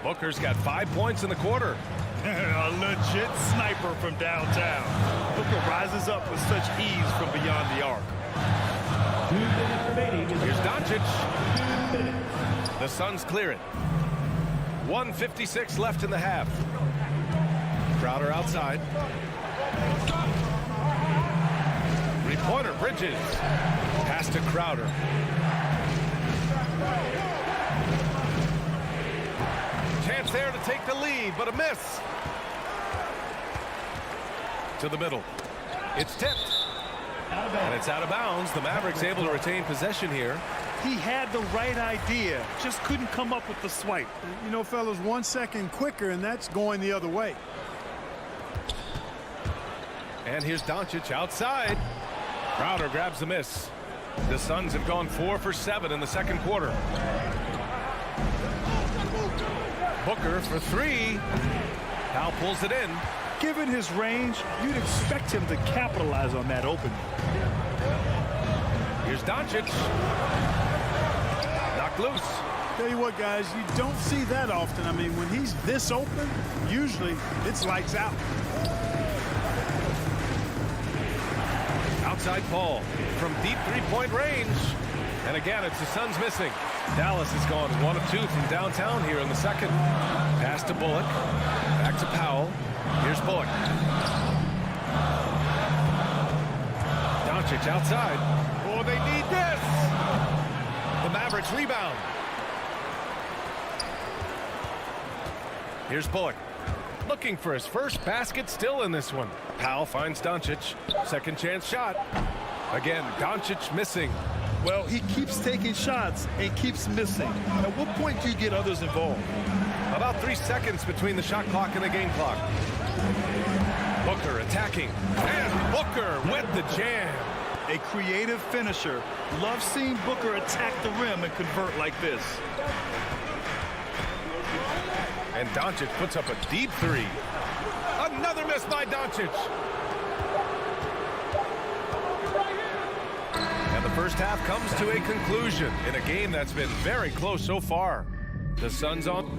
Booker's got 5 points in the quarter. A legit sniper from downtown. Booker rises up with such ease from beyond the arc. Here's Doncic. The Suns clear it. 1:56 left in the half. Crowder outside. 3-pointer, Bridges. Pass to Crowder. Chance there to take the lead, but a miss. To the middle. It's tipped. And it's out of bounds. The Mavericks able to retain possession here. He had the right idea, just couldn't come up with the swipe. You know, fellas, 1 second quicker, and that's going the other way. And here's Doncic outside. Crowder grabs the miss. The Suns have gone 4 for 7 in the second quarter. Booker for 3. Powell pulls it in. Given his range, you'd expect him to capitalize on that opening. Here's Doncic. Knocked loose. Tell you what, guys, you don't see that often. I mean, when he's this open, usually it's lights out. outside Paul from deep three-point range. And again, it's the Suns missing. Dallas has gone 1 of 2 from downtown here in the second. Pass to Bullock. Back to Powell. Here's Bullock. Doncic outside. Oh, they need this. The Mavericks rebound. Here's Bullock. Looking for his first basket still in this one. Powell finds Doncic. Second chance shot. Again, Doncic missing. Well, he keeps taking shots and keeps missing. At what point do you get others involved? About 3 seconds between the shot clock and the game clock. Booker attacking. And Booker with the jam. A creative finisher. Love seeing Booker attack the rim and convert like this. And Doncic puts up a deep three. Another miss by Doncic. And the first half comes to a conclusion in a game that's been very close so far. The Suns on.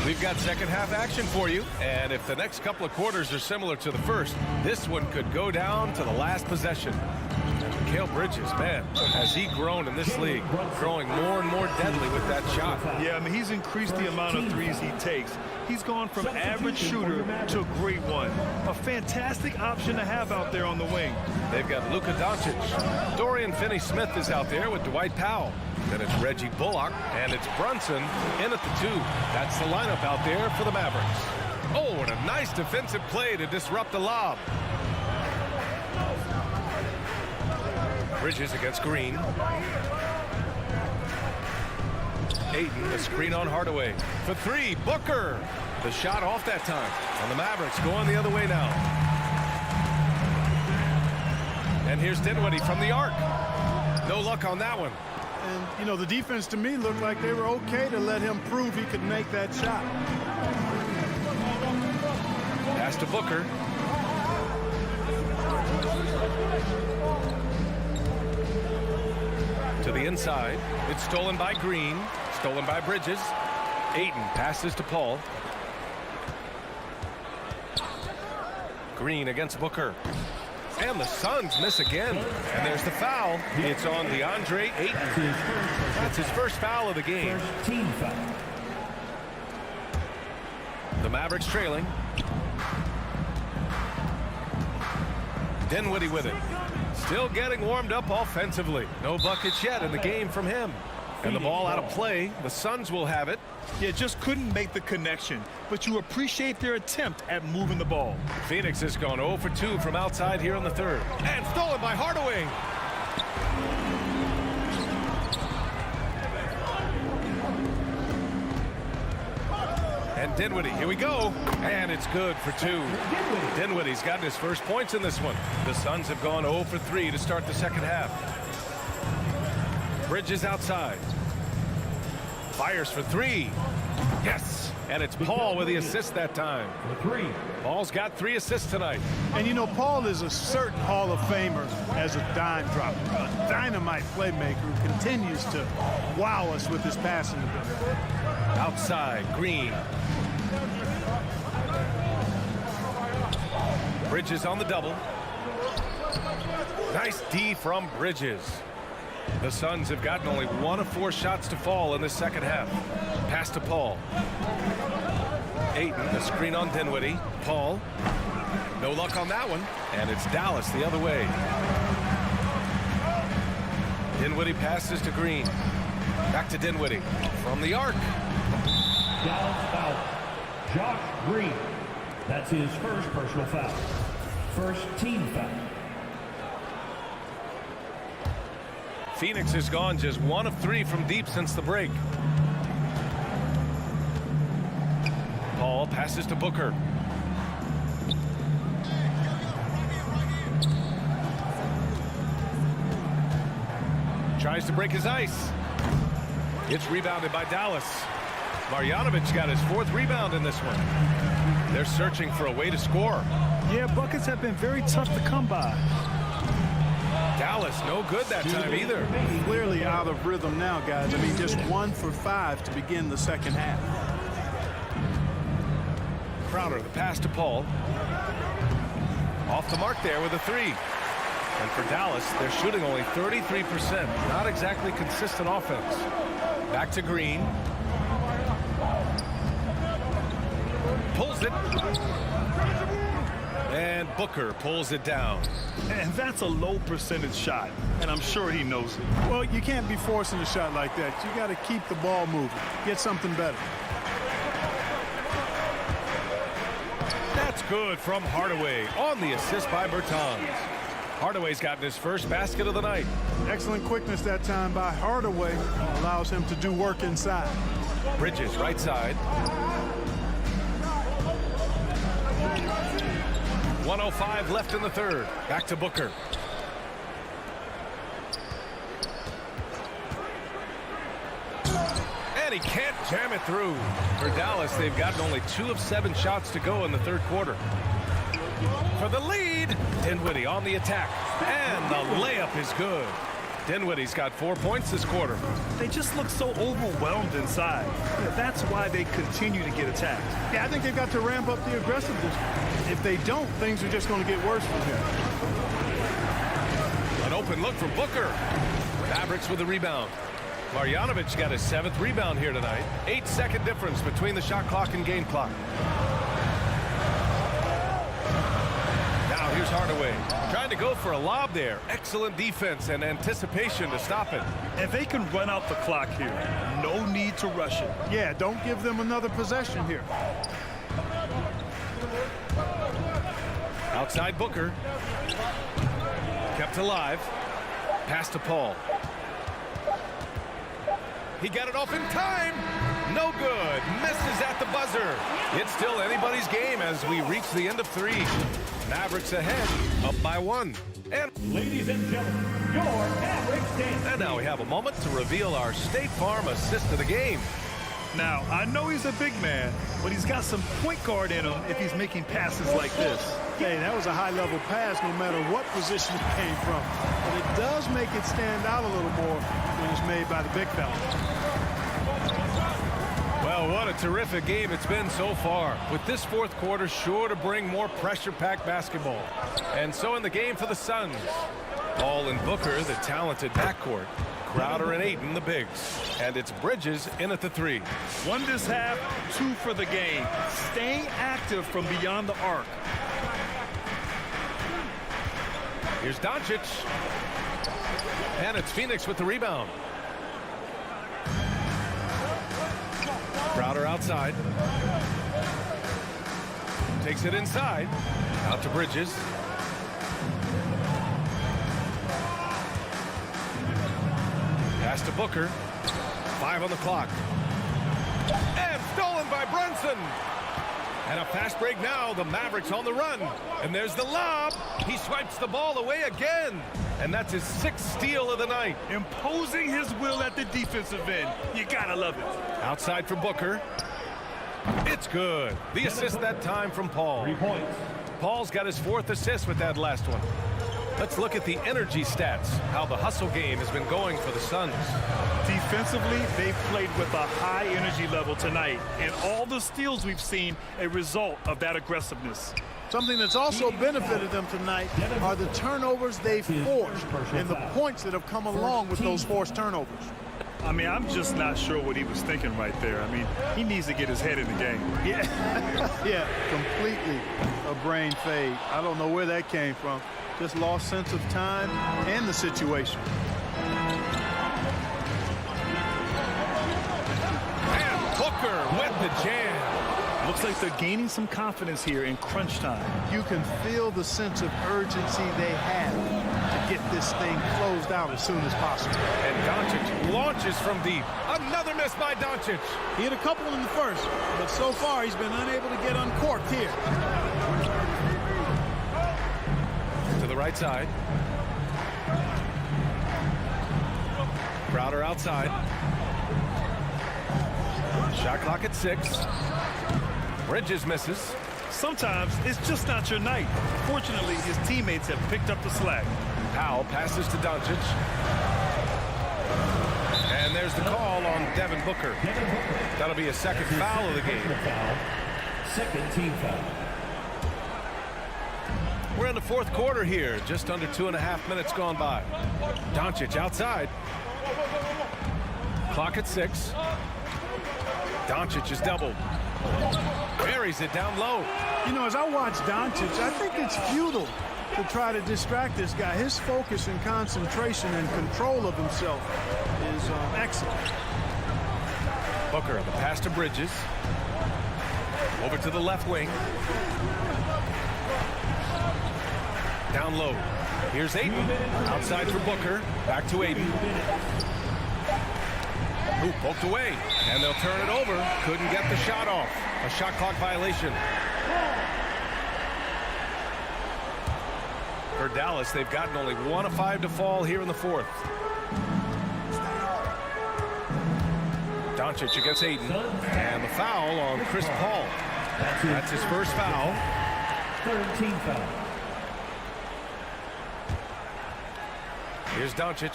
We've got second half action for you, and if the next couple of quarters are similar to the first, this one could go down to the last possession. Mikal Bridges, man, has he grown in this league, growing more and more deadly with that shot. Yeah, I mean, he's increased the amount of threes he takes. He's gone from average shooter to a great one. A fantastic option to have out there on the wing. They've got Luka Doncic. Dorian Finney-Smith is out there with Dwight Powell. Then it's Reggie Bullock, and it's Brunson in at the 2. That's the lineup out there for the Mavericks. Oh, and a nice defensive play to disrupt the lob. Bridges against Green. Ayton, the screen on Hardaway. For 3, Booker. The shot off that time. And the Mavericks going the other way now. And here's Dinwiddie from the arc. No luck on that one. And, you know, the defense to me looked like they were okay to let him prove he could make that shot. Pass to Booker. To the inside. It's stolen by Green. Stolen by Bridges. Ayton passes to Paul. Green against Booker. And the Suns miss again. And there's the foul. It's on DeAndre Ayton. That's his first foul of the game. Team foul. The Mavericks trailing. Dinwiddie with it. Still getting warmed up offensively. No buckets yet in the game from him. And the ball out of play. The Suns will have it. Yeah, just couldn't make the connection. But you appreciate their attempt at moving the ball. Phoenix has gone 0 for 2 from outside here in the third. And stolen by Hardaway. And Dinwiddie, here we go. And it's good for 2. Dinwiddie's gotten his first points in this one. The Suns have gone 0 for 3 to start the second half. Bridges outside. Fires for 3. Yes. And it's Paul with the assist that time. Paul's got 3 assists tonight. And, you know, Paul is a certain Hall of Famer as a dime dropper. A dynamite playmaker who continues to wow us with his passing ability. Outside, Green. Bridges on the double. Nice D from Bridges. The Suns have gotten only 1 of 4 shots to fall in the second half. Pass to Paul. Ayton, the screen on Dinwiddie. Paul. No luck on that one. And it's Dallas the other way. Dinwiddie passes to Green. Back to Dinwiddie. From the arc. Dallas foul. Josh Green. That's his first personal foul. First team foul. Phoenix has gone just 1 of 3 from deep since the break. Paul passes to Booker. Tries to break his ice. It's rebounded by Dallas. Marjanovic got his 4th rebound in this one. They're searching for a way to score. Yeah, buckets have been very tough to come by. Dallas, no good that time either. Clearly out of rhythm now, guys. I mean, just 1 for 5 to begin the second half. Crowder, the pass to Paul. Off the mark there with a 3. And for Dallas, they're shooting only 33%. Not exactly consistent offense. Back to Green. Pulls it. And Booker pulls it down. And that's a low percentage shot, and I'm sure he knows it. Well, you can't be forcing a shot like that. You got to keep the ball moving. Get something better. That's good from Hardaway on the assist by Bertans. Hardaway's gotten his first basket of the night. Excellent quickness that time by Hardaway. Allows him to do work inside. Bridges, right side. 1:05 left in the third. Back to Booker. And he can't jam it through. For Dallas, they've gotten only 2 of 7 shots to go in the third quarter. For the lead, Dinwiddie on the attack. And the layup is good. Dinwiddie's got 4 points this quarter. They just look so overwhelmed inside. That's why they continue to get attacked. Yeah, I think they've got to ramp up the aggressiveness. If they don't, things are just going to get worse from here. An open look from Booker. Mavericks with the rebound. Marjanovic got his 7th rebound here tonight. 8-second difference between the shot clock and game clock. Now here's Hardaway. Trying to go for a lob there. Excellent defense and anticipation to stop it. And they can run out the clock here. No need to rush it. Yeah, don't give them another possession here. Outside Booker. Kept alive. Pass to Paul. He got it off in time. No good. Misses at the buzzer. It's still anybody's game as we reach the end of 3. Mavericks ahead, up by 1. And ladies and gentlemen, your Mavericks dance. And now we have a moment to reveal our State Farm assist of the game. Now, I know he's a big man, but he's got some point guard in him if he's making passes like this. Hey, that was a high-level pass no matter what position it came from. But it does make it stand out a little more when it's made by the big fella. Well, what a terrific game it's been so far. With this fourth quarter sure to bring more pressure-packed basketball. And so in the game for the Suns. Paul and Booker, the talented backcourt. Crowder and Ayton, the bigs. And it's Bridges in at the 3. 1 this half, 2 for the game. Staying active from beyond the arc. Here's Doncic. And it's Phoenix with the rebound. Crowder outside. Takes it inside. Out to Bridges. Pass to Booker. 5 on the clock. And stolen by Brunson. And a fast break now. The Mavericks on the run. And there's the lob. He swipes the ball away again. And that's his 6th steal of the night. Imposing his will at the defensive end. You gotta love it. Outside for Booker. It's good. The assist that time from Paul. 3 points. Paul's got his 4th assist with that last one. Let's look at the energy stats, how the hustle game has been going for the Suns. Defensively, they've played with a high energy level tonight, and all the steals we've seen a result of that aggressiveness. Something that's also benefited them tonight are the turnovers they've forced and the points that have come along with those forced turnovers. I mean, I'm just not sure what he was thinking right there. I mean, he needs to get his head in the game. Yeah, completely a brain fade. I don't know where that came from. Just lost sense of time and the situation. And Booker with the jam. Looks like they're gaining some confidence here in crunch time. You can feel the sense of urgency they have to get this thing closed out as soon as possible. And Doncic launches from deep. Another miss by Doncic. He had a couple in the first, but so far he's been unable to get uncorked here. To the right side. Crowder outside. Shot clock at 6. Bridges misses. Sometimes it's just not your night. Fortunately, his teammates have picked up the slack. Powell passes to Doncic. And there's the call on Devin Booker. That'll be a second foul of the game. Second team foul. We're in the fourth quarter here. Just under 2.5 minutes gone by. Doncic outside. Clock at 6. Doncic is doubled. Buries it down low. You know, as I watch Doncic, I think it's futile to try to distract this guy. His focus and concentration and control of himself is excellent. Booker, the pass to Bridges. Over to the left wing. Down low. Here's Ayton. Outside for Booker. Back to Ayton. Ooh, poked away. And they'll turn it over. Couldn't get the shot off. A shot clock violation. For Dallas, they've gotten only 1 of 5 to fall here in the fourth. Doncic against Ayton. And the foul on Chris Paul. That's his first foul. Third team foul. Here's Doncic.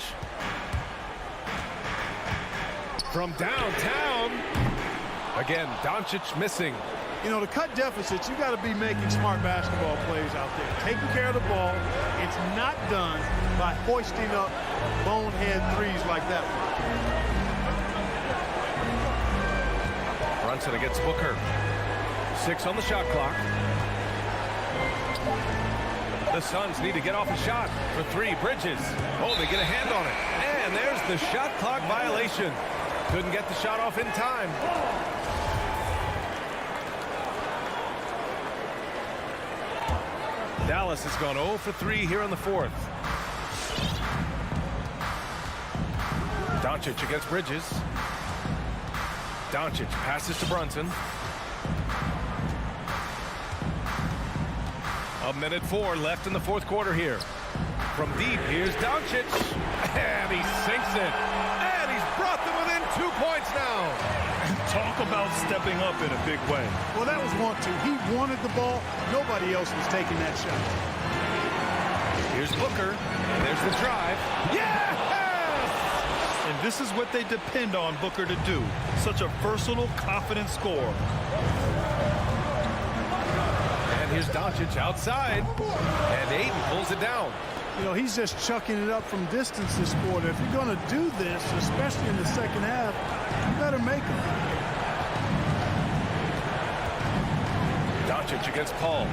From downtown. Again, Doncic missing. You know, to cut deficits, you got to be making smart basketball plays out there. Taking care of the ball. It's not done by hoisting up bonehead threes like that one. Brunson against Booker. 6 on the shot clock. The Suns need to get off a shot for 3. Bridges. Oh, they get a hand on it. And there's the shot clock violation. Couldn't get the shot off in time. Dallas has gone 0 for 3 here in the fourth. Doncic against Bridges. Doncic passes to Brunson. 1:04 left in the fourth quarter here. From deep, here's Doncic. And he sinks it. And he's brought them within 2 points now. Talk about stepping up in a big way. Well, that was want to. He wanted the ball. Nobody else was taking that shot. Here's Booker. There's the drive. Yes! And this is what they depend on Booker to do. Such a versatile, confident scorer. And here's Doncic outside. And Ayton pulls it down. You know, he's just chucking it up from distance this quarter. If you're going to do this, especially in the second half, you better make them. Doncic against Paul.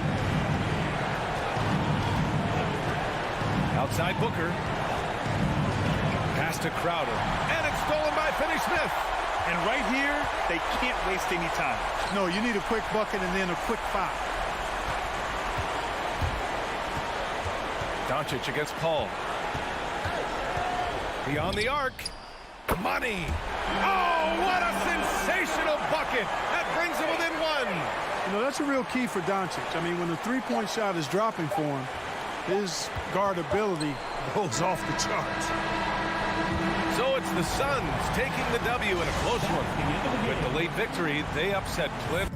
Outside Booker. Pass to Crowder. And it's stolen by Finney-Smith. And right here, they can't waste any time. No, you need a quick bucket and then a quick foul. Doncic against Paul. Beyond the arc. Money. Oh, what a sensational bucket. That brings him within 1. You know, that's a real key for Doncic. I mean, when the three-point shot is dropping for him, his guardability goes off the charts. So it's the Suns taking the W in a close one. With the late victory, they upset Clint.